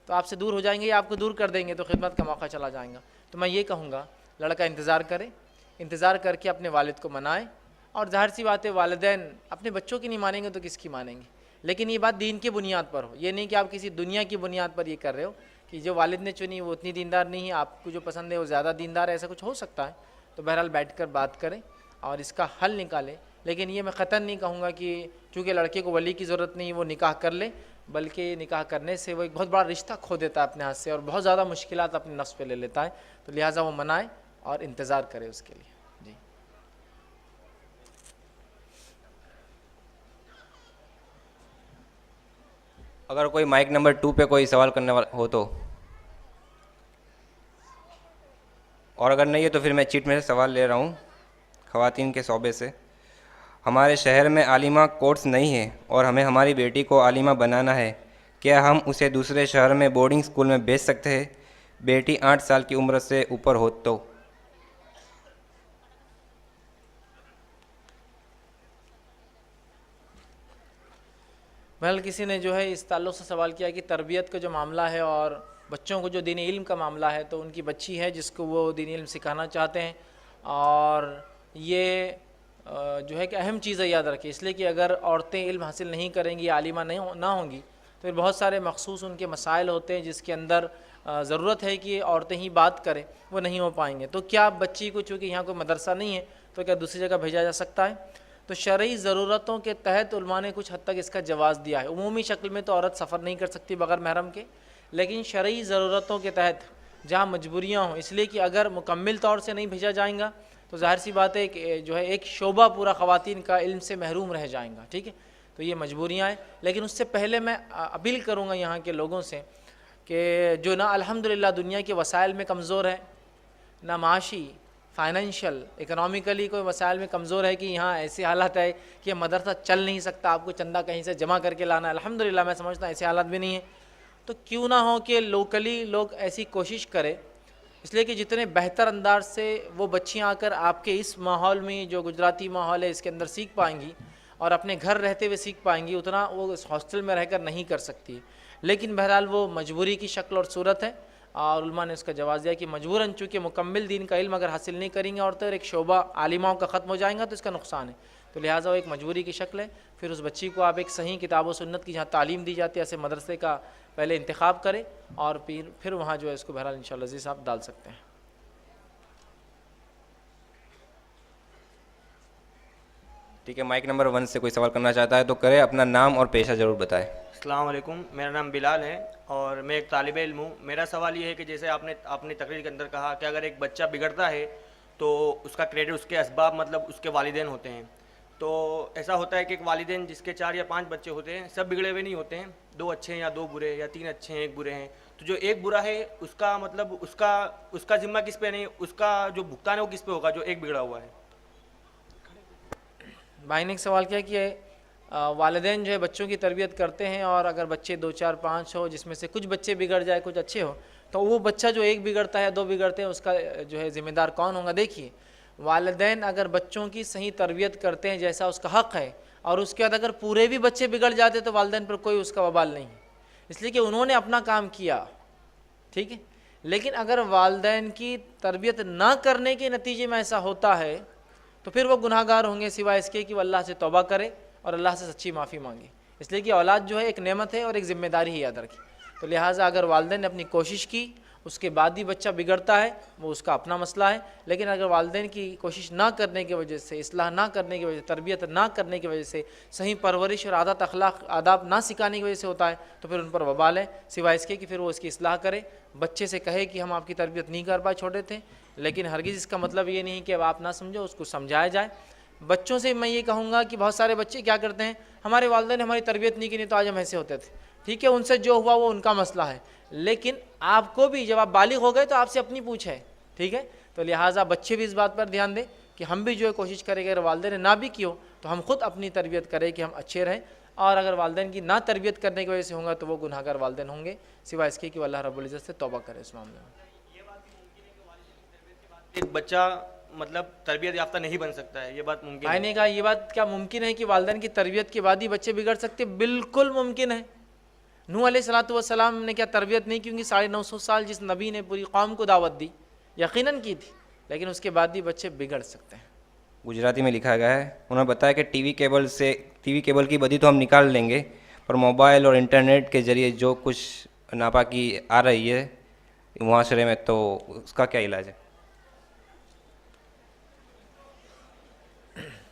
تو آپ سے دور ہو جائیں گے یا آپ کو دور کر دیں گے تو خدمت کا موقع چلا جائیں گا. تو میں یہ کہوں گا لڑکا انتظار کرے, انتظار کر کے اپنے والد کو منائے, اور ظاہر سی بات ہے والدین اپنے بچوں کی نہیں مانیں گے تو کس کی مانیں گے, لیکن یہ بات دین کی بنیاد پر ہو, یہ نہیں کہ آپ کسی دنیا کی بنیاد پر یہ کر رہے ہو کہ جو والد نے چنی وہ اتنی دیندار نہیں ہے, آپ کو جو پسند ہے وہ زیادہ دیندار ہے, ایسا کچھ ہو سکتا ہے. تو بہرحال بیٹھ کر بات کریں اور اس کا حل نکالیں, لیکن یہ میں قطعاً نہیں کہوں گا کہ چونکہ لڑکے کو ولی کی ضرورت نہیں وہ نکاح کر لے, بلکہ نکاح کرنے سے وہ ایک بہت بڑا رشتہ کھو دیتا ہے اپنے ہاتھ سے اور بہت زیادہ مشکلات اپنے نفس پہ لے لیتا ہے. تو لہٰذا وہ منائے اور انتظار کرے اس کے لیے. جی اگر کوئی مائک نمبر 2 پہ کوئی سوال کرنے والا ہو تو, اور اگر نہیں ہے تو پھر میں چیٹ میں سے سوال لے رہا ہوں خواتین کے شعبے سے. ہمارے شہر میں عالمہ کورس نہیں ہے اور ہمیں ہماری بیٹی کو عالمہ بنانا ہے, کیا ہم اسے دوسرے شہر میں بورڈنگ اسکول میں بھیج سکتے ہیں؟ بیٹی 8 سال کی عمر سے اوپر ہو تو. بہرحال کسی نے جو ہے اس تعلق سے سوال کیا کہ تربیت کا جو معاملہ ہے اور بچوں کو جو دینی علم کا معاملہ ہے, تو ان کی بچی ہے جس کو وہ دینی علم سکھانا چاہتے ہیں, اور یہ جو ہے کہ اہم چیز ہے یاد رکھیں, اس لیے کہ اگر عورتیں علم حاصل نہیں کریں گی, عالمہ نہ ہوں گی, تو پھر بہت سارے مخصوص ان کے مسائل ہوتے ہیں جس کے اندر ضرورت ہے کہ عورتیں ہی بات کریں, وہ نہیں ہو پائیں گے. تو کیا بچی کو چونکہ یہاں کوئی مدرسہ نہیں ہے تو کیا دوسری جگہ بھیجا جا سکتا ہے؟ تو شرعی ضرورتوں کے تحت علماء نے کچھ حد تک اس کا جواز دیا ہے. عمومی شکل میں تو عورت سفر نہیں کر سکتی بغیر محرم کے, لیکن شرعی ضرورتوں کے تحت جہاں مجبوریاں ہوں, اس لیے کہ اگر مکمل طور سے نہیں بھیجا جائیں گا تو ظاہر سی بات ہے کہ جو ہے ایک شعبہ پورا خواتین کا علم سے محروم رہ جائیں گا, ٹھیک ہے. تو یہ مجبوریاں ہیں, لیکن اس سے پہلے میں اپیل کروں گا یہاں کے لوگوں سے کہ جو نہ الحمدللہ دنیا کے وسائل میں کمزور ہے, نہ معاشی فائنینشیل اکنامیکلی کوئی وسائل میں کمزور ہے کہ یہاں ایسے حالات ہے کہ مدرسہ چل نہیں سکتا, آپ کو چندہ کہیں سے جمع کر کے لانا ہے, الحمدللہ میں سمجھتا ہوں ایسے حالات بھی نہیں ہیں, تو کیوں نہ ہو کہ لوکلی لوگ ایسی کوشش کرے, اس لیے کہ جتنے بہتر انداز سے وہ بچیاں آ کر آپ کے اس ماحول میں جو گجراتی ماحول ہے اس کے اندر سیکھ پائیں گی اور اپنے گھر رہتے ہوئے سیکھ پائیں گی, اتنا وہ اس ہاسٹل میں رہ کر نہیں کر سکتی. لیکن بہرحال وہ مجبوری کی شکل اور صورت ہے, اور علماء نے اس کا جواز دیا کہ مجبوراً چونکہ مکمل دین کا علم اگر حاصل نہیں کریں گے اور تو ایک شعبہ عالماؤں کا ختم ہو جائیں گا تو اس کا نقصان ہے, تو لہٰذا وہ ایک مجبوری کی شکل ہے. پھر اس بچی کو آپ ایک صحیح کتاب و سنت کی جہاں تعلیم دی جاتی ہے ایسے مدرسے کا پہلے انتخاب کریں اور پھر وہاں جو ہے اس کو بہرحال انشاءاللہ عزیز آپ ڈال سکتے ہیں. ٹھیک ہے, مائک نمبر 1 سے کوئی سوال کرنا چاہتا ہے تو کرے, اپنا نام اور پیشہ ضرور بتائے. السلام علیکم, میرا نام بلال ہے اور میں ایک طالب علم ہوں. میرا سوال یہ ہے کہ جیسے آپ نے تقریر کے اندر کہا کہ اگر ایک بچہ بگڑتا ہے تو اس کا کریڈٹ اس کے اسباب مطلب اس کے والدین ہوتے ہیں. تو ایسا ہوتا ہے کہ ایک والدین جس کے 4 یا 5 بچے ہوتے ہیں, سب بگڑے ہوئے نہیں ہوتے ہیں, 2 اچھے ہیں یا 2 برے یا 3 اچھے ہیں 1 برے ہیں. تو جو ایک برا ہے اس کا مطلب اس کا ذمہ کس پہ نہیں, اس کا جو بھگتان ہے وہ کس پہ ہوگا جو ایک بگڑا ہوا ہے؟ بھائی نے ایک سوال کیا کہ والدین جو ہے بچوں کی تربیت کرتے ہیں اور اگر بچے 2 4 5 ہو جس میں سے کچھ بچے بگڑ جائے کچھ اچھے ہو تو وہ بچہ جو ایک بگڑتا ہے 2 بگڑتے ہیں اس کا جو ہے ذمہ دار کون ہوگا؟ دیکھیے والدین اگر بچوں کی صحیح تربیت کرتے ہیں جیسا اس کا حق ہے اور اس کے بعد اگر پورے بھی بچے بگڑ جاتے تو والدین پر کوئی اس کا وبال نہیں, اس لیے کہ انہوں نے اپنا کام کیا, ٹھیک ہے. لیکن اگر والدین کی تربیت نہ کرنے کے نتیجے میں ایسا ہوتا ہے تو پھر وہ گناہ گار ہوں گے سوائے اس کے کہ وہ اللہ سے توبہ کرے اور اللہ سے سچی معافی مانگے, اس لیے کہ اولاد جو ہے ایک نعمت ہے اور ایک ذمہ داری ہی یاد رکھے. تو لہٰذا اگر والدین نے اپنی کوشش کی اس کے بعد ہی بچہ بگڑتا ہے وہ اس کا اپنا مسئلہ ہے, لیکن اگر والدین کی کوشش نہ کرنے کی وجہ سے, اصلاح نہ کرنے کی وجہ سے, تربیت نہ کرنے کی وجہ سے, صحیح پرورش اور عادات اخلاق آداب نہ سکھانے کی وجہ سے ہوتا ہے تو پھر ان پر وبال ہے سوائے اس کے کہ پھر وہ اس کی اصلاح کرے. بچے سے کہے کہ ہم آپ کی تربیت نہیں کر پائے چھوٹے تھے, لیکن ہرگز اس کا مطلب یہ نہیں کہ اب آپ نہ سمجھو, اس کو سمجھایا جائے. بچوں سے میں یہ کہوں گا کہ بہت سارے بچے کیا کرتے ہیں, ہمارے والدین نے ہماری تربیت نہیں کی نہیں تو آج ہم ایسے ہوتے تھے. ٹھیک ہے, ان سے جو ہوا وہ ان کا مسئلہ ہے, لیکن آپ کو بھی جب آپ بالغ ہو گئے تو آپ سے اپنی پوچھ ہے, ٹھیک ہے. تو لہٰذا بچے بھی اس بات پر دھیان دیں کہ ہم بھی جو ہے کوشش کریں کہ اگر والدین نے نہ بھی کی ہو تو ہم خود اپنی تربیت کریں کہ ہم اچھے رہیں, اور اگر والدین کی نہ تربیت کرنے کی وجہ سے ہوں گا تو وہ گناہ گار والدین ہوں گے سوائے اس کے کہ وہ اللہ رب العزت سے توبہ کرے اس معاملے میں. ایک بچہ مطلب تربیت یافتہ نہیں بن سکتا ہے, یہ بات ممکن بھائی نے کہا یہ بات کیا ممکن ہے کہ والدین کی تربیت کے بعد ہی بچے بگڑ سکتے؟ بالکل ممکن ہے. نوح علیہ الصلوۃ والسلام نے کیا تربیت نہیں کی؟ 950 سال جس نبی نے پوری قوم کو دعوت دی یقیناً کی تھی, لیکن اس کے بعد بھی بچے بگڑ سکتے ہیں. گجراتی میں لکھا گیا ہے, انہوں نے بتایا کہ ٹی وی کیبل کی بدی تو ہم نکال لیں گے, پر موبائل اور انٹرنیٹ کے ذریعے جو کچھ ناپاکی آ رہی ہے معاشرے میں تو اس کا کیا علاج ہے؟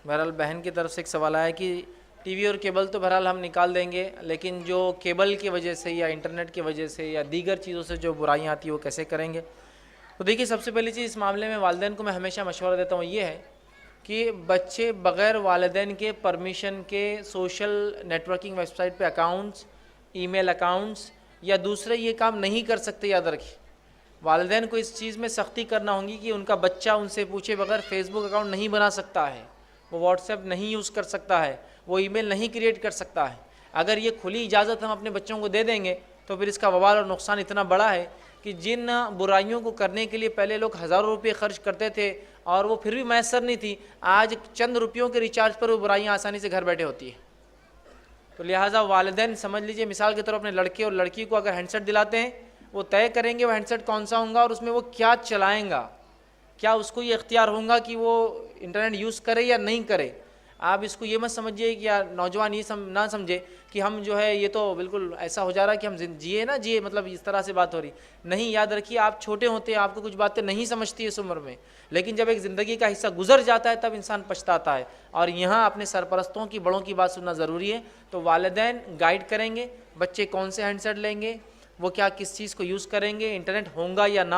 بہرحال بہن کی طرف سے ایک سوال آیا کہ ٹی وی اور کیبل تو بہرحال ہم نکال دیں گے, لیکن جو کیبل کی وجہ سے یا انٹرنیٹ کی وجہ سے یا دیگر چیزوں سے جو برائیاں آتی ہیں وہ کیسے کریں گے؟ تو دیکھیے سب سے پہلی چیز اس معاملے میں والدین کو میں ہمیشہ مشورہ دیتا ہوں یہ ہے کہ بچے بغیر والدین کے پرمیشن کے social networking website پہ اکاؤنٹس, ای میل اکاؤنٹس یا دوسرے یہ کام نہیں کر سکتے. یاد رکھیے والدین کو اس چیز میں سختی کرنا ہوگی کہ ان کا بچہ ان سے پوچھے بغیر فیس بک اکاؤنٹ نہیں بنا سکتا ہے, وہ واٹس ایپ نہیں یوز کر سکتا ہے, وہ ای میل نہیں کریٹ کر سکتا ہے. اگر یہ کھلی اجازت ہم اپنے بچوں کو دے دیں گے تو پھر اس کا وبال اور نقصان اتنا بڑا ہے کہ جن برائیوں کو کرنے کے لیے پہلے لوگ ہزاروں روپے خرچ کرتے تھے اور وہ پھر بھی میسر نہیں تھی, آج چند روپیوں کے ریچارج پر وہ برائیاں آسانی سے گھر بیٹھے ہوتی ہیں. تو لہٰذا والدین سمجھ لیجئے مثال کے طور پر اپنے لڑکے اور لڑکی کو اگر ہینڈ سیٹ دلاتے ہیں وہ طے کریں گے وہ ہینڈ سیٹ کون سا ہوگا اور اس میں وہ کیا چلائیں گا, کیا اس کو یہ اختیار ہوگا کہ وہ انٹرنیٹ یوز کرے یا نہیں کرے. آپ اس کو یہ مت سمجھیے کہ یا نوجوان یہ نہ سمجھے کہ ہم جو ہے یہ تو بالکل ایسا ہو جا رہا ہے کہ ہم جیے مطلب اس طرح سے بات ہو رہی نہیں. یاد رکھیے آپ چھوٹے ہوتے ہیں, آپ کو کچھ باتیں نہیں سمجھتی اس عمر میں, لیکن جب ایک زندگی کا حصہ گزر جاتا ہے تب انسان پچھتاتا ہے. اور یہاں اپنے سرپرستوں کی بڑوں کی بات سننا ضروری ہے. تو والدین گائیڈ کریں گے بچے کون سے ہینڈ سیٹ لیں گے, وہ کیا کس چیز کو یوز کریں گے, انٹرنیٹ ہوگا یا نہ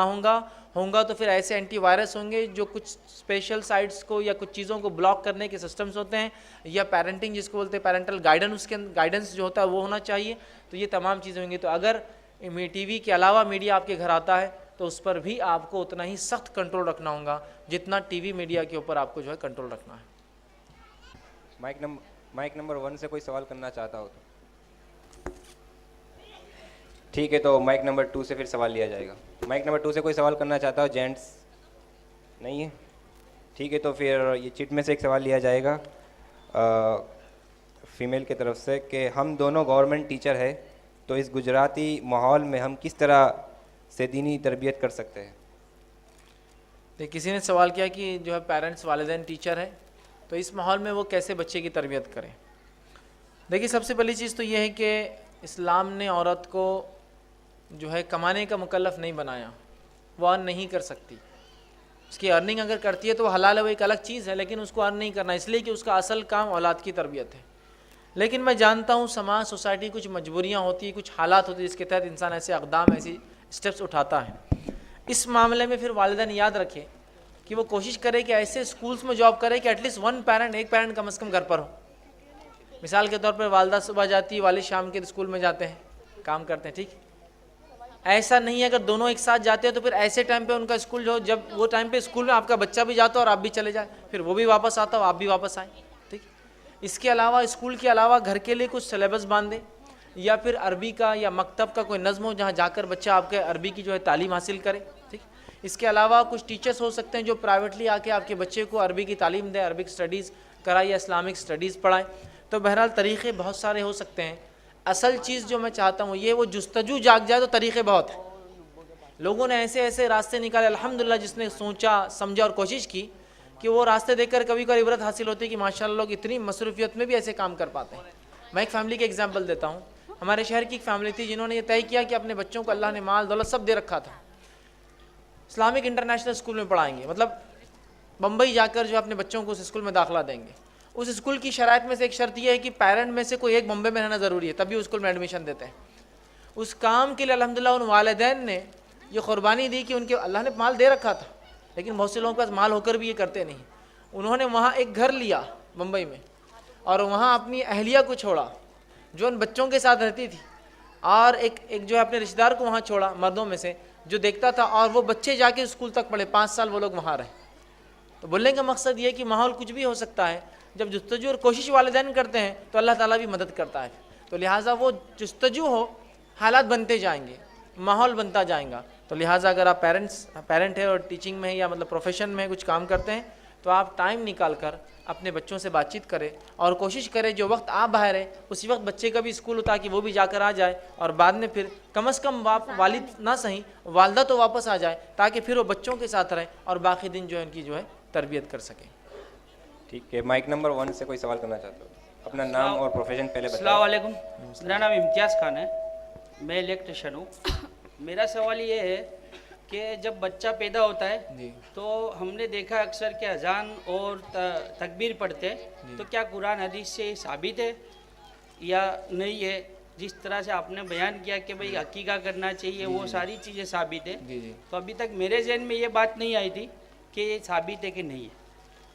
ہوگا تو پھر ایسے اینٹی وائرس ہوں گے جو کچھ اسپیشل سائٹس کو یا کچھ چیزوں کو بلاک کرنے کے سسٹمز ہوتے ہیں, یا پیرنٹنگ جس کو بولتے ہیں پیرنٹل گائیڈنس, اس کے گائیڈنس جو ہوتا ہے وہ ہونا چاہیے. تو یہ تمام چیزیں ہوں گی. تو اگر ٹی وی کے علاوہ میڈیا آپ کے گھر آتا ہے تو اس پر بھی آپ کو اتنا ہی سخت کنٹرول رکھنا ہوگا جتنا ٹی وی میڈیا کے اوپر آپ کو جو ہے کنٹرول رکھنا ہے. مائک نمبر 1 سے کوئی سوال کرنا چاہتا ہو تو ٹھیک ہے, تو مائک نمبر 2 سے پھر سوال لیا جائے گا. مائک نمبر 2 سے کوئی سوال کرنا چاہتا ہو جینٹس نہیں ہے, ٹھیک ہے. تو پھر یہ چٹ میں سے ایک سوال لیا جائے گا فیمیل کی طرف سے کہ ہم دونوں گورنمنٹ ٹیچر ہے تو اس گجراتی ماحول میں ہم کس طرح سے دینی تربیت کر سکتے ہیں؟ کسی نے سوال کیا کہ جو ہے پیرنٹس والدین ٹیچر ہے تو اس ماحول میں وہ کیسے بچے کی تربیت کریں. دیکھیے سب سے پہلی چیز تو یہ ہے کہ اسلام نے عورت کو جو ہے کمانے کا مکلف نہیں بنایا، وہ ارن نہیں کر سکتی. اس کی ارننگ اگر کرتی ہے تو وہ حلال ہے، وہ ایک الگ چیز ہے، لیکن اس کو ارن نہیں کرنا، اس لیے کہ اس کا اصل کام اولاد کی تربیت ہے. لیکن میں جانتا ہوں سماج سوسائٹی کچھ مجبوریاں ہوتی ہیں، کچھ حالات ہوتے ہیں جس کے تحت انسان ایسے اقدام ایسی اسٹیپس اٹھاتا ہے. اس معاملے میں پھر والدین یاد رکھے کہ وہ کوشش کرے کہ ایسے اسکولس میں جاب کرے کہ ایٹ لیسٹ ایک پیرنٹ کم از کم گھر پر ہو. مثال کے طور پر والدہ صبح جاتی ہے، والد شام کے اسکول میں جاتے ہیں، کام کرتے ہیں. ٹھیک، ایسا نہیں ہے اگر دونوں ایک ساتھ جاتے ہیں تو پھر ایسے ٹائم پہ ان کا اسکول جو جب وہ ٹائم پہ اسکول میں آپ کا بچہ بھی جاتا ہو اور آپ بھی چلے جائیں، پھر وہ بھی واپس آتا ہو، آپ بھی واپس آئیں. ٹھیک، اس کے علاوہ اسکول کے علاوہ گھر کے لیے کچھ سلیبس باندھیں، یا پھر عربی کا یا مکتب کا کوئی نظم ہو جہاں جا کر بچہ آپ کے عربی کی جو ہے تعلیم حاصل کرے. ٹھیک، اس کے علاوہ کچھ ٹیچرس ہو سکتے ہیں جو پرائیویٹلی آ کے آپ کے بچے کو عربی کی تعلیم دیں، عربک اسٹڈیز کرائیں یا اسلامک اسٹڈیز پڑھائیں. تو بہرحال طریقے بہت سارے ہو سکتے ہیں. اصل چیز جو میں چاہتا ہوں یہ وہ جستجو جاگ جائے تو طریقے بہت ہیں. لوگوں نے ایسے ایسے راستے نکالے، الحمدللہ جس نے سوچا سمجھا اور کوشش کی کہ وہ راستے دیکھ کر کبھی کبھی عبرت حاصل ہوتی ہے کہ ماشاءاللہ لوگ اتنی مصروفیت میں بھی ایسے کام کر پاتے ہیں. میں ایک فیملی کی ایگزامپل دیتا ہوں. ہمارے شہر کی ایک فیملی تھی جنہوں نے یہ طے کیا کہ اپنے بچوں کو اللہ نے مال دولت سب دے رکھا تھا، اسلامک انٹرنیشنل اسکول میں پڑھائیں گے، مطلب بمبئی جا کر جو اپنے بچوں کو اس اسکول میں داخلہ دیں گے. اس اسکول کی شرائط میں سے ایک شرط یہ ہے کہ پیرنٹ میں سے کوئی ایک بمبئی میں رہنا ضروری ہے، تبھی اس اسکول میں ایڈمیشن دیتے ہیں. اس کام کے لیے الحمدللہ ان والدین نے یہ قربانی دی کہ ان کے اللہ نے مال دے رکھا تھا، لیکن بہت سے لوگوں کے پاس مال ہو کر بھی یہ کرتے نہیں. انہوں نے وہاں ایک گھر لیا بمبئی میں اور وہاں اپنی اہلیہ کو چھوڑا جو ان بچوں کے ساتھ رہتی تھی، اور ایک جو ہے اپنے رشتہ دار کو وہاں چھوڑا مردوں میں سے جو دیکھتا تھا، اور وہ بچے جا کے اسکول تک پڑھے، 5 سال وہ لوگ وہاں رہے. تو بولنے کا مقصد یہ ہے کہ ماحول کچھ بھی ہو سکتا ہے، جب جستجو اور کوشش والدین کرتے ہیں تو اللہ تعالیٰ بھی مدد کرتا ہے. تو لہٰذا وہ جستجو ہو، حالات بنتے جائیں گے، ماحول بنتا جائیں گا. تو لہٰذا اگر آپ پیرنٹ ہے اور ٹیچنگ میں یا مطلب پروفیشن میں کچھ کام کرتے ہیں تو آپ ٹائم نکال کر اپنے بچوں سے بات چیت کریں اور کوشش کریں جو وقت آپ باہر ہیں اسی وقت بچے کا بھی اسکول ہوتا ہے کہ وہ بھی جا کر آ جائے، اور بعد میں پھر کم از کم والد نہ صحیح والدہ تو واپس آ جائے تاکہ پھر وہ بچوں کے ساتھ رہیں اور باقی دن جو ہے ان کی جو ہے تربیت کر سکیں. ٹھیک ہے، مائک نمبر 1 سے کوئی سوال کرنا چاہتے ہو؟ اپنا نام اور پروفیشن پہلے بتائیں. السلام علیکم، میرا نام امتیاز خان ہے، میں الیکٹریشین ہوں. میرا سوال یہ ہے کہ جب بچہ پیدا ہوتا ہے تو ہم نے دیکھا اکثر کہ اذان اور تکبیر پڑھتے ہیں، تو کیا قرآن حدیث سے ثابت ہے یا نہیں ہے؟ جس طرح سے آپ نے بیان کیا کہ بھئی عقیقہ کرنا چاہیے، وہ ساری چیزیں ثابت ہے. تو ابھی تک میرے ذہن میں یہ بات نہیں آئی تھی کہ یہ ثابت ہے کہ نہیں ہے.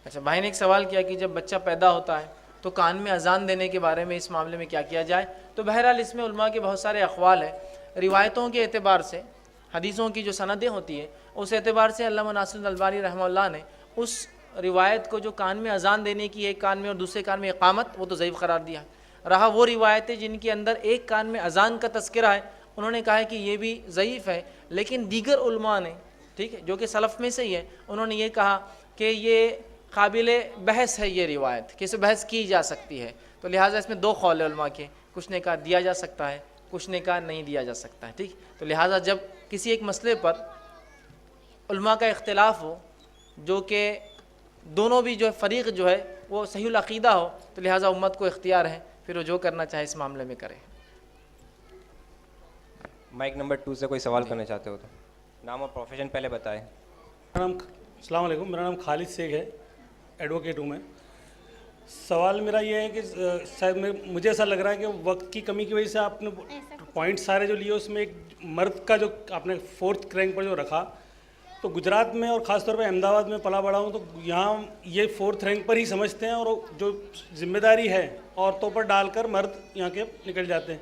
اچھا، بھائی نے ایک سوال کیا کہ جب بچہ پیدا ہوتا ہے تو کان میں اذان دینے کے بارے میں اس معاملے میں کیا کیا جائے. تو بہرحال اس میں علماء کے بہت سارے اقوال ہیں. روایتوں کے اعتبار سے، حدیثوں کی جو سندیں ہوتی ہیں اس اعتبار سے علامہ ناصر الالبانی رحمہ اللہ نے اس روایت کو جو کان میں اذان دینے کی ایک کان میں اور دوسرے کان میں اقامت، وہ تو ضعیف قرار دیا. رہا وہ روایتیں جن کے اندر ایک کان میں اذان کا تذکرہ ہے، انہوں نے کہا ہے کہ یہ بھی ضعیف ہے. لیکن دیگر علماء نے، ٹھیک ہے، جو کہ سلف میں سے ہی ہے، انہوں نے یہ کہا کہ یہ قابل بحث ہے یہ روایت، کہ اسے بحث کی جا سکتی ہے. تو لہٰذا اس میں 2 قول ہے علماء کے، کچھ نے کہا دیا جا سکتا ہے، کچھ نے کہا نہیں دیا جا سکتا ہے. ٹھیک، تو لہٰذا جب کسی ایک مسئلے پر علماء کا اختلاف ہو جو کہ دونوں بھی جو ہے فریق جو ہے وہ صحیح العقیدہ ہو، تو لہٰذا امت کو اختیار ہے پھر وہ جو کرنا چاہے اس معاملے میں کرے. مائک نمبر 2 سے کوئی سوال کرنا چاہتے ہو تو نام اور پروفیشن پہلے بتائیں. السلام علیکم، میرا نام خالد شیخ ہے، ایڈوکیٹ ہوں میں. سوال میرا یہ ہے کہ شاید مجھے ایسا لگ رہا ہے کہ وقت کی کمی کی وجہ سے آپ نے پوائنٹ سارے جو لیے اس میں ایک مرد کا جو آپ نے 4th رینک پر جو رکھا، تو گجرات میں اور خاص طور پہ احمد آباد میں پلا بڑا ہوں تو یہاں یہ 4th رینک پر ہی سمجھتے ہیں، اور جو ذمہ داری ہے عورتوں پر ڈال کر مرد یہاں کے نکل جاتے ہیں.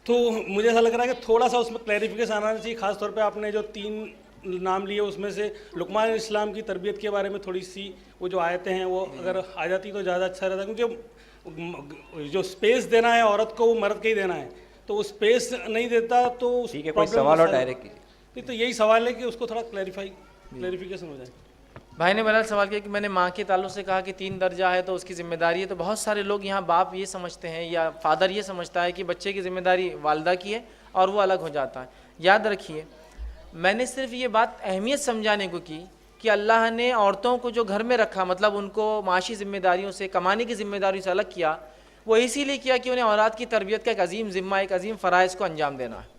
تو مجھے ایسا لگ رہا ہے کہ تھوڑا سا اس میں کلیریفیکیشن آنا چاہیے. خاص طور پہ آپ نے جو 3 نام لیے اس میں سے لقمان علیہ السلام کی تربیت کے بارے میں تھوڑی سی وہ جو آیتیں ہیں وہ اگر آ جاتی تو زیادہ اچھا رہتا، کیونکہ جو اسپیس دینا ہے عورت کو وہ مرد کے ہی دینا ہے، تو وہ اسپیس نہیں دیتا تو ٹھیک ہے، کوئی سوال اور ڈائریکٹ کیجیے. تو یہی سوال ہے کہ اس کو تھوڑا کلیریفیکیشن ہو جائے. بھائی نے بہرحال سوال کیا کہ میں نے ماں کے تعلق سے کہا کہ 3 درجہ ہے تو اس کی ذمہ داری ہے. تو بہت سارے لوگ یہاں باپ یہ سمجھتے ہیں یا فادر یہ سمجھتا ہے کہ بچے کی ذمہ داری والدہ کی ہے اور وہ الگ ہو جاتا ہے. یاد رکھیے، میں نے صرف یہ بات اہمیت سمجھانے کو کی کہ اللہ نے عورتوں کو جو گھر میں رکھا، مطلب ان کو معاشی ذمہ داریوں سے، کمانے کی ذمہ داریوں سے الگ کیا، وہ اسی لیے کیا کہ انہیں اولاد کی تربیت کا ایک عظیم ذمہ، ایک عظیم فرائض کو انجام دینا ہے.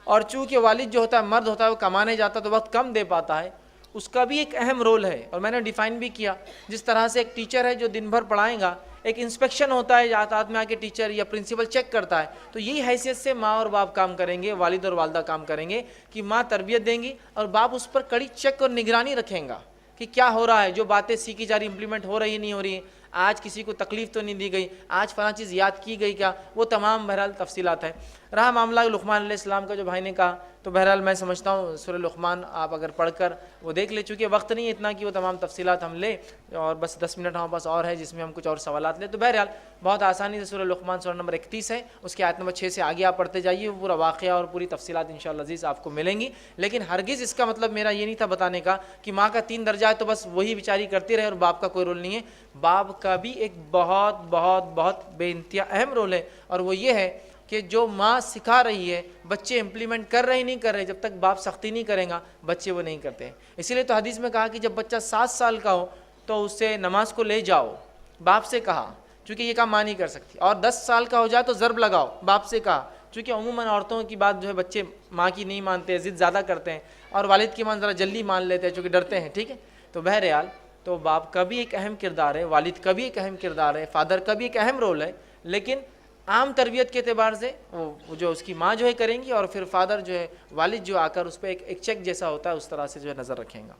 اور چونکہ والد جو ہوتا ہے مرد ہوتا ہے، وہ کمانے جاتا ہے تو وقت کم دے پاتا ہے، اس کا بھی ایک اہم رول ہے. اور میں نے ڈیفائن بھی کیا، جس طرح سے ایک ٹیچر ہے جو دن بھر پڑھائے گا، ایک انسپیکشن ہوتا ہے ہاتھ میں آ کے ٹیچر یا پرنسپل چیک کرتا ہے، تو یہی حیثیت سے ماں اور باپ کام کریں گے، والد اور والدہ کام کریں گے کہ ماں تربیت دیں گی اور باپ اس پر کڑی چیک اور نگرانی رکھیں گا کہ کیا ہو رہا ہے، جو باتیں سیکھی جا رہی امپلیمنٹ ہو رہی نہیں ہو رہی، آج کسی کو تکلیف تو نہیں دی گئی، آج فلاں چیز یاد کی گئی کیا، وہ تمام بہرحال تفصیلات ہیں. رہا معاملہ لقمان علیہ السلام کا جو بھائی نے کہا، تو بہرحال میں سمجھتا ہوں سورہ لقمان آپ اگر پڑھ کر وہ دیکھ لیں، چونکہ وقت نہیں ہے اتنا کہ وہ تمام تفصیلات ہم لیں، اور بس 10 منٹ ہمارے پاس اور ہے جس میں ہم کچھ اور سوالات لیں. تو بہرحال بہت آسانی سے سورہ لقمان سورہ نمبر 31 ہے، اس کی آیت نمبر 6 سے آگے آپ پڑھتے جائیے، وہ پورا واقعہ اور پوری تفصیلات انشاءاللہ عزیز آپ کو ملیں گی. لیکن ہرگز اس کا مطلب میرا یہ نہیں تھا بتانے کا کہ ماں کا 3 درجہ ہے تو بس وہی بیچاری کرتی رہے اور باپ کا کوئی رول نہیں ہے. باپ کا بھی ایک بہت بہت بہت بے انتہا اہم رول ہے، اور وہ یہ ہے کہ جو ماں سکھا رہی ہے بچے امپلیمنٹ کر رہے نہیں کر رہے، جب تک باپ سختی نہیں کرے گا بچے وہ نہیں کرتے ہیں. اسی لیے تو حدیث میں کہا کہ جب بچہ 7 سال کا ہو تو اس سے نماز کو لے جاؤ، باپ سے کہا، چونکہ یہ کام ماں نہیں کر سکتی. اور 10 سال کا ہو جائے تو ضرب لگاؤ، باپ سے کہا، چونکہ عموماً عورتوں کی بات جو ہے بچے ماں کی نہیں مانتے، ضد زیادہ کرتے ہیں، اور والد کی مان ذرا جلدی مان لیتے ہیں چونکہ ڈرتے ہیں. ٹھیک ہے، تو بہرحال تو باپ کا بھی ایک اہم کردار ہے، والد کا بھی ایک اہم کردار ہے، فادر کا بھی ایک اہم رول ہے. لیکن عام تربیت کے اعتبار سے وہ جو اس کی ماں جو ہے کریں گی، اور پھر فادر جو ہے والد جو آ کر اس پہ ایک چیک جیسا ہوتا ہے اس طرح سے جو ہے نظر رکھیں گا.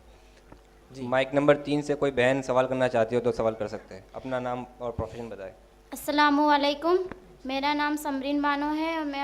جی مائک نمبر 3 سے کوئی بہن سوال کرنا چاہتی ہو تو سوال کر سکتے ہیں. اپنا نام اور پروفیشن بتائیں. السلام علیکم، میرا نام سمرین بانو ہے اور میں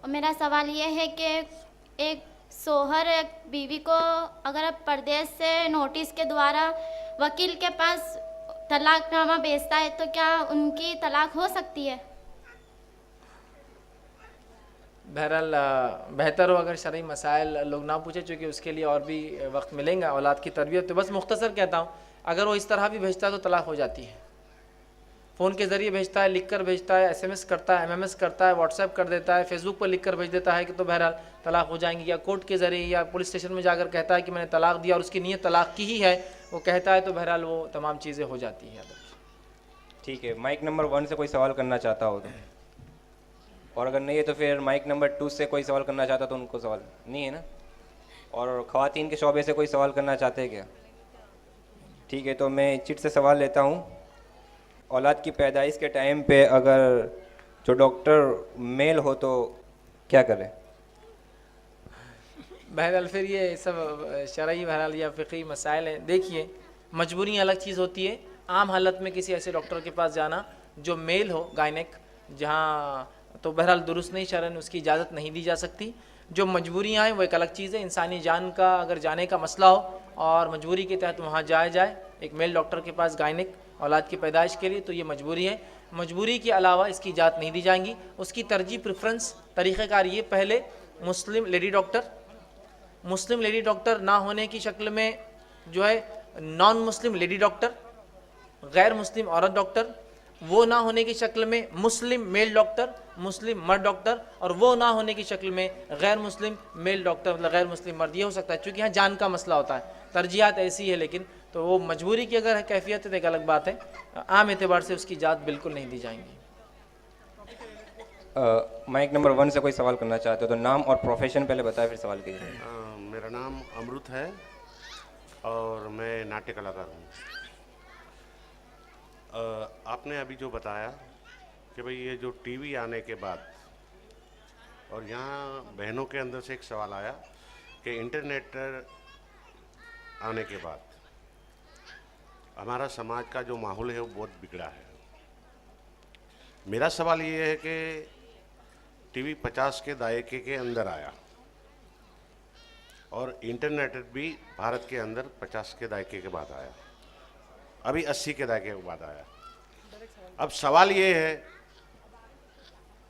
اور میرا سوال یہ ہے کہ ایک شوہر ایک بیوی کو اگر پردیس سے نوٹس کے دوارا وکیل کے پاس طلاق نامہ بھیجتا ہے تو کیا ان کی طلاق ہو سکتی ہے؟ بہرحال بہتر ہو اگر شرعی مسائل لوگ نہ پوچھیں، چونکہ اس کے لیے اور بھی وقت ملیں گا اولاد کی تربیت. تو بس مختصر کہتا ہوں، اگر وہ اس طرح بھی بھیجتا ہے تو طلاق ہو جاتی ہے. فون کے ذریعے بھیجتا ہے، لکھ کر بھیجتا ہے، SMS کرتا ہے، MMS کرتا ہے، واٹس ایپ کر دیتا ہے، فیس بک پر لکھ کر بھیج دیتا ہے کہ تو بہرحال طلاق ہو جائیں گی. یا کورٹ کے ذریعے یا پولیس اسٹیشن میں جا کر کہتا ہے کہ میں نے طلاق دیا اور اس کی نیت طلاق کی ہی ہے، وہ کہتا ہے، تو بہرحال وہ تمام چیزیں ہو جاتی ہیں. ٹھیک ہے، مائک نمبر 1 سے کوئی سوال کرنا چاہتا ہو تو، اور اگر نہیں ہے تو پھر مائک نمبر 2 سے کوئی سوال کرنا چاہتا تو ان کو سوال نہیں ہے نا. اور خواتین کے شعبے سے کوئی سوال کرنا چاہتے ہیں کیا؟ ٹھیک ہے، تو میں چٹ سے سوال لیتا ہوں. اولاد کی پیدائش کے ٹائم پہ اگر جو ڈاکٹر میل ہو تو کیا کرے؟ بہرحال پھر یہ سب شرعی بہرحال یا فقہی مسائل ہیں. دیکھیے، مجبوری الگ چیز ہوتی ہے. عام حالت میں کسی ایسے ڈاکٹر کے پاس جانا جو میل ہو، گائنک، جہاں تو بہرحال درست نہیں، شرعاً اس کی اجازت نہیں دی جا سکتی. جو مجبوریاں ہیں وہ ایک الگ چیز ہے. انسانی جان کا اگر جانے کا مسئلہ ہو اور مجبوری کے تحت وہاں جائے ایک میل ڈاکٹر کے پاس گائنک اولاد کی پیدائش کے لیے، تو یہ مجبوری ہے. مجبوری کے علاوہ اس کی اجازت نہیں دی جائیں گی. اس کی ترجیح پریفرنس طریقہ کار یہ، پہلے مسلم لیڈی ڈاکٹر نہ ہونے کی شکل میں جو ہے نان مسلم لیڈی ڈاکٹر، غیر مسلم عورت ڈاکٹر، وہ نہ ہونے کی شکل میں مسلم میل ڈاکٹر، مسلم مرد ڈاکٹر، اور وہ نہ ہونے کی شکل میں غیر مسلم میل ڈاکٹر، مطلب غیر مسلم مرد. یہ ہو سکتا ہے چونکہ یہاں جان کا مسئلہ ہوتا ہے. ترجیحات ایسی ہے، لیکن تو وہ مجبوری کی اگر کیفیت ہے تو ایک الگ بات ہے. عام اعتبار سے اس کی اجازت بالکل نہیں دی جائیں گی. مائک نمبر 1 سے کوئی سوال کرنا چاہتے ہو تو نام اور پروفیشن پہلے بتائیں پھر سوال کیجیے. میرا نام امرت ہے اور میں ناٹیہ کلاکار ہوں. آپ نے ابھی جو بتایا کہ بھئی یہ جو ٹی وی آنے کے بعد، اور یہاں بہنوں کے اندر سے ایک سوال آیا کہ انٹرنیٹ آنے کے بعد ہمارا سماج کا جو ماحول ہے وہ بہت بگڑا ہے. میرا سوال یہ ہے کہ ٹی وی 50 کے دہائے کے اندر آیا اور انٹرنیٹ بھی بھارت کے اندر 50 کے دہائے کے بعد آیا، ابھی 80 کے دہائے کے بعد آیا. اب سوال یہ ہے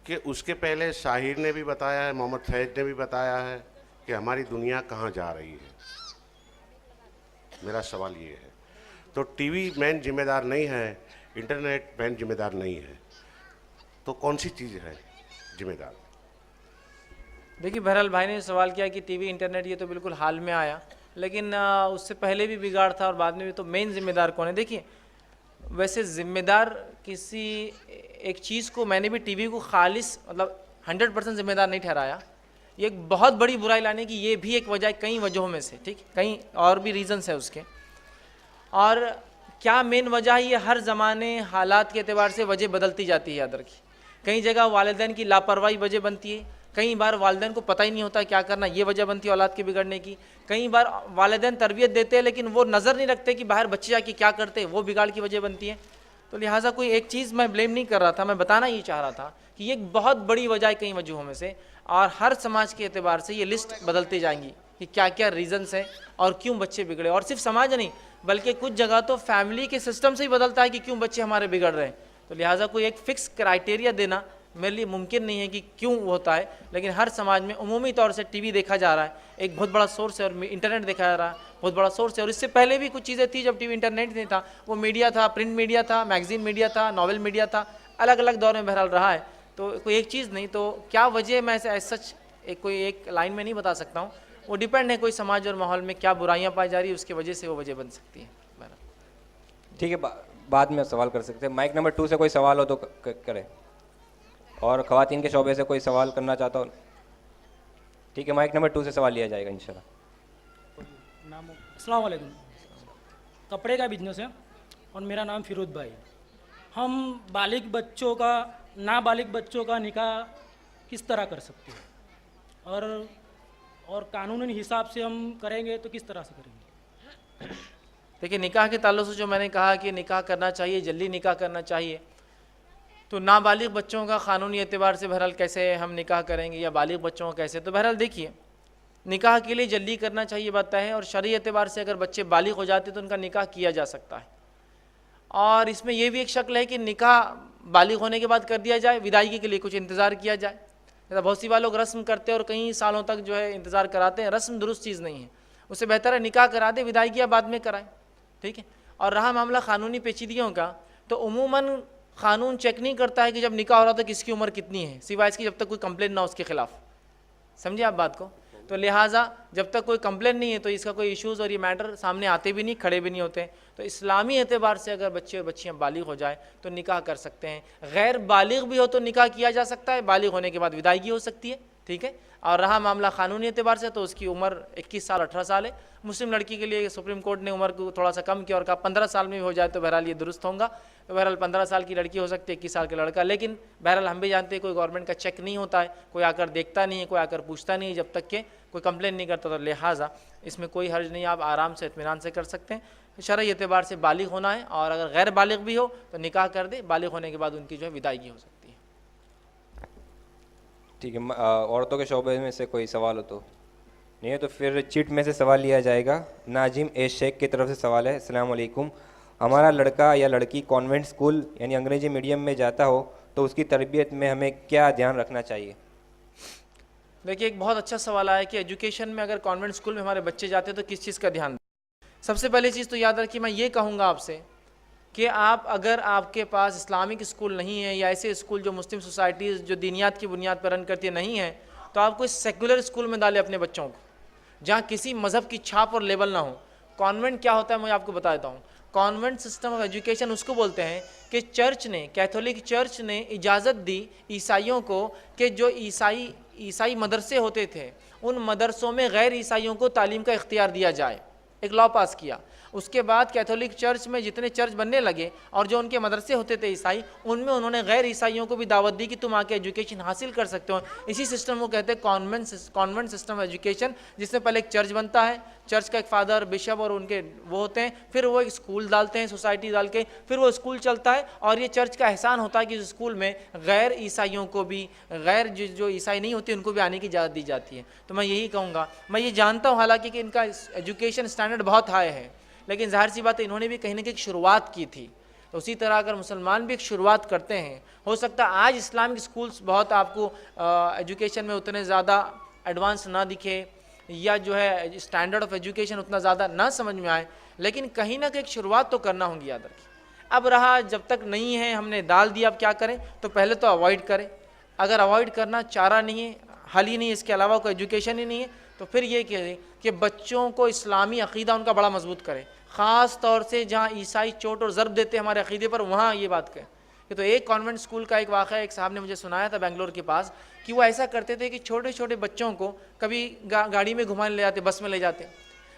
کہ اس کے پہلے شاہر نے بھی بتایا ہے، محمد فیض نے بھی بتایا ہے کہ ہماری دنیا کہاں جا رہی ہے. میرا سوال یہ ہے، تو ٹی وی مین ذمہ دار نہیں ہے، انٹرنیٹ مین ذمہ دار نہیں ہے، تو کون سی چیز ہے ذمہ دار؟ دیکھیے، بہرحال بھائی نے سوال کیا کہ ٹی وی انٹرنیٹ یہ تو بالکل حال میں آیا، لیکن اس سے پہلے بھی بگاڑ تھا اور بعد میں بھی، تو مین ذمہ دار کون ہے؟ دیکھیے، ویسے ذمہ دار کسی ایک چیز کو میں نے بھی ٹی وی کو خالص مطلب 100% ذمہ دار نہیں ٹھہرایا. یہ ایک بہت بڑی برائی لانے کی یہ بھی ایک وجہ ہے کئی وجہوں میں سے, ٹھیک, کئی اور بھی ریزنس ہیں اس کے. اور کیا مین وجہ ہے, یہ ہر زمانے حالات کے اعتبار سے وجہ بدلتی جاتی ہے. یاد رکھیے کئی جگہ والدین کی لاپرواہی وجہ بنتی ہے, کئی بار والدین کو پتہ ہی نہیں ہوتا کیا کرنا, یہ وجہ بنتی ہے اولاد کے بگڑنے کی. کئی بار والدین تربیت دیتے ہیں لیکن وہ نظر نہیں رکھتے کہ باہر بچے جا کے کیا کرتے ہیں, وہ بگاڑ کی وجہ بنتی ہے. تو لہٰذا کوئی ایک چیز میں بلیم نہیں کر رہا تھا, میں بتانا یہ چاہ رہا تھا کہ یہ ایک بہت بڑی وجہ ہے کئی وجہوں میں سے, اور ہر سماج کے اعتبار سے یہ لسٹ بدلتی جائیں گی کہ کیا کیا ریزنس ہیں اور کیوں بچے بگڑے. اور صرف سماج نہیں بلکہ کچھ جگہ تو فیملی کے سسٹم سے ہی بدلتا ہے کہ کیوں بچے ہمارے بگڑ رہے ہیں. تو لہٰذا کوئی ایک فکس کرائٹیریا دینا میرے لیے ممکن نہیں ہے کہ کیوں ہوتا ہے, لیکن ہر سماج میں عمومی طور سے ٹی وی دیکھا جا رہا ہے, ایک بہت بڑا سورس ہے, اور انٹرنیٹ دیکھا جا رہا ہے بہت بڑا سورس ہے. اور اس سے پہلے بھی کچھ چیزیں تھیں جب ٹی وی انٹرنیٹ نہیں تھا, وہ میڈیا تھا, پرنٹ میڈیا تھا, میگزین میڈیا تھا, ناول میڈیا تھا, الگ الگ دور میں بہرحال رہا ہے. تو کوئی ایک چیز نہیں, تو کیا وجہ میں ایسے سچ کوئی ایک لائن میں نہیں بتا سکتا ہوں, وہ ڈیپینڈ ہے کوئی سماج اور ماحول میں کیا برائیاں پائی جا رہی ہیں, اس کی وجہ سے وہ وجہ بن سکتی ہیں. ٹھیک ہے, بعد میں سوال کر سکتے ہیں. مائک نمبر 2 سے کوئی سوال ہو تو کرے, اور خواتین کے شعبے سے کوئی سوال کرنا چاہتا ہو. ٹھیک ہے, مائک نمبر 2 سے سوال لیا جائے گا انشاءاللہ. السلام علیکم. کپڑے کا بزنس ہے اور میرا نام فیروز بھائی. ہم بالغ بچوں کا نابالغ بچوں کا نکاح کس طرح کر سکتے ہیں, اور قانونی حساب سے ہم کریں گے تو کس طرح سے کریں گے؟ دیکھیے نکاح کے تعلق سے جو میں نے کہا کہ نکاح کرنا چاہیے, جلدی نکاح کرنا چاہیے, تو نابالغ بچوں کا قانونی اعتبار سے بہرحال کیسے ہم نکاح کریں گے, یا بالغ بچوں کا کیسے, تو بہرحال دیکھیے نکاح کے لیے جلدی کرنا چاہیے بات ہے, اور شرعی اعتبار سے اگر بچے بالغ ہو جاتے تو ان کا نکاح کیا جا سکتا ہے. اور اس میں یہ بھی ایک شکل ہے کہ نکاح بالغ ہونے کے بعد کر دیا جائے, ودائیگی کے لیے کچھ انتظار کیا جائے. بہت سی بار لوگ رسم کرتے ہیں اور کئی سالوں تک جو ہے انتظار کراتے ہیں, رسم درست چیز نہیں ہے, اس سے بہتر ہے نکاح کرا دے, ودائیگیاں بعد میں کرائیں, ٹھیک ہے. اور رہا معاملہ قانونی پیچیدگیوں کا, تو عموماً قانون چیک نہیں کرتا ہے کہ جب نکاح ہو رہا تو کس کی عمر کتنی ہے, سوائے اس کی جب تک کوئی کمپلین نہ ہو اس کے خلاف. سمجھے آپ بات کو؟ تو لہٰذا جب تک کوئی کمپلین نہیں ہے تو اس کا کوئی ایشوز اور یہ میٹر سامنے آتے بھی نہیں, کھڑے بھی نہیں ہوتے. تو اسلامی اعتبار سے اگر بچے اور بچیاں بالغ ہو جائے تو نکاح کر سکتے ہیں. غیر بالغ بھی ہو تو نکاح کیا جا سکتا ہے, بالغ ہونے کے بعد ودائیگی ہو سکتی ہے, ٹھیک ہے. اور رہا معاملہ قانونی اعتبار سے تو اس کی عمر 21 سال 18 سال ہے. مسلم لڑکی کے لیے سپریم کورٹ نے عمر کو تھوڑا سا کم کیا اور کہا 15 سال میں بھی ہو جائے تو بہرحال یہ درست ہوگا. تو بہرحال 15 سال کی لڑکی ہو سکتی ہے, 21 سال کا لڑکا, لیکن بہرحال ہم بھی جانتے ہیں کوئی گورنمنٹ کا چیک نہیں ہوتا ہے, کوئی آ کر دیکھتا نہیں ہے, کوئی آ کر پوچھتا نہیں ہے جب تک کہ کوئی کمپلین نہیں کرتا. تو لہٰذا اس میں کوئی حرج نہیں, آپ آرام سے اطمینان سے کر سکتے ہیں. شرعی اعتبار سے بالغ ہونا ہے, اور اگر غیر بالغ بھی ہو تو نکاح کر دے, بالغ ہونے کے بعد ان کی جو ہے ودائیگی ہو سکتی ہے. ٹھیک ہے, عورتوں کے شعبے میں سے کوئی سوال ہو تو نہیں ہے, تو پھر چٹ میں سے سوال لیا جائے گا. ناجم اے شیخ کی طرف سے سوال ہے. السلام علیکم. ہمارا لڑکا یا لڑکی کانوینٹ اسکول یعنی انگریزی میڈیم میں جاتا ہو تو اس کی تربیت میں ہمیں کیا دھیان رکھنا چاہیے؟ دیکھیے ایک بہت اچھا سوال آیا کہ ایجوکیشن میں اگر کانوینٹ اسکول میں ہمارے بچے جاتے ہیں تو کس چیز کا دھیان دیں. سب سے پہلی چیز تو یاد رکھیے, میں یہ کہوں گا آپ سے کہ اگر آپ کے پاس اسلامک اسکول نہیں ہے, یا ایسے اسکول جو مسلم سوسائٹیز جو دینیات کی بنیاد پر رن کرتی ہے نہیں ہے, تو آپ کو سیکولر اسکول میں ڈالیں اپنے بچوں کو, جہاں کسی مذہب کی چھاپ اور لیبل نہ ہو. کانوینٹ کیا ہوتا ہے میں آپ کو بتا دیتا ہوں. کانوینٹ سسٹم آف ایجوکیشن اس کو بولتے ہیں کہ چرچ نے, کیتھولک چرچ نے اجازت دی عیسائیوں کو کہ جو عیسائی مدرسے ہوتے تھے ان مدرسوں میں غیر عیسائیوں کو تعلیم کا اختیار دیا جائے. ایک لا پاس کیا. اس کے بعد کیتھولک چرچ میں جتنے چرچ بننے لگے اور جو ان کے مدرسے ہوتے تھے عیسائی, ان میں انہوں نے غیر عیسائیوں کو بھی دعوت دی کہ تم آ کے ایجوکیشن حاصل کر سکتے ہو. اسی سسٹم کو کہتے ہیں کانوینٹ سسٹم ایجوکیشن, جس سے پہلے ایک چرچ بنتا ہے, چرچ کا ایک فادر بشپ اور ان کے وہ ہوتے ہیں, پھر وہ ایک اسکول ڈالتے ہیں سوسائٹی ڈال کے, پھر وہ اسکول چلتا ہے, اور یہ چرچ کا احسان ہوتا ہے کہ اس اسکول میں غیر عیسائیوں کو بھی, غیر جو عیسائی نہیں ہوتے ان کو بھی آنے کی اجازت دی جاتی ہے. تو میں یہی کہوں گا, میں یہ جانتا ہوں حالانکہ کہ ان کا ایجوکیشن اسٹینڈرڈ بہت ہائی ہے, لیکن ظاہر سی بات ہے انہوں نے بھی کہیں نہ کہیں شروعات کی تھی. تو اسی طرح اگر مسلمان بھی ایک شروعات کرتے ہیں, ہو سکتا ہے آج اسلامک اسکولس بہت آپ کو ایجوکیشن میں اتنے زیادہ ایڈوانس نہ دکھے, یا جو ہے اسٹینڈرڈ آف ایجوکیشن اتنا زیادہ نہ سمجھ میں آئے, لیکن کہیں نہ کہیں ایک شروعات تو کرنا ہوگی. یاد رکھیے اب رہا جب تک نہیں ہے ہم نے ڈال دیا, اب کیا کریں, تو پہلے تو اوائڈ کریں. اگر اوائڈ کرنا چارہ نہیں ہے, حل ہی نہیں, اس کے علاوہ کوئی ایجوکیشن ہی نہیں ہے, تو پھر یہ کہ بچوں کو اسلامی عقیدہ ان کا بڑا مضبوط کرے, خاص طور سے جہاں عیسائی چوٹ اور ضرب دیتے ہیں ہمارے عقیدے پر، وہاں یہ بات کہیں. یہ تو ایک کانوینٹ اسکول کا ایک واقعہ ایک صاحب نے مجھے سنایا تھا بنگلور کے پاس، کہ وہ ایسا کرتے تھے کہ چھوٹے چھوٹے بچوں کو کبھی گاڑی میں گھمانے لے جاتے، بس میں لے جاتے،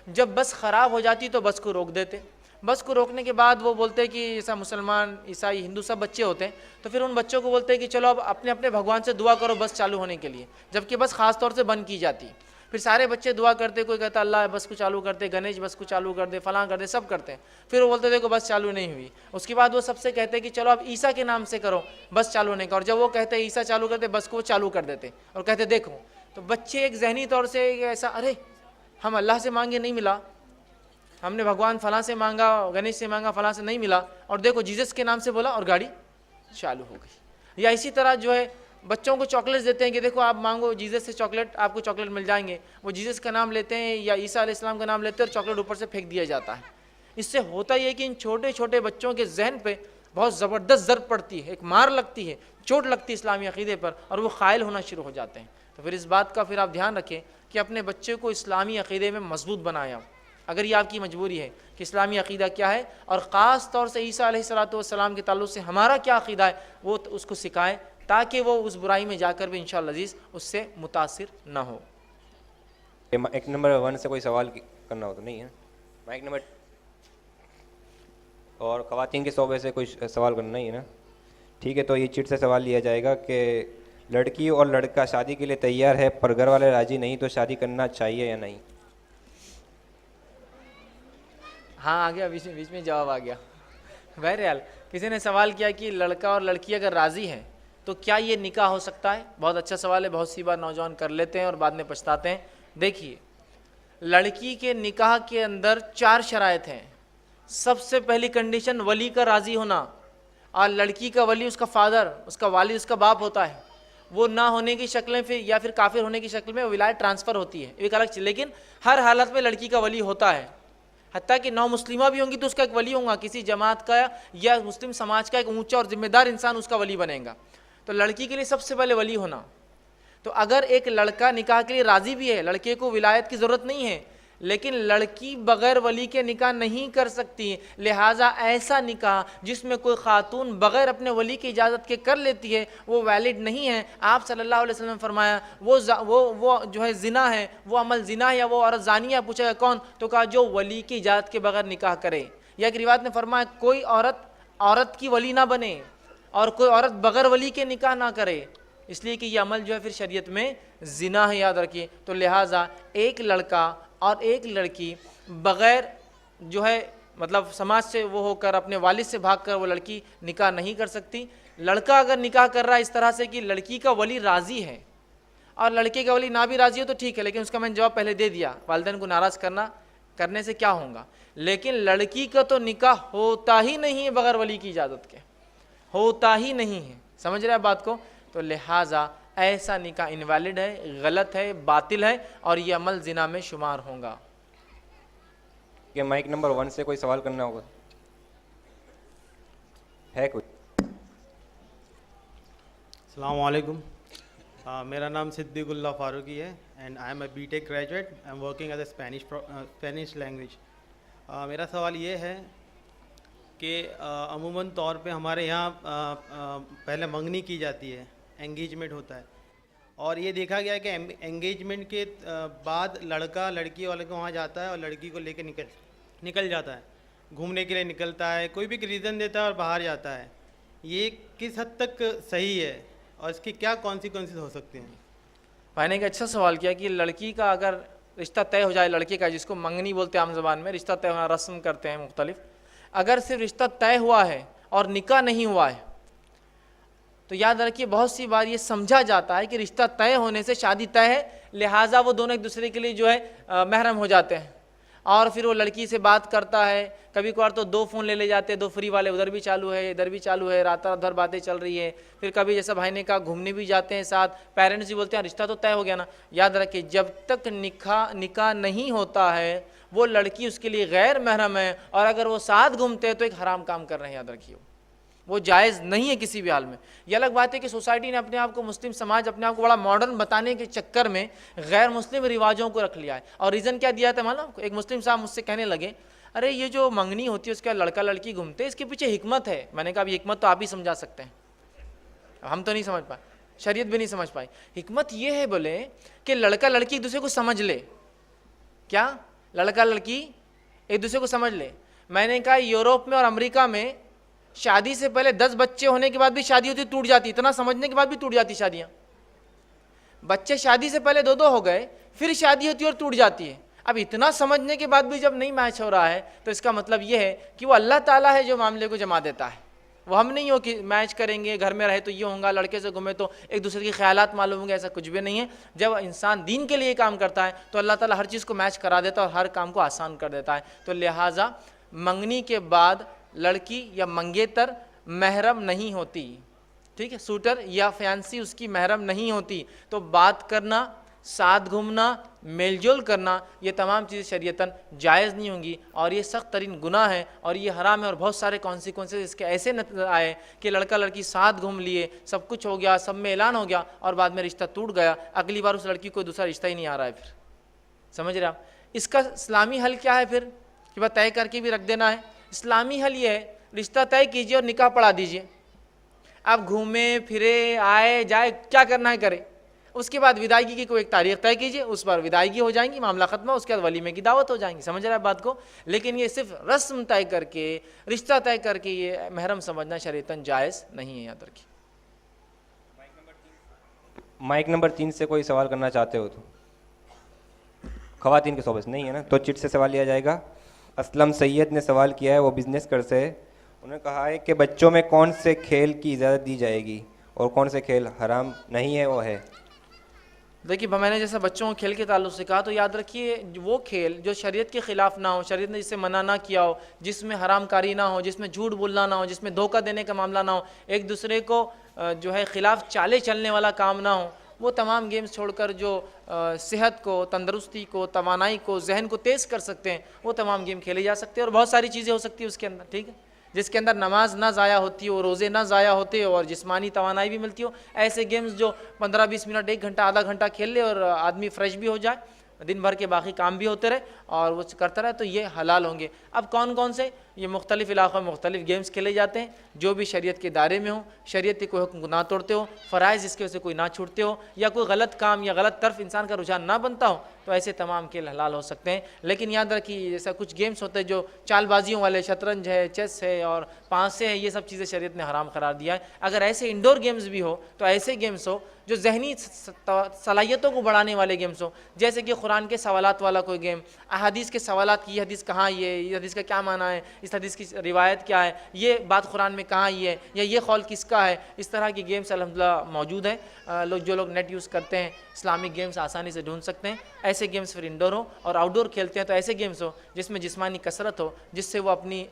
جب بس خراب ہو جاتی تو بس کو روک دیتے. بس کو روکنے کے بعد وہ بولتے کہ ایسا مسلمان عیسائی ہندو سب بچے ہوتے ہیں، تو پھر ان بچوں کو بولتے کہ چلو اب اپنے اپنے بھگوان سے دعا کرو بس چالو ہونے کے لیے، جبکہ بس خاص طور سے بند کی جاتی. پھر سارے بچے دعا کرتے، کوئی کہتا اللہ بس کو چالو کر دے، گنیش بس کو چالو کر دے، فلاں کر دے، سب کرتے ہیں. پھر وہ بولتے دیکھو بس چالو نہیں ہوئی. اس کے بعد وہ سب سے کہتے کہ چلو اب عیسیٰ کے نام سے کرو بس چالو نہیں کا، اور جب وہ کہتے عیسیٰ چالو کرتے بس کو وہ چالو کر دیتے اور کہتے دیکھو. تو بچے ایک ذہنی طور سے ایسا، ارے ہم اللہ سے مانگے نہیں ملا، ہم نے بھگوان فلاں سے مانگا، گنیش سے مانگا، فلاں سے نہیں ملا، اور دیکھو جیزس کے نام سے بولا اور گاڑی چالو ہو گئی. یا اسی طرح جو ہے بچوں کو چاکلیٹس دیتے ہیں کہ دیکھو آپ مانگو جیزس سے چاکلیٹ، آپ کو چاکلیٹ مل جائیں گے. وہ جیزس کا نام لیتے ہیں یا عیسیٰ علیہ السلام کا نام لیتے ہیں اور چاکلیٹ اوپر سے پھینک دیا جاتا ہے. اس سے ہوتا یہ کہ ان چھوٹے چھوٹے بچوں کے ذہن پہ بہت زبردست ضرب پڑتی ہے، ایک مار لگتی ہے، چوٹ لگتی ہے اسلامی عقیدے پر، اور وہ قائل ہونا شروع ہو جاتے ہیں. تو پھر اس بات کا پھر آپ دھیان رکھیں کہ اپنے بچے کو اسلامی عقیدے میں مضبوط بنائیں. اگر یہ آپ کی مجبوری ہے کہ اسلامی عقیدہ کیا ہے، اور خاص طور سے عیسیٰ علیہ السلام کے تعلق سے ہمارا کیا عقیدہ ہے، وہ اس کو سکھائیں تاکہ وہ اس برائی میں جا کر بھی انشاءاللہ عزیز اس سے متاثر نہ ہو. ایک نمبر 1 سے کوئی سوال کرنا ہو تو نہیں ہے؟ مائک نمبر اور خواتین کے صوبے سے کوئی سوال کرنا نہیں ہے نا؟ ٹھیک ہے، تو یہ چٹ سے سوال لیا جائے گا کہ لڑکی اور لڑکا شادی کے لیے تیار ہے پر گھر والے راضی نہیں تو شادی کرنا چاہیے یا نہیں؟ ہاں آ گیا، بیچ میں جواب آ گیا. بہرحال کسی نے سوال کیا کہ لڑکا اور لڑکی اگر راضی ہیں تو کیا یہ نکاح ہو سکتا ہے؟ بہت اچھا سوال ہے، بہت سی بار نوجوان کر لیتے ہیں اور بعد میں پچھتاتے ہیں. دیکھیے، لڑکی کے نکاح کے اندر 4 شرائط ہیں. سب سے پہلی کنڈیشن ولی کا راضی ہونا، اور لڑکی کا ولی اس کا فادر، اس کا والد، اس کا باپ ہوتا ہے. وہ نہ ہونے کی شکل میں یا پھر کافر ہونے کی شکل میں ولایت ٹرانسفر ہوتی ہے، ایک الگ چیز. لیکن ہر حالت میں لڑکی کا ولی ہوتا ہے، حتیٰ کہ نو مسلمہ بھی ہوں گی تو اس کا ایک ولی ہوگا، کسی جماعت کا یا مسلم سماج کا ایک اونچا اور ذمہ دار انسان اس کا ولی بنے گا. تو لڑکی کے لیے سب سے پہلے ولی ہونا. تو اگر ایک لڑکا نکاح کے لیے راضی بھی ہے، لڑکے کو ولایت کی ضرورت نہیں ہے، لیکن لڑکی بغیر ولی کے نکاح نہیں کر سکتی، لہٰذا ایسا نکاح جس میں کوئی خاتون بغیر اپنے ولی کی اجازت کے کر لیتی ہے وہ ویلڈ نہیں ہے. آپ صلی اللہ علیہ وسلم نے فرمایا وہ جو ہے زنا ہے، وہ عمل زنا ہے، یا وہ عورت زانیہ. پوچھا گیا کون؟ تو کہا جو ولی کی اجازت کے بغیر نکاح کرے. یا ایک روایت نے فرمایا کوئی عورت کی ولی نہ بنے اور کوئی عورت بغیر ولی کے نکاح نہ کرے، اس لیے کہ یہ عمل جو ہے پھر شریعت میں زنا ہے، یاد رکھیے. تو لہٰذا ایک لڑکا اور ایک لڑکی بغیر جو ہے مطلب سماج سے وہ ہو کر اپنے والد سے بھاگ کر وہ لڑکی نکاح نہیں کر سکتی. لڑکا اگر نکاح کر رہا ہے اس طرح سے کہ لڑکی کا ولی راضی ہے اور لڑکے کا ولی نہ بھی راضی ہو تو ٹھیک ہے، لیکن اس کا میں نے جواب پہلے دے دیا، والدین کو ناراض کرنے سے کیا ہوگا. لیکن لڑکی کا تو نکاح ہوتا ہی نہیں ہے بغیر ولی کی اجازت کے، ہوتا ہی نہیں ہے. سمجھ رہے ہیں بات کو؟ تو لہٰذا ایسا نکاح انویلڈ ہے، غلط ہے، باطل ہے، اور یہ عمل زنا میں شمار ہوگا. کہ مائک نمبر 1 سے کوئی سوال کرنا ہوگا ہے کوئی؟ السلام علیکم. میرا نام صدیق اللہ فاروقی ہے and I am a B tech graduate. I am working as a Spanish language. میرا سوال یہ ہے کہ عموماً طور پہ ہمارے یہاں پہلے منگنی کی جاتی ہے، انگیجمنٹ ہوتا ہے، اور یہ دیکھا گیا ہے کہ انگیجمنٹ کے بعد لڑکا لڑکی والے کو وہاں جاتا ہے اور لڑکی کو لے کے نکل جاتا ہے، گھومنے کے لیے نکلتا ہے، کوئی بھی ریزن دیتا ہے اور باہر جاتا ہے. یہ کس حد تک صحیح ہے اور اس کی کیا کانسیکوینسز ہو سکتے ہیں؟ بھائی نے ایک اچھا سوال کیا کہ لڑکی کا اگر رشتہ طے ہو جائے، لڑکے کا جس کو منگنی بولتے ہیں عام زبان میں، رشتہ طے ہونا رسم کرتے ہیں مختلف، اگر صرف رشتہ طے ہوا ہے اور نکاح نہیں ہوا ہے تو یاد رکھیے بہت سی بار یہ سمجھا جاتا ہے کہ رشتہ طے ہونے سے شادی طے ہے، لہٰذا وہ دونوں ایک دوسرے کے لیے جو ہے محرم ہو جاتے ہیں، اور پھر وہ لڑکی سے بات کرتا ہے. کبھی کبھار تو 2 فون لے جاتے ہیں، 2 فری والے، ادھر بھی چالو ہے ادھر بھی چالو ہے، رات ادھر باتیں چل رہی ہے. پھر کبھی جیسا بھائی نے کہا گھومنے بھی جاتے ہیں ساتھ، پیرنٹس بھی بولتے ہیں رشتہ تو طے ہو گیا نا. یاد رکھیے جب تک نکاح نہیں ہوتا ہے وہ لڑکی اس کے لیے غیر محرم ہے، اور اگر وہ ساتھ گھومتے ہیں تو ایک حرام کام کر رہے ہیں. یاد رکھیے وہ جائز نہیں ہے کسی بھی حال میں. یہ الگ بات ہے کہ سوسائٹی نے اپنے آپ کو، مسلم سماج اپنے آپ کو بڑا ماڈرن بتانے کے چکر میں غیر مسلم رواجوں کو رکھ لیا ہے. اور ریزن کیا دیا تھا معلوم؟ ایک مسلم صاحب مجھ سے کہنے لگے ارے یہ جو منگنی ہوتی ہے اس کا لڑکا لڑکی گھومتے اس کے پیچھے حکمت ہے. میں نے کہا اب حکمت تو آپ ہی سمجھا سکتے ہیں, ہم تو نہیں سمجھ پائے, شریعت بھی نہیں سمجھ پائی. حکمت یہ ہے بولے کہ لڑکا لڑکی ایک دوسرے کو سمجھ لے. کیا لڑکا لڑکی ایک دوسرے کو سمجھ لے. میں نے کہا یوروپ میں اور امریکہ میں شادی سے پہلے 10 بچے ہونے کے بعد بھی شادی ہوتی ٹوٹ جاتی, اتنا سمجھنے کے بعد بھی ٹوٹ جاتی شادیاں. بچے شادی سے پہلے 2 ہو گئے, پھر شادی ہوتی ہے اور ٹوٹ جاتی ہے. اب اتنا سمجھنے کے بعد بھی جب نہیں میچ ہو رہا ہے تو اس کا مطلب یہ ہے کہ وہ اللہ تعالیٰ ہے جو معاملے کو جمع دیتا ہے. وہ ہم نہیں ہو کہ میچ کریں گے, گھر میں رہے تو یہ ہوگا, لڑکے سے گھومے تو ایک دوسرے کے خیالات معلوم ہوں گے, ایسا کچھ بھی نہیں ہے. جب انسان دین کے لیے کام کرتا ہے تو اللہ تعالیٰ ہر چیز کو میچ کرا دیتا ہے اور ہر کام کو آسان کر دیتا ہے. تو لہٰذا منگنی کے بعد لڑکی یا منگیتر محرم نہیں ہوتی, ٹھیک ہے, سوٹر یا فیانسی اس کی محرم نہیں ہوتی. تو بات کرنا, ساتھ گھومنا, میل جول کرنا, یہ تمام چیزیں شریعتاً جائز نہیں ہوں گی اور یہ سخت ترین گناہ ہے اور یہ حرام ہے. اور بہت سارے کانسیکوینسز اس کے ایسے آئے کہ لڑکا لڑکی ساتھ گھوم لیے, سب کچھ ہو گیا, سب میں اعلان ہو گیا اور بعد میں رشتہ ٹوٹ گیا. اگلی بار اس لڑکی کو دوسرا رشتہ ہی نہیں آ رہا ہے. پھر سمجھ رہے آپ اس کا اسلامی حل کیا ہے؟ پھر کہ بس طے کر کے بھی رکھ دینا ہے. اسلامی حل یہ ہے رشتہ طے کیجئے اور نکاح پڑھا دیجئے. آپ گھومیں پھرے آئے جائے کیا کرنا ہے کرے. اس کے بعد وداعگی کی کوئی ایک تاریخ طے کیجئے, اس پر وداعگی ہو جائیں گی, معاملہ ختم ہو, اس کے بعد ولیمے کی دعوت ہو جائیں گی. سمجھ رہے ہیں بات کو؟ لیکن یہ صرف رسم طے کر کے, رشتہ طے کر کے یہ محرم سمجھنا شریعتاً جائز نہیں ہے. یاد رکھیے. مائک نمبر 3 سے کوئی سوال کرنا چاہتے ہو تو خواتین کے صحبت نہیں ہے نا, تو چٹ سے سوال لیا جائے گا. اسلم سید نے سوال کیا ہے, وہ بزنس کر سے ہے. انہوں نے کہا ہے کہ بچوں میں کون سے کھیل کی اجازت دی جائے گی اور کون سے کھیل حرام نہیں ہے وہ ہے. دیکھیے میں نے جیسا بچوں کو کھیل کے تعلق سے کہا, تو یاد رکھیے وہ کھیل جو شریعت کے خلاف نہ ہو, شریعت نے جس سے منع نہ کیا ہو, جس میں حرام کاری نہ ہو, جس میں جھوٹ بولنا نہ ہو, جس میں دھوکہ دینے کا معاملہ نہ ہو, ایک دوسرے کو جو ہے خلاف چالے چلنے والا کام نہ ہو, وہ تمام گیمز چھوڑ کر جو صحت کو, تندرستی کو, توانائی کو, ذہن کو تیز کر سکتے ہیں وہ تمام گیم کھیلے جا سکتے ہیں. اور بہت ساری چیزیں ہو سکتی ہیں اس کے اندر, ٹھیک ہے, جس کے اندر نماز نہ ضائع ہوتی ہو, روزے نہ ضائع ہوتے اور جسمانی توانائی بھی ملتی ہو. ایسے گیمز جو 15-20 منٹ, 1 گھنٹہ, آدھا گھنٹہ کھیل لے اور آدمی فریش بھی ہو جائے, دن بھر کے باقی کام بھی ہوتے رہے اور وہ کرتا رہے, تو یہ حلال ہوں گے. اب کون کون سے؟ یہ مختلف علاقوں میں مختلف گیمز کھیلے جاتے ہیں جو بھی شریعت کے دائرے میں ہوں, شریعت کے کوئی حکم نہ توڑتے ہو, فرائض اس کی وجہ سے کوئی نہ چھوٹتے ہو, یا کوئی غلط کام یا غلط طرف انسان کا رجحان نہ بنتا ہو, تو ایسے تمام کھیل حلال ہو سکتے ہیں. لیکن یاد رکھیے جیسا کچھ گیمز ہوتے ہیں جو چال بازیوں والے, شطرنج ہے, چیس ہے اور پانسے ہے, یہ سب چیزیں شریعت نے حرام قرار دیا ہے. اگر ایسے انڈور گیمز بھی ہو تو ایسے گیمز ہو جو ذہنی صلاحیتوں کو بڑھانے والے گیمز ہوں, جیسے کہ قرآن کے سوالات والا کوئی گیم, احادیث کے سوالات کی, یہ حدیث کہاں, یہ حدیث کا کیا معنی ہے, اس حدیث کی روایت کیا ہے, یہ بات قرآن میں کہاں یہ ہے, یا یہ قول کس کا ہے. اس طرح کی گیمز الحمدللہ موجود ہیں. جو لوگ نیٹ یوز کرتے ہیں اسلامک گیمز آسانی سے ڈھونڈ سکتے ہیں. ایسے گیمز پھر انڈور ہوں, اور آؤٹ ڈور کھیلتے ہیں تو ایسے گیمز ہو جس میں جسمانی کثرت ہو, جس سے وہ اپنی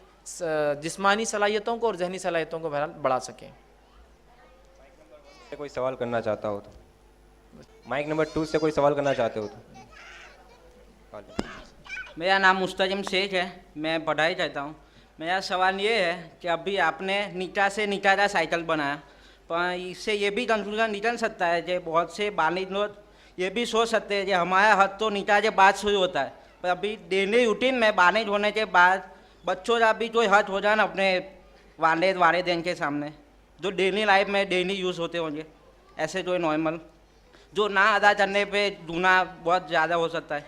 جسمانی صلاحیتوں کو اور ذہنی صلاحیتوں کو بہرحال بڑھا سکیں. کوئی سوال کرنا چاہتا ہو تو مائک نمبر 2 سے کوئی سوال کرنا چاہتے ہو تو. میرا نام مستجم شیخ ہے, میں پڑھائی کرتا ہوں. میرا سوال یہ ہے کہ ابھی آپ نے نیٹا سے نیٹا سائیکل بنایا, پر اس سے یہ بھی کنکلوژن نکل سکتا ہے کہ بہت سے بالغ لوگ یہ بھی سوچ سکتے ہیں کہ ہمارا حد تو نیٹا کے بعد شروع ہوتا ہے, پر ابھی ڈیلی روٹین میں بالغ ہونے کے بعد بچوں کا بھی کوئی حد ہو جائے نا اپنے والدین کے سامنے, جو ڈیلی لائف میں ڈیلی یوز ہوتے ہوں گے, ایسے جو نارمل جو نہ ادا کرنے پہ گناہ بہت زیادہ ہو سکتا ہے.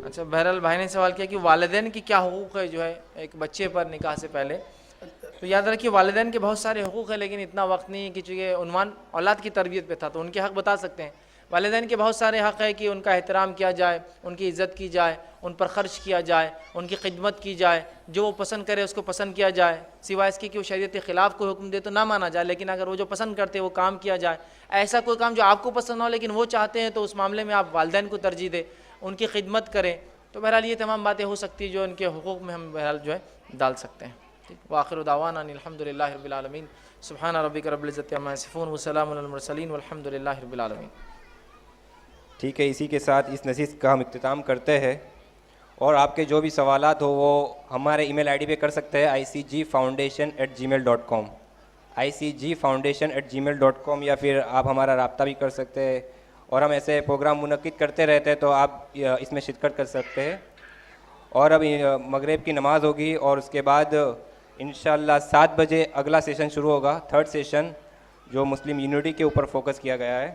اچھا, بہرحال بھائی نے سوال کیا کہ والدین کی کیا حقوق ہے جو ہے ایک بچے پر نکاح سے پہلے. تو یاد رکھیے والدین کے بہت سارے حقوق ہیں, لیکن اتنا وقت نہیں کہ چونکہ عنوان اولاد کی تربیت پہ تھا تو ان کے حق بتا سکتے ہیں. والدین کے بہت سارے حق ہے کہ ان کا احترام کیا جائے, ان کی عزت کی جائے, ان پر خرچ کیا جائے, ان کی خدمت کی جائے, جو وہ پسند کرے اس کو پسند کیا جائے, سوائے اس کی کہ وہ شریعت کے خلاف کوئی حکم دے تو نہ مانا جائے, لیکن اگر وہ جو پسند کرتے وہ کام کیا جائے. ایسا کوئی کام جو آپ کو پسند ہو لیکن وہ چاہتے ہیں تو اس معاملے میں آپ والدین کو ترجیح دیں, ان کی خدمت کریں. تو بہرحال یہ تمام باتیں ہو سکتی جو ان کے حقوق میں ہم بہرحال جو ہے ڈال سکتے ہیں. وآخر دعوانا الحمدللہ رب العالمین. سبحان ربک رب العزت عما یصفون وسلام علی المرسلین والحمدللہ رب العالمین. ٹھیک ہے, اسی کے ساتھ اس نشست کا ہم اختتام کرتے ہیں, اور آپ کے جو بھی سوالات ہو وہ ہمارے ای میل آئی ڈی پہ کر سکتے ہیں icgfoundation@gmail.com, icgfoundation@gmail.com, یا پھر آپ ہمارا رابطہ بھی کر سکتے ہیں. اور ہم ایسے پروگرام منعقد کرتے رہتے ہیں تو آپ اس میں شرکت کر سکتے ہیں. اور اب مغرب کی نماز ہوگی اور اس کے بعد انشاءاللہ 7 بجے اگلا سیشن شروع ہوگا، تھرڈ سیشن، جو مسلم یونٹی کے اوپر فوکس کیا گیا ہے.